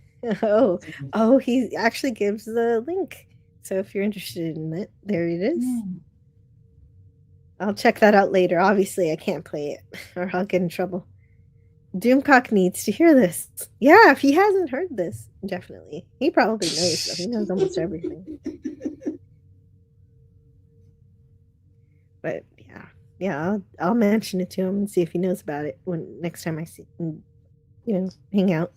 Oh, he actually gives the link. So if you're interested in it, there it is. I'll check that out later. Obviously, I can't play it or I'll get in trouble. Doomcock needs to hear this. Yeah, if he hasn't heard this, definitely. He probably knows, though. He knows almost everything. But yeah, I'll mention it to him and see if he knows about it when next time I see him, hang out.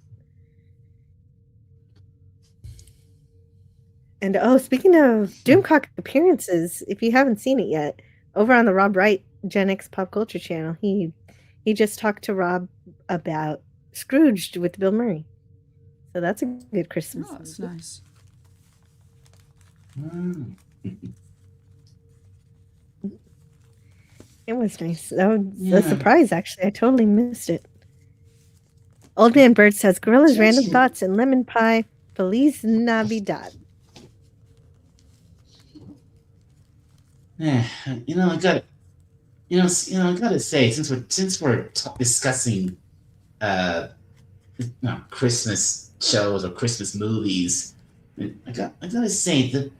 And speaking of Doomcock appearances, if you haven't seen it yet, over on the Rob Wright Gen X Pop Culture channel, he just talked to Rob about Scrooged with Bill Murray. So that's a good Christmas. Oh, that's nice. It was nice. That was a surprise, actually. I totally missed it. Old Man Bird says, Gorilla's Random Thoughts and Lemon Pie. Feliz Navidad. Yeah, I gotta say, since we're discussing, Christmas shows or Christmas movies, I gotta say that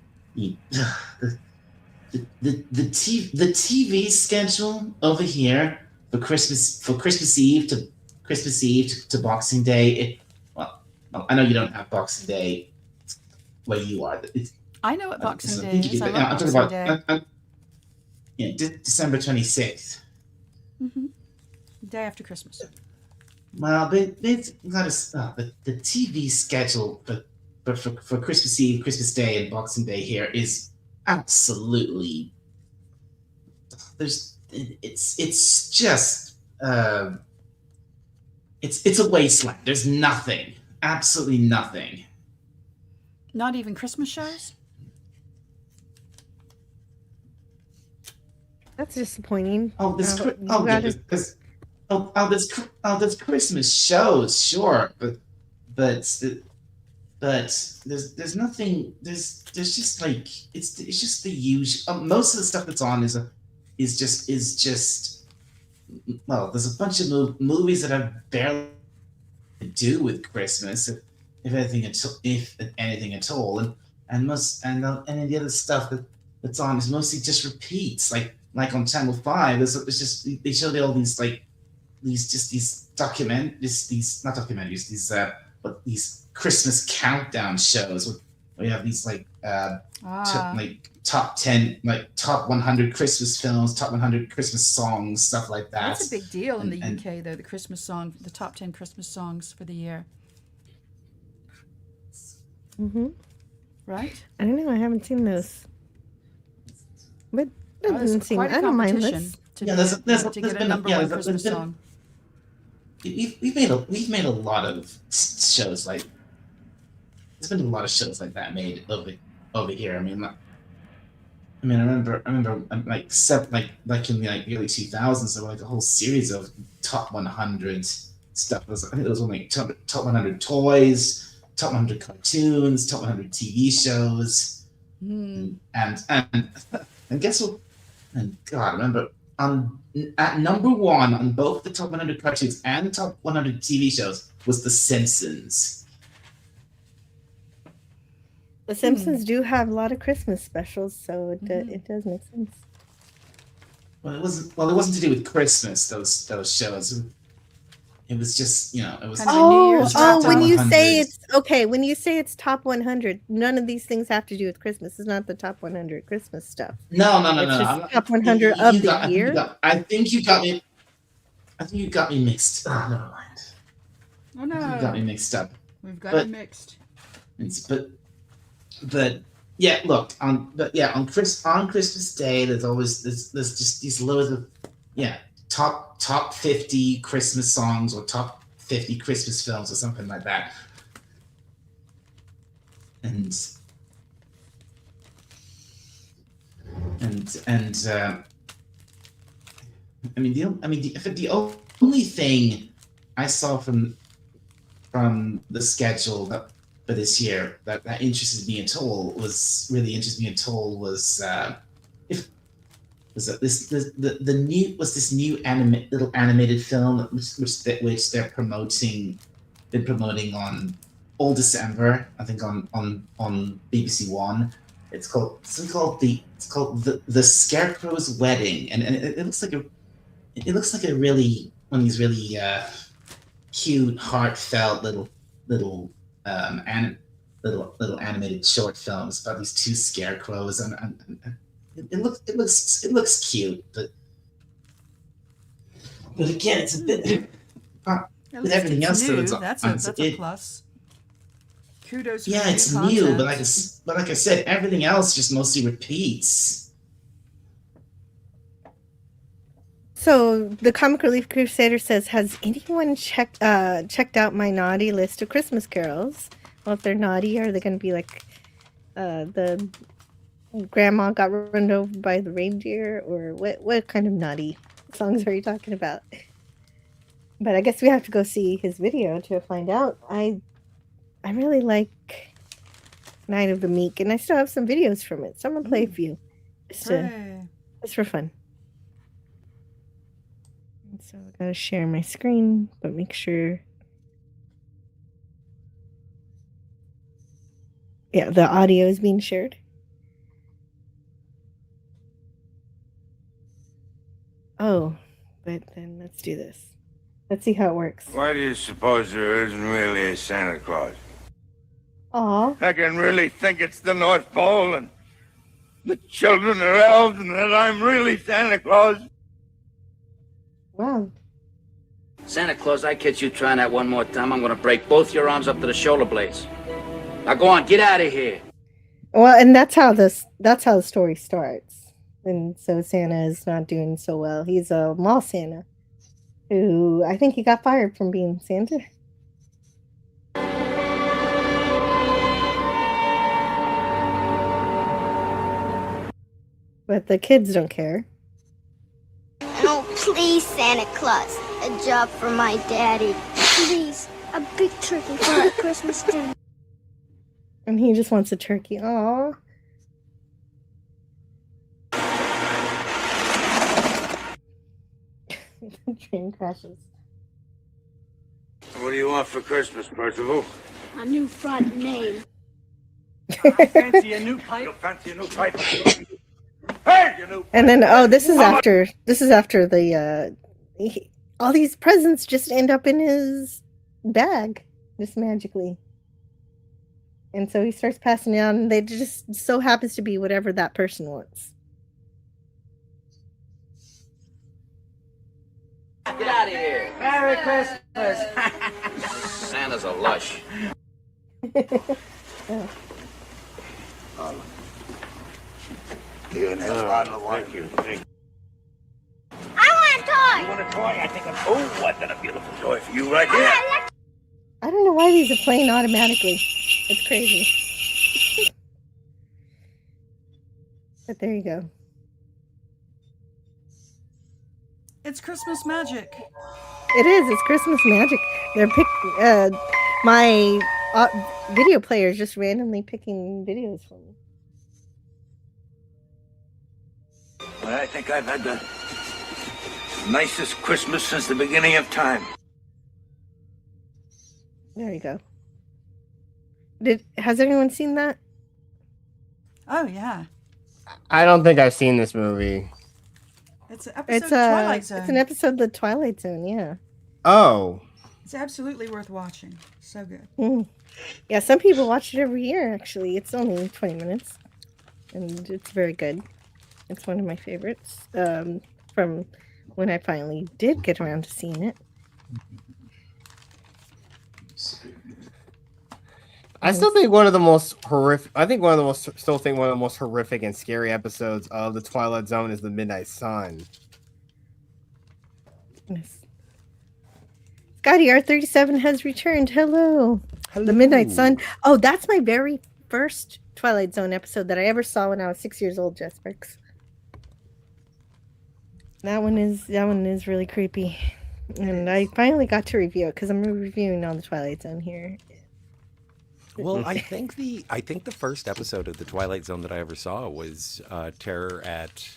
the TV schedule over here for Christmas Eve to Boxing Day. I know you don't have Boxing Day where you are. I know what Boxing Day is. I love Boxing Day. December 26th. Mm-hmm. Day after Christmas. Well, the TV schedule for Christmas Eve, Christmas Day, and Boxing Day here is absolutely. It's just it's a wasteland. There's nothing, absolutely nothing. Not even Christmas shows? That's disappointing. There's Christmas shows, sure, but there's nothing. There's just like it's just the usual. Most of the stuff that's on is just well, there's a bunch of movies that have barely to do with Christmas, if anything at all, and the other stuff that's on is mostly just repeats, like on Channel 5. It's just they show all these these Christmas countdown shows where you have these top 100 Christmas films, top 100 Christmas songs, stuff like that. That's a big deal in the UK, though. The top 10 Christmas songs for the year. Mm-hmm. Right? I don't know. I haven't seen those. But that doesn't seem. I don't mind this. To get a number one Christmas song. We've made a lot of shows like. There's been a lot of shows like that made over here. I remember like in the early 2000s, there were like a whole series of top 100 stuff. I think it was only top 100 toys, top 100 cartoons, top 100 TV shows, and guess what? And God, remember at number one on both the top 100 cartoons and top 100 TV shows was The Simpsons. The Simpsons do have a lot of Christmas specials, so it does make sense. Well, it wasn't to do with Christmas. Those shows. It was just, it was. When you say it's top 100, none of these things have to do with Christmas. It's not the top 100 Christmas stuff. No. It's just top 100 of the year. I think you got me mixed. Oh, never mind. Oh no. You got me mixed up. We've got it mixed. But yeah, look on Christmas Day, there's just these loads of top 50 Christmas songs or top 50 Christmas films or something like that. And the only thing I saw from the schedule for this year that interested me at all was this new little animated film which they're promoting on all December, I think on BBC One. It's called the Scarecrow's Wedding, and it looks like a really one of these really cute, heartfelt little animated short films about these two scarecrows, and it looks cute, but again, it's a bit with everything else that's a plus. Kudos. Yeah, it's new, but like I said, everything else just mostly repeats. So the Comic Relief Crusader says, has anyone checked out my naughty list of Christmas carols? Well, if they're naughty, are they going to be like the grandma got run over by the reindeer, or what kind of naughty songs are you talking about? But I guess we have to go see his video to find out. I really like Night of the Meek, and I still have some videos from it. So I'm gonna play a few, just for fun. So I gotta share my screen, but make sure. Yeah, the audio is being shared. Oh, but then let's do this. Let's see how it works. Why do you suppose there isn't really a Santa Claus? Aw. I can really think it's the North Pole and the children are elves and that I'm really Santa Claus. Wow. Santa Claus, I catch you trying that one more time, I'm gonna break both your arms up to the shoulder blades. Now go on, get out of here. Well, and that's how the story starts. And so Santa is not doing so well. He's a mall Santa who I think he got fired from being Santa. But the kids don't care. Oh, please, Santa Claus. A job for my daddy. Please, a big turkey for our Christmas dinner. And he just wants a turkey. Aww. The train crashes. What do you want for Christmas, Percival? A new front name. Fancy a new pipe? Fancy a new pipe? Hey, you new. And then this is after the all these presents just end up in his bag just magically. And so he starts passing down, and they just so happens to be whatever that person wants. Get out of here. Merry Christmas. Santa's a lush. Yeah. Here, next bottle of wine. Thank you. I want a toy. You want a toy? I think I've got a beautiful toy for you right here. I don't know why these are playing automatically. It's crazy. But there you go. It's Christmas magic. It is. It's Christmas magic. They're my video player is just randomly picking videos for me. Well, I think I've had the nicest Christmas since the beginning of time. There you go. Has anyone seen that? Oh yeah. I don't think I've seen this movie. It's an episode of Twilight Zone. It's an episode of the Twilight Zone, yeah. Oh. It's absolutely worth watching. So good. Mm. Yeah, some people watch it every year, actually. It's only 20 minutes. And it's very good. It's one of my favorites from when I finally did get around to seeing it. I still think one of the most horrific. I think one of the most horrific and scary episodes of the Twilight Zone is the Midnight Sun. Yes. Scotty R37 has returned. Hello. The Midnight Sun. Oh, that's my very first Twilight Zone episode that I ever saw when I was 6 years old, Jespix. That one is really creepy. And I finally got to review it because I'm reviewing on the Twilight Zone here. Well, I think the first episode of the Twilight Zone that I ever saw was Terror at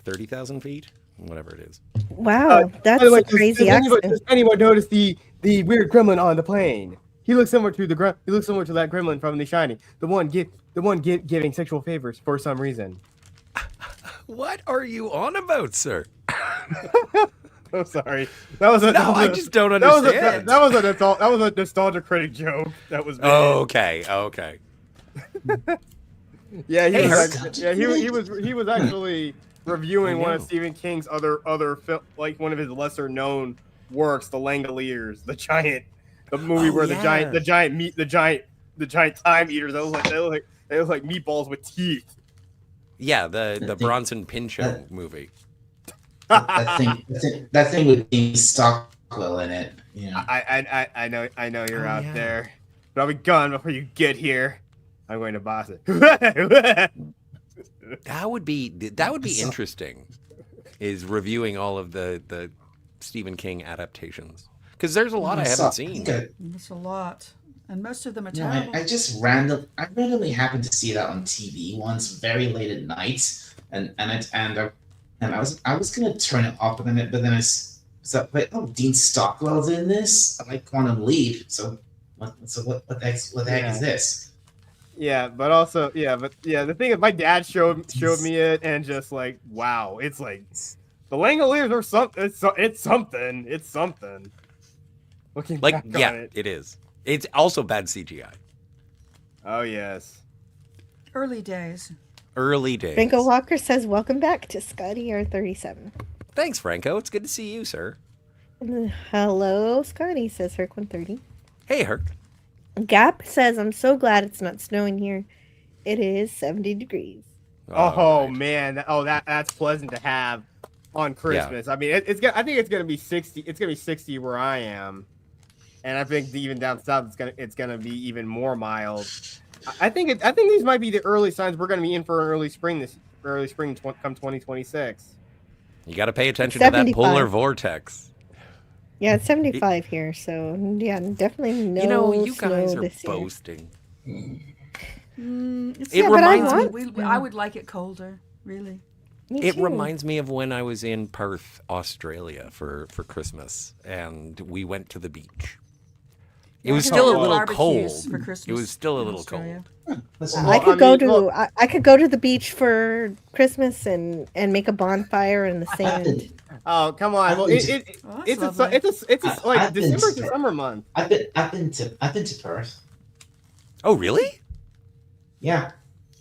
30,000 feet, whatever it is. Wow, that's a crazy accent. Does anyone notice the weird gremlin on the plane? He looks similar to that gremlin from The Shining. The one giving sexual favors for some reason. What are you on about, sir? I'm sorry. I just don't understand. That was a nostalgia critic joke. That was. Oh, okay. Yeah, he was actually reviewing one of Stephen King's other film, like one of his lesser known works, The Langoliers, the movie where the giant time eaters. They look like meatballs with teeth. Yeah, the Bronson Pinchot movie. that thing with Dean Stockwell in it. Yeah. I know you're out there, but I'll be gone before you get here. I'm going to boss it. That would be interesting. Is reviewing all of the Stephen King adaptations, because there's a lot I haven't seen. That's a lot, and most of them are terrible. I randomly happened to see that on TV once, very late at night, and I was gonna turn it off, but then I said, wait, Dean Stockwell's in this. I like Quantum Leap, so what the heck is this? Yeah, the thing is, my dad showed me it, and just like, wow, it's like the Langoliers are something. It's something. Looking back on it. It is. It's also bad CGI. Oh yes. Early days. Franco Walker says, "Welcome back to Scotty R37." Thanks, Franco. It's good to see you, sir. Hello, Scotty, says Herc130. Hey, Herc. Gap says, "I'm so glad it's not snowing here. It is 70 degrees." Oh man, that's pleasant to have on Christmas. Yeah. I mean, I think it's gonna be 60. It's gonna be 60 where I am, and I think even down south it's gonna be even more mild. I think these might be the early signs we're gonna be in for an early spring come 2026. You got to pay attention to that polar vortex. Yeah, it's 75 here, so yeah, definitely no. You guys are boasting. I would like it colder, really. It reminds me of when I was in Perth, Australia for Christmas, and we went to the beach. It was still a little cold. It was still a little cold. I could go to the beach for Christmas and make a bonfire in the sand. Oh, come on! Well, it's like December's the summer month. I've been to Perth. Oh, really? Yeah.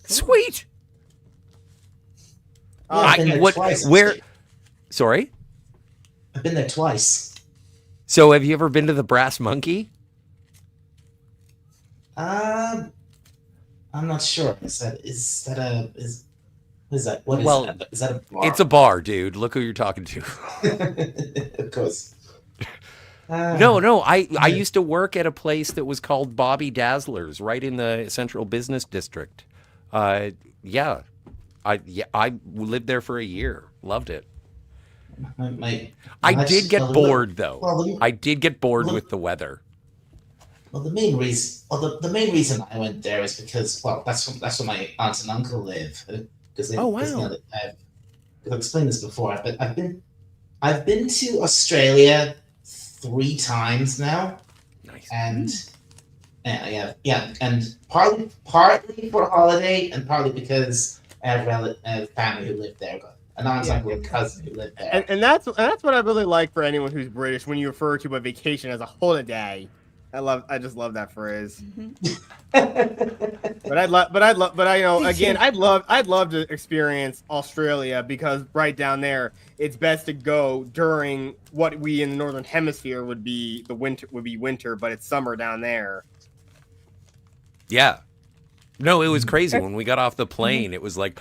Sweet. I've been there twice. Sorry. I've been there twice. So, have you ever been to the Brass Monkey? I'm not sure. Is that what is that a bar? It's a bar, dude. Look who you're talking to. Of course. No. I used to work at a place that was called Bobby Dazzler's, right in the Central Business District. I lived there for a year. Loved it. I did get bored though. I did get bored with the weather. Well, the main reason I went there is because that's where my aunt and uncle live. Because I've explained this before, but I've been to Australia 3 times now. Nice. And and partly for a holiday, and partly because I have family who live there. An aunt, uncle, and cousin who live there. And that's what I really like for anyone who's British when you refer to a vacation as a holiday. I just love that phrase. But I'd love to experience Australia, because right down there, it's best to go during what we in the northern hemisphere would be winter, but it's summer down there. Yeah. No, it was crazy. When we got off the plane, it was like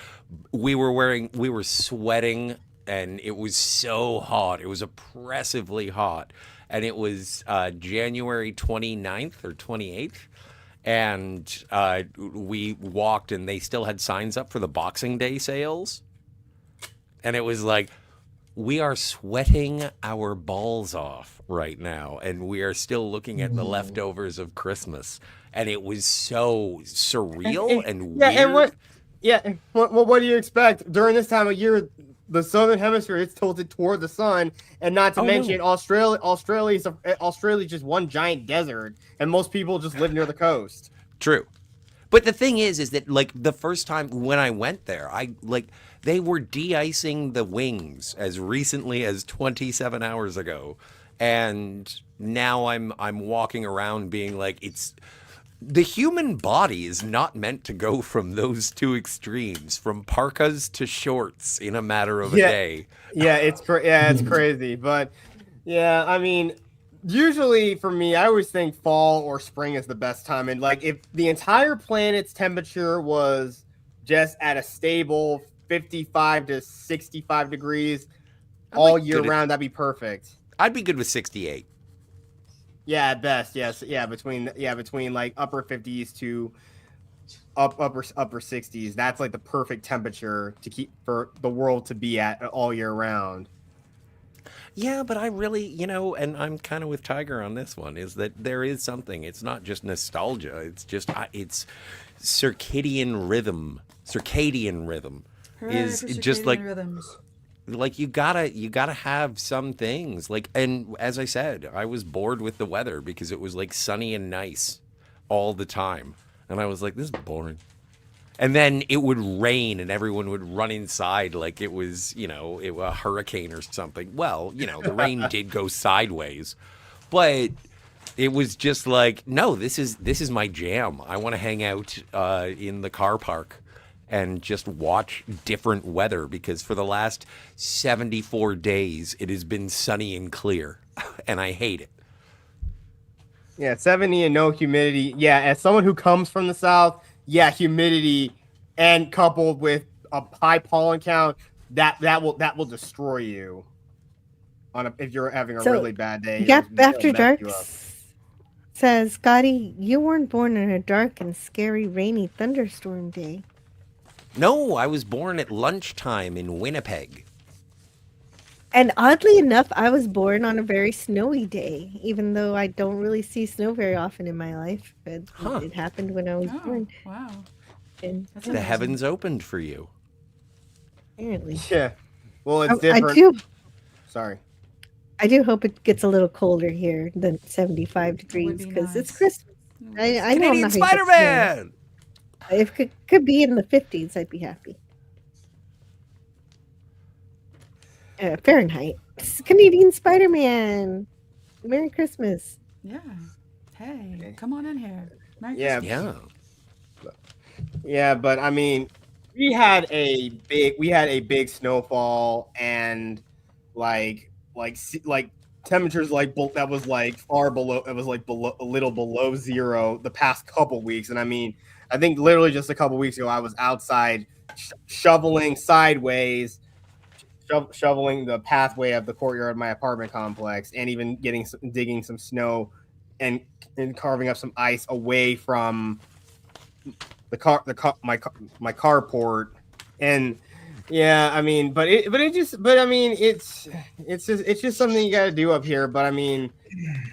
we were sweating, and it was so hot. It was oppressively hot. And it was January 29th or 28th. And we walked, and they still had signs up for the Boxing Day sales. And it was like, we are sweating our balls off right now, and we are still looking at the leftovers of Christmas. And it was so surreal and weird. What do you expect? During this time of year, the southern hemisphere is tilted toward the sun, and not to mention Australia's just one giant desert, and most people just live near the coast. True. But the thing is that like the first time when I went there, they were de-icing the wings as recently as 27 hours ago. And now I'm walking around being like, the human body is not meant to go from those two extremes, from parkas to shorts in a matter of a day. It's crazy. But yeah, I mean, usually for me, I always think fall or spring is the best time. And like, if the entire planet's temperature was just at a stable 55 to 65 degrees all year round, that'd be perfect. I'd be good with 68. Yeah, at best, yes. Between like upper 50s to upper 60s. That's like the perfect temperature to keep for the world to be at all year round. Yeah, but I really, and I'm kind of with Tiger on this one, is that there is something. It's not just nostalgia. It's just, it's circadian rhythm. Hooray Is for just circadian like rhythms. Like you gotta have some things, like, and as I said, I was bored with the weather because it was like sunny and nice all the time, and I was like, this is boring. And then it would rain, and everyone would run inside like it was a hurricane or something. Well, the rain did go sideways, but it was just like, no, this is my jam. I want to hang out in the car park and just watch different weather, because for the last 74 days, it has been sunny and clear, and I hate it. Yeah, 70 and no humidity. Yeah, as someone who comes from the South, humidity and coupled with a high pollen count, that will destroy you if you're having a really bad day. Yep, After Dark says, Scotty, you weren't born in a dark and scary rainy thunderstorm day. No, I was born at lunchtime in Winnipeg. And oddly enough, I was born on a very snowy day, even though I don't really see snow very often in my life. It happened when I was born. Wow. And the heavens opened for you. Apparently. Yeah. Well, it's different. Sorry. I do hope it gets a little colder here than 75 degrees, because it's Christmas. I know Canadian Spider-Man! If it could be in the 50s, I'd be happy. Fahrenheit. Canadian Spider-Man. Merry Christmas. Yeah. Hey, come on in here. Merry Yeah. Christmas. Yeah, but I mean, we had a big snowfall, and like temperatures that was like far below. It was like a little below zero the past couple weeks, and I mean, I think literally just a couple weeks ago, I was outside shoveling sideways, shoveling the pathway of the courtyard of my apartment complex, and even digging some snow and carving up some ice away from my carport. And Yeah, I mean, but I mean, it's just something you got to do up here. But I mean,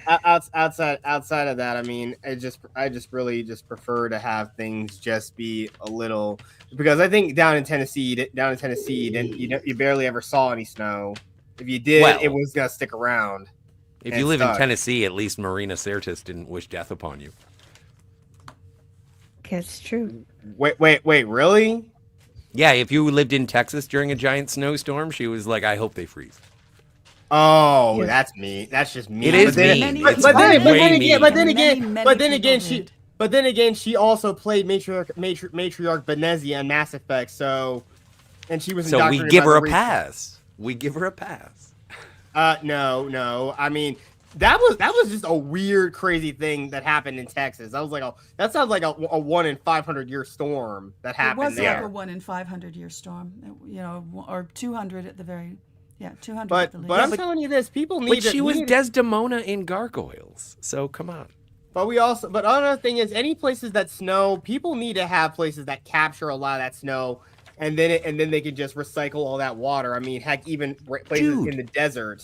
outside of that, I mean, I just really just prefer to have things just be a little, because I think down in Tennessee, you barely ever saw any snow. If you did, it was gonna stick around. If you live in Tennessee, at least Marina Sirtis didn't wish death upon you. That's true. Wait, really? Yeah, if you lived in Texas during a giant snowstorm, she was like, I hope they freeze. Oh, yeah. That's me. That's just me. It is mean. But then again, she also played matriarch Benezia in Mass Effect. So, and she was. So we give her a pass. We give her a pass. No. I mean, that was just a weird, crazy thing that happened in Texas. That sounds like a 1 in 500 year storm that happened. It was there. like a 1 in 500 year storm, or 200 at the very. Yeah, 200. But I'm telling you this, people need. But she was Desdemona in Gargoyles, so come on. But another thing is, any places that snow, people need to have places that capture a lot of that snow, and then they can just recycle all that water. I mean, heck, even places in the desert,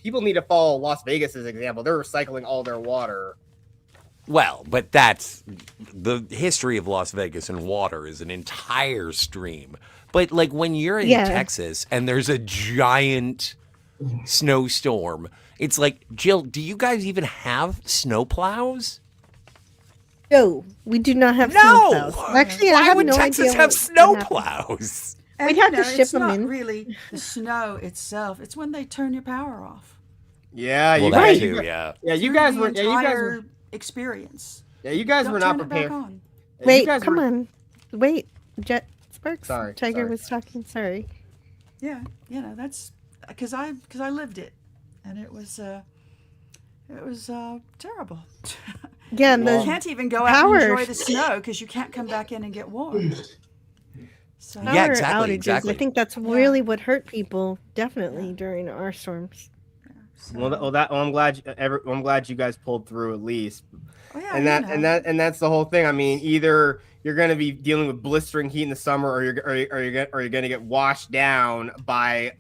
people need to follow Las Vegas's example. They're recycling all their water. Well, but that's the history of Las Vegas, and water is an entire stream. But like when you're in Texas and there's a giant snowstorm, it's like, Jill, do you guys even have snowplows? No, we do not have snowplows. Actually, I have would no Texas idea have snowplows? And, we'd have to ship it's them not in. Really, the snow itself. It's when they turn your power off. Yeah, you guys. Yeah, you guys were. The entire experience. Yeah, you guys were not prepared. Wait, come on. Wait, Sparks. Sorry, Tiger was talking. Sorry. Yeah, that's because I lived it, and it was terrible. Yeah, and you can't even go out and enjoy the snow because you can't come back in and get warm. So, power outages. I think that's really what hurt people, definitely during our storms. I'm glad you guys pulled through at least. Oh, yeah, and that's the whole thing. I mean, either you're going to be dealing with blistering heat in the summer, or you're going to get washed down by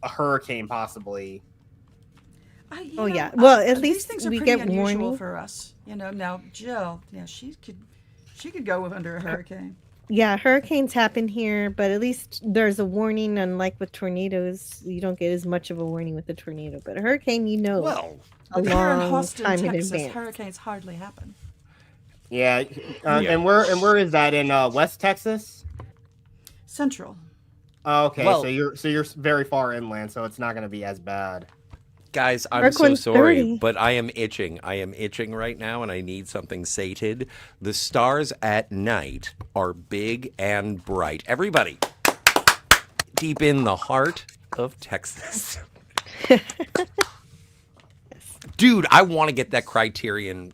a hurricane, possibly. Yeah. Well, at least these things we are get pretty unusual warning for us. Now Jill, she could go under a hurricane. Yeah, hurricanes happen here, but at least there's a warning. Unlike with tornadoes, you don't get as much of a warning with a tornado. But a hurricane, a here in long Austin, time in Texas, advance. hurricanes hardly happen. Yeah, and where is that in West Texas? Central. Oh, okay, so you're very far inland, so it's not going to be as bad. Guys, I'm so sorry, but I am itching. I am itching right now, and I need something sated. The stars at night are big and bright. Everybody, deep in the heart of Texas. Dude, I want to get that Criterion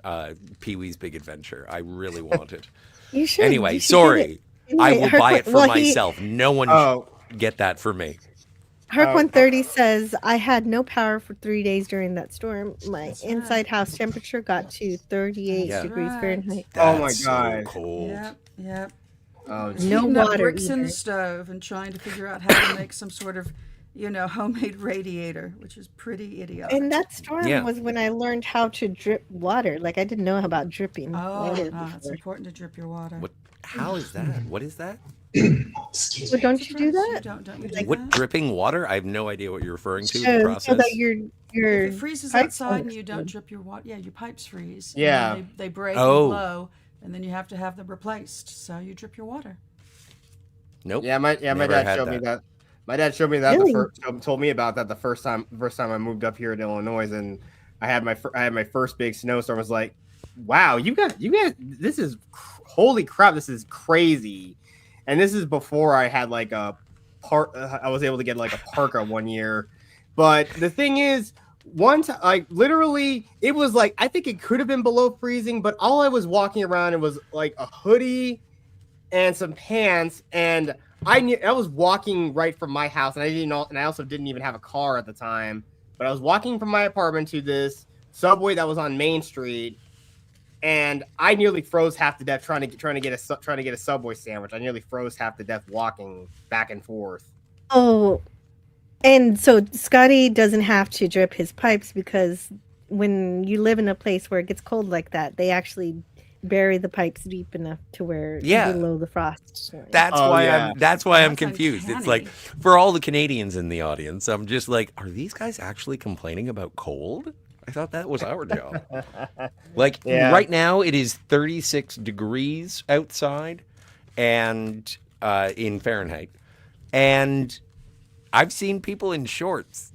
Pee-wee's Big Adventure. I really want it. You should. Anyway, you should sorry. I will buy it for he- myself. No one should get that for me. Herc 130 says, I had no power for 3 days during that storm. My inside house temperature got to 38 degrees Fahrenheit. Oh my God. So cold. Yep. Oh, no Heating up water bricks in either. the stove and trying to figure out how to make some sort of, homemade radiator, which is pretty idiotic. And that storm was when I learned how to drip water. Like, I didn't know about dripping water it's before. important to drip your water. How is that? What is that? Well, don't you do that? Don't you do What, that? dripping water? I have no idea what you're referring to. The So process. that your If it freezes pipes outside won't and you don't explode. drip your water, your pipes freeze. Yeah. And they break Oh. and blow, and then you have to have them replaced. So you drip your water. Nope. Yeah, my Never dad had showed me that. that. My dad showed me that Really? told me about that the first time I moved up here in Illinois, and I had my first big snowstorm. I was like, wow, you guys, this is holy crap, this is crazy. And this is before I had like a I was able to get like a parka one year. But the thing is, literally, it was like, I think it could have been below freezing, but all I was walking around, it was like a hoodie and some pants, and I was walking right from my house, and I also didn't even have a car at the time, but I was walking from my apartment to this Subway that was on Main Street, and I nearly froze half to death trying to get a Subway sandwich. I nearly froze half to death walking back and forth. Oh, and so Scotty doesn't have to drip his pipes because when you live in a place where it gets cold like that, they actually bury the pipes deep enough to where below the frost line. That's why I'm confused. Uncanny. It's like for all the Canadians in the audience, I'm just like, are these guys actually complaining about cold? I thought that was our job. Right now it is 36 degrees outside and in Fahrenheit. And I've seen people in shorts.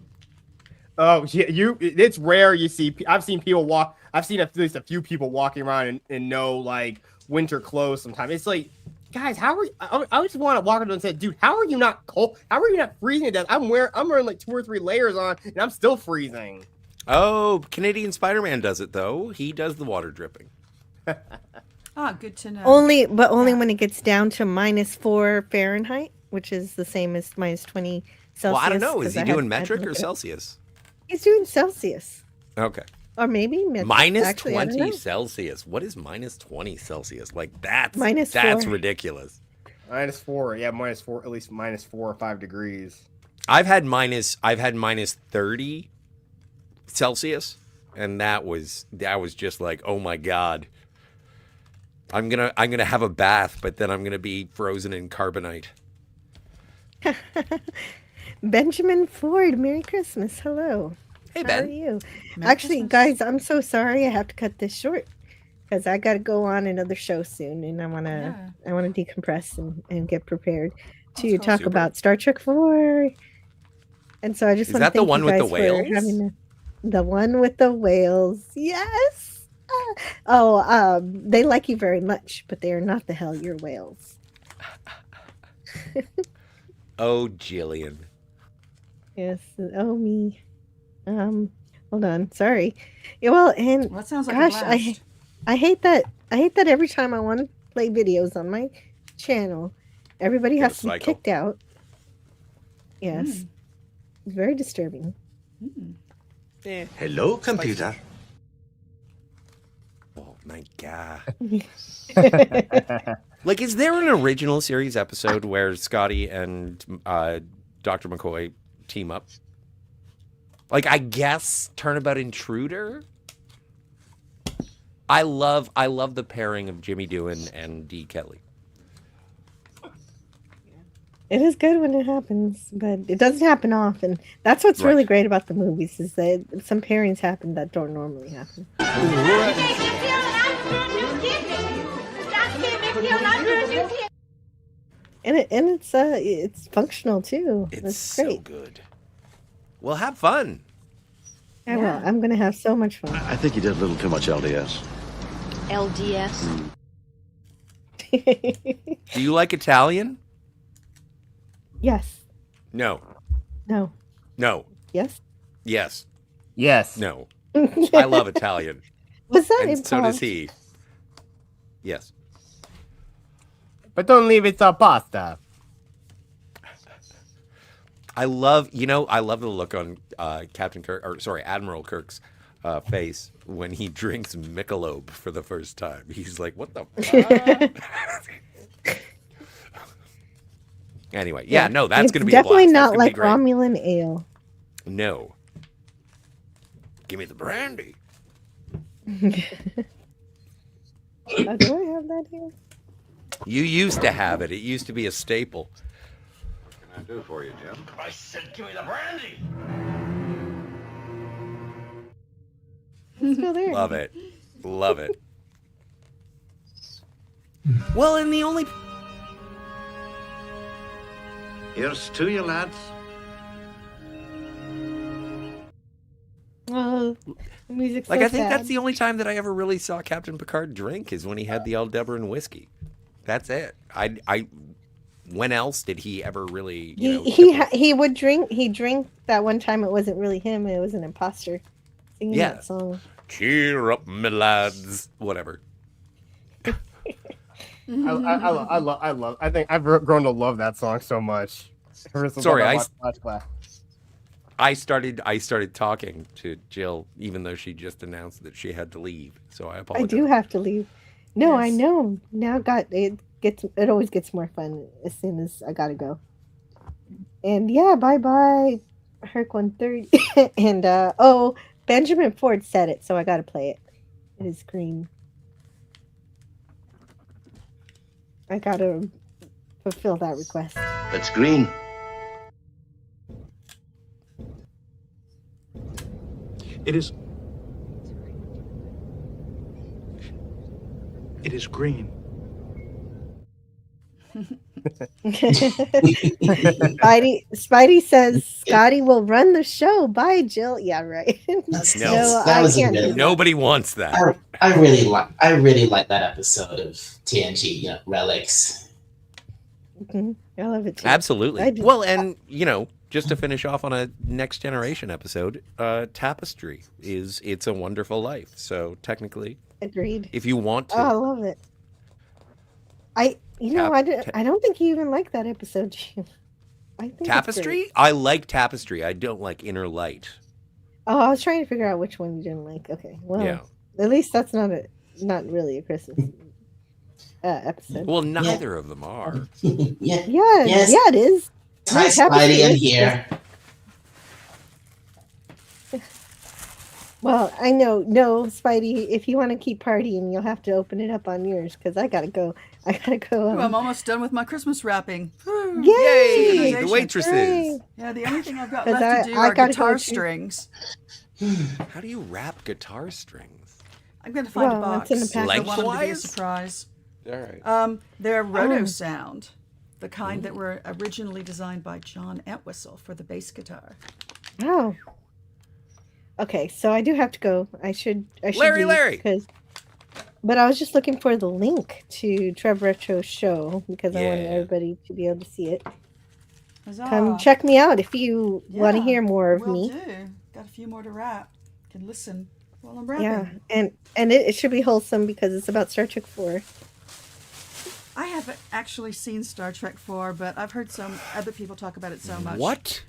Oh, it's rare you see. I've seen people walk. I've seen at least a few people walking around in no like winter clothes sometimes. It's like, guys, how are you? I just want to walk up and say, dude, how are you not cold? How are you not freezing to death? I'm wearing like 2 or 3 layers on and I'm still freezing. Oh, Canadian Spider-Man does it though. He does the water dripping. Good to know. Only when it gets down to -4 Fahrenheit, which is the same as -20 Celsius. Well, I don't know. Is he doing metric or Celsius? He's doing Celsius. Okay. Or maybe metric. -20 Celsius. What is -20 Celsius? Like that's -4. ridiculous. -4, yeah, -4, at least -4 or 5 degrees. I've had -30 Celsius, and that was just like, oh my god. I'm gonna have a bath, but then I'm gonna be frozen in carbonite. Benjamin Ford, Merry Christmas. Hello. Hey, Ben. How are you? Merry Actually, Christmas. guys, I'm so sorry I have to cut this short because I got to go on another show soon, and I want to decompress and get prepared to talk Super. about Star Trek 4. And so I just Is want to that the thank one you with guys the for whales? having the one with the whales. Yes. They like you very much, but they are not the Hellier whales. Oh, Jillian. Yes. Oh, me. Hold on. Sorry. Yeah, well, and That sounds like a gosh, blast. I hate that. I hate that every time I want to play videos on my channel, everybody has to be cycle. kicked out. Yes. It's very disturbing. Hello, computer. Oh my god. Like, is there an original series episode where Scotty and Dr. McCoy team up? Like, I guess Turnabout Intruder? I love the pairing of Jimmy Doohan and Dee Kelly. It is good when it happens, but it doesn't happen often. That's what's really Right. great about the movies is that some pairings happen that don't normally happen. And it's functional too. It's That's so great. good. Well, have fun. I will. I'm gonna have so much fun. I think you did a little too much LDS. LDS. Do you like Italian? Yes. No. No. No. Yes. Yes. Yes. No. I love Italian. Was that And so does improv? he. Yes. But don't leave it to pasta. I love the look on Admiral Kirk's face when he drinks Michelob for the first time. He's like, what the fuck? Anyway, no, that's going to be definitely a blast. That's not gonna like be great. Romulan ale. No. Give me the brandy. Do I have that here? You used to have it. It used to be a staple. What can I do for you, Jim? I said, give me the brandy. It's still there. Love it. Love it. Well, and the only... Here's to you, lads. Oh, the music's Like, so I think that's sad. the only time that I ever really saw Captain Picard drink is when he had the Aldebaran whiskey. That's it. When else did he ever really, he would drink. He drank that one time. It wasn't really him. It was an imposter singing Yeah. that song. Cheer up, my lads. Whatever. I think I've grown to love that song so much. Ever since Sorry, I watched Flash Black. I started talking to Jill, even though she just announced that she had to leave. So I I apologize. do have to leave. No, I Yes. know. Now it always gets more fun as soon as I gotta go. And yeah, bye bye, Herc 130. And Benjamin Ford said it, so I gotta play it. It is green. I gotta fulfill that request. That's green. It is. It is green. Spidey says Scotty will run the show. Bye, Jill. Yeah, right. No, that was can't do good. that. Nobody wants that. I really like that episode of TNG Relics. I love it too. Absolutely. Well, and just to finish off on a Next Generation episode, Tapestry is It's a Wonderful Life. So technically, Agreed. if you want to. Oh, I love it. I don't think you even like that episode, Jim. I think it's Tapestry? great. I like Tapestry. I don't like Inner Light. Oh, I was trying to figure out which one you didn't like. Okay, well, Yeah. at least that's not really a Christmas episode. Well, neither of them are. Yeah. Yeah, it is. Hi, Yeah, Tapestry Spidey in is. here. Well, I know, no, Spidey, if you want to keep partying, you'll have to open it up on yours, because I gotta go. Ooh, I'm almost done with my Christmas wrapping. Woo. Yay! The waitresses. Hooray. Yeah, the only thing I've got 'Cause left to do I are gotta guitar go too. strings. How do you wrap guitar strings? I'm going to find a Well, box. it's in the I want them to be a Lengthwise? surprise. All right. They're roto Oh. sound, the kind that were originally designed by John Entwistle for the bass guitar. Oh. Okay, so I do have to go. I should Larry. leave, but I was just looking for the link to Trev Retro's show because I wanted Yeah. everybody to be able to see it. Huzzah. Come check me out if you want to Yeah, hear more of will me. do. Got a few more to wrap. Can listen while I'm rapping. Yeah, and it should be wholesome because it's about Star Trek 4. I haven't actually seen Star Trek 4, but I've heard some other people talk about it so much. What?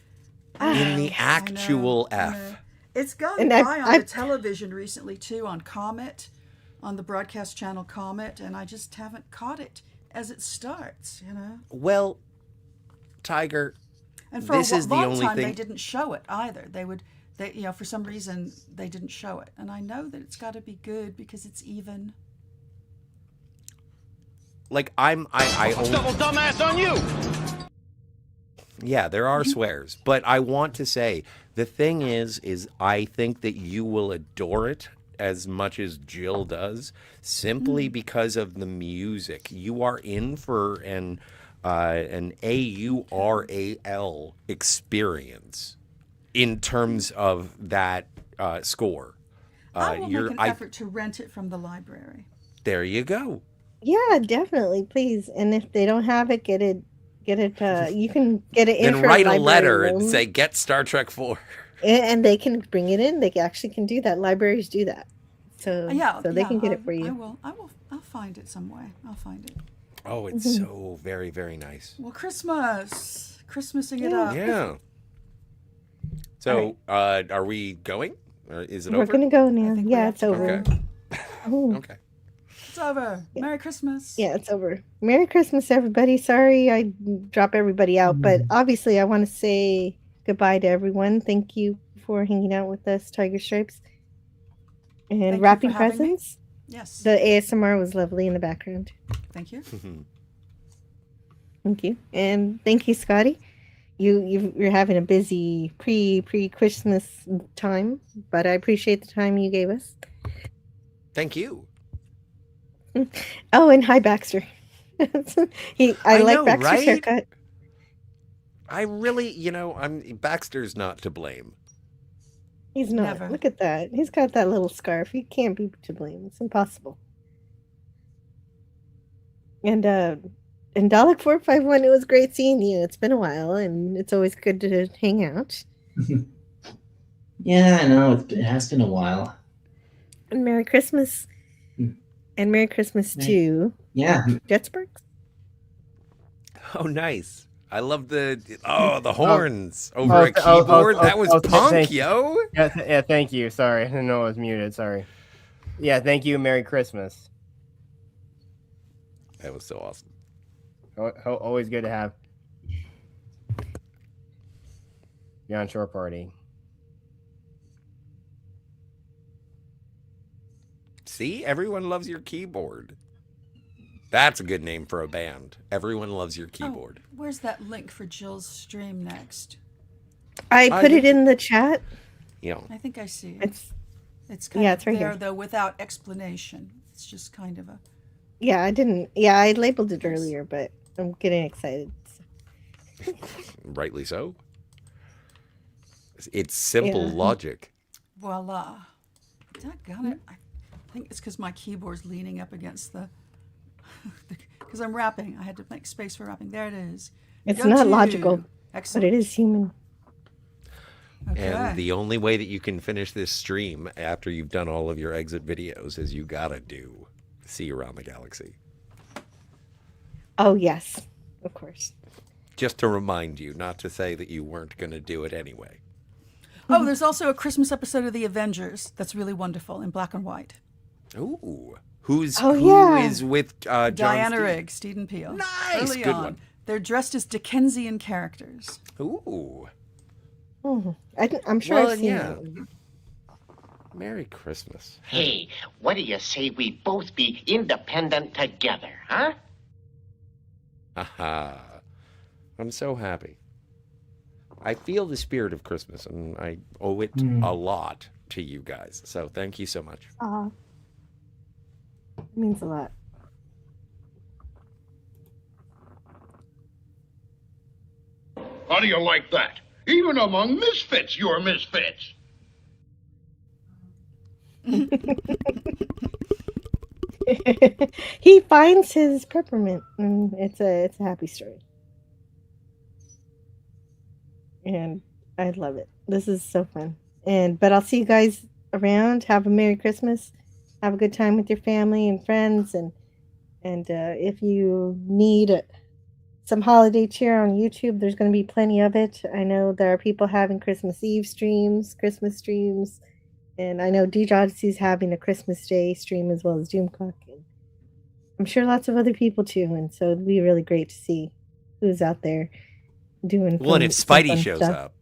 I In the know, actual I know. F. It's gone And by I've- on I've- the television recently too, on Comet, on the broadcast channel Comet, and I just haven't caught it as it starts. Well, Tiger, And for this a is the long only time, thing. they didn't show it either. They for some reason, they didn't show it, and I know that it's got to be good because it's even. Like I only, Double dumbass on you! yeah, there are swears, but I want to say the thing is I think that you will adore it as much as Jill does, simply because of the music. You are in for an AURAL experience in terms of that score. I will make an effort to rent it from the library. There you go. Yeah, definitely, please. And if they don't have it, get it. You can get it in. Then for write a library letter and room. say, "Get Star Trek 4." And they can bring it in. They actually can do that. Libraries do that. So they can get it for you. I'll find it some way. I'll find it. Oh, it's so very, very nice. Well, Christmasing it up. Yeah. So, are we going? Or is it We're over? gonna go now. think we Yeah, have it's to go. over. Okay. Okay. It's over. Merry Christmas. Yeah, it's over. Merry Christmas, everybody. Sorry I drop everybody out, but obviously I want to say goodbye to everyone. Thank you for hanging out with us, Tiger Stripes, and Thank you wrapping for having me. presents. Yes. The ASMR was lovely in the background. Thank you. Thank you, and thank you, Scotty. You're having a busy pre-Christmas time, but I appreciate the time you gave us. Thank you. Oh, and hi, Baxter. I like know, Baxter's right? haircut. I really, Baxter's not to blame. He's not. Never. Look at that. He's got that little scarf. He can't be to blame. It's impossible. And Dalek 451, it was great seeing you. It's been a while, and it's always good to hang out. Yeah, I know. It has been a while. And Merry Christmas. And Merry Christmas to Yeah. Jetsburgs. Oh, nice. I love the horns over a keyboard. That was punk, yo. Yeah, thank you. Sorry, I didn't know I was muted. Sorry. Yeah, thank you. Merry Christmas. That was so awesome. Always good to have Beyond Shore Party. See, everyone loves your keyboard. That's a good name for a band. Everyone loves your keyboard. Oh, where's that link for Jill's stream next? I put it in the chat. Yeah. I think I see it. It's kind of right there, here. though, without explanation. It's just kind of a... Yeah, I didn't. Yeah, I labeled it earlier, but I'm getting excited. Rightly so. It's simple logic. Voila. Doggone it. I think it's because my keyboard's leaning up against the... Because I'm rapping. I had to make space for rapping. There it is. It's not logical, Excellent. but it is human. Okay. And the only way that you can finish this stream after you've done all of your exit videos is you gotta do See Around the Galaxy. Oh, yes. Of course. Just to remind you, not to say that you weren't going to do it anyway. Oh, there's also a Christmas episode of The Avengers that's really wonderful in black and white. Ooh. Who is with Diana Rigg, Steven Peele. Nice. Early Good on. one. They're dressed as Dickensian characters. Ooh. I'm sure I've seen that. Merry Christmas. Hey, what do you say we both be independent together, huh? Aha. I'm so happy. I feel the spirit of Christmas, and I owe it a lot to you guys. So thank you so much. It means a lot. How do you like that? Even among misfits, you're misfits. He finds his peppermint, and it's a happy story. And I love it. This is so fun. But I'll see you guys around. Have a Merry Christmas. Have a good time with your family and friends. And if you need some holiday cheer on YouTube, there's going to be plenty of it. I know there are people having Christmas Eve streams, Christmas streams. And I know DJ Odyssey's having a Christmas Day stream as well as Doomcock. And I'm sure lots of other people too. And so it'd be really great to see who's out there doing. Well, and if Spidey shows up,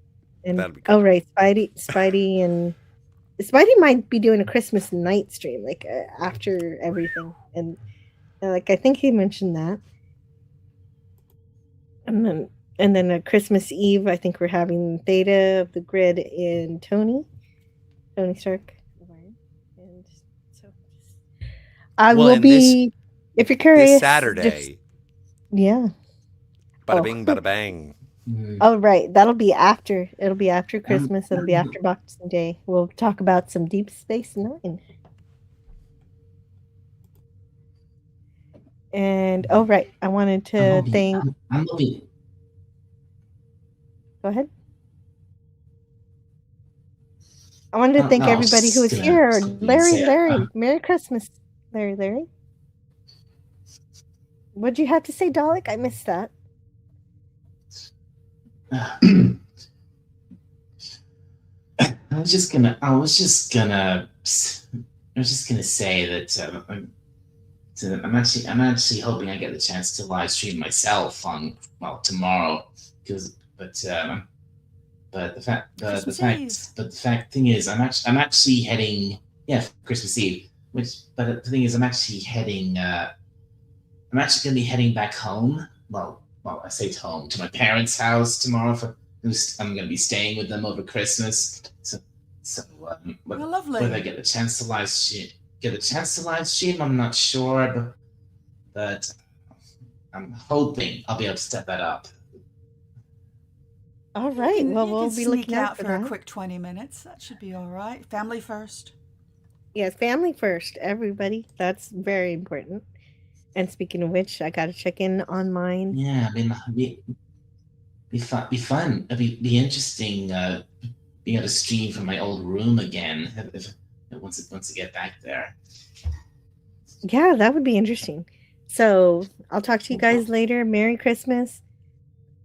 and that'd be cool. Oh, right, Spidey, and Spidey might be doing a Christmas night stream, like after everything, and like I think he mentioned that. And then a Christmas Eve, I think we're having Theta of the Grid and Tony Stark. And so I will be, if you're curious, this Saturday. Yeah. Bada bing, bada bang. Oh, right. That'll be after. It'll be after Christmas. It'll be after Boxing Day. We'll talk about some Deep Space Nine. And, oh, right. I wanted to thank... Go ahead. I wanted to thank everybody who was here. Larry. Merry Christmas. Larry. What'd you have to say, Dalek? I missed that. I was just gonna say that I'm actually hoping I get the chance to live stream myself on tomorrow, but the thing is I'm actually heading for Christmas Eve, but the thing is I'm actually going to be heading back home. Well, I say to home, to my parents' house tomorrow. I'm going to be staying with them over Christmas. So lovely. Whether I get the chance to live stream, I'm not sure, but I'm hoping I'll be able to step that up. All right. Well, we'll be looking out for that. a quick 20 minutes. That should be all right. Family first. Yes, family first, everybody. That's very important. And speaking of which, I got to check in on mine. Yeah, be fun. It'd be interesting being able to stream from my old room again once I get back there. Yeah, that would be interesting. So I'll talk to you guys later. Merry Christmas.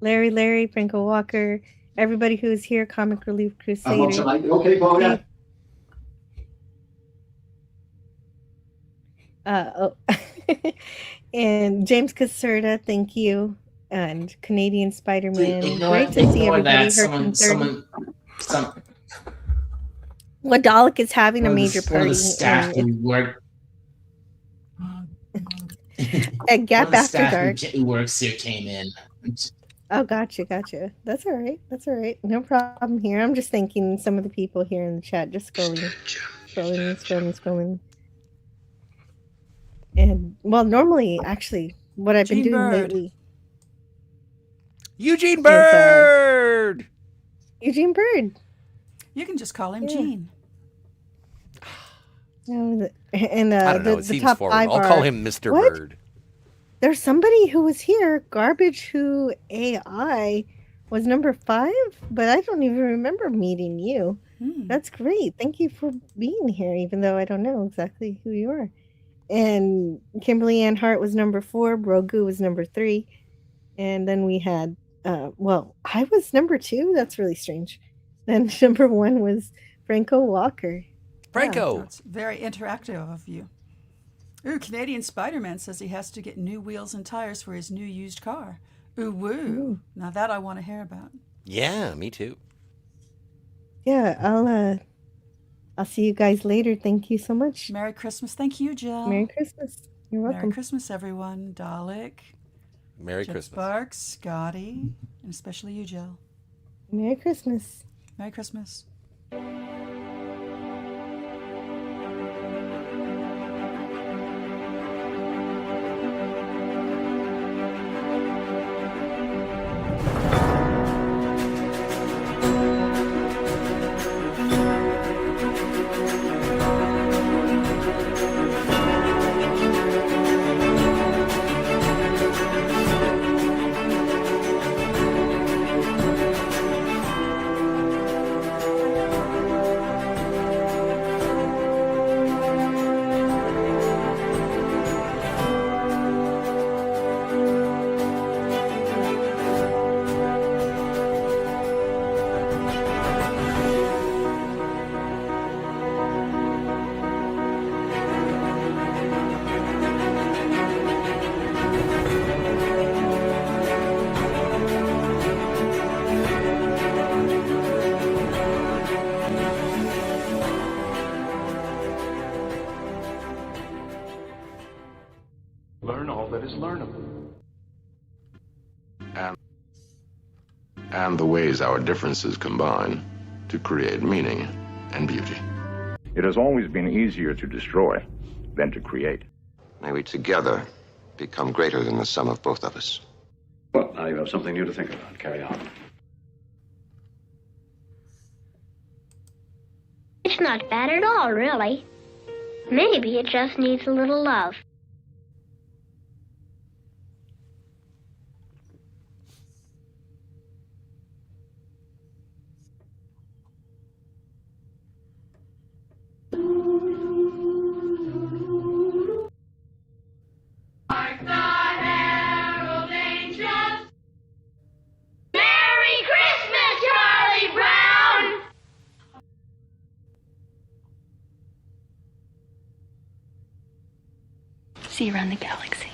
Larry, Franco Walker, everybody who's here, Comic Relief Crusader. Okay, Paul, and James Caserta, thank you. And Canadian Spider-Man. Ignore, Great to see everybody. that. Some What Dalek is having a major one of party. the staff who work At Gap one of the After staff Dark. who works here came in. Oh, gotcha. That's all right. No problem here. I'm just thanking some of the people here in the chat, just scrolling. And well, normally, actually, what I've been doing lately. Eugene Bird. Eugene Bird. You can just call him Gene. No, and I don't know. the It seems top forward. 5 I'll call him Mr. What? Bird. There's somebody who was here. Garbage Who AI was number 5, but I don't even remember meeting you. That's great. Thank you for being here, even though I don't know exactly who you are. And Kimberly Ann Hart was number 4. Brogu was number 3. And then we had, well, I was number 2. That's really strange. Then number 1 was Franco Walker. Franco. Yeah, that's very interactive of you. Ooh, Canadian Spider-Man says he has to get new wheels and tires for his new used car. Ooh, woo. Ooh. Now that I want to hear about. Yeah, me too. Yeah, I'll see you guys later. Thank you so much. Merry Christmas. Thank you, Jill. Merry Christmas. You're welcome. Merry Christmas, everyone. Dalek. Merry Jet Christmas. Sparks, Scotty, and especially you, Jill. Merry Christmas. Merry Christmas. Learn all that is learnable. And the ways our differences combine to create meaning and beauty. It has always been easier to destroy than to create. May we together become greater than the sum of both of us. Well, now you have something new to think about. Carry on. It's not bad at all, really. Maybe it just needs a little love. See you around the galaxy.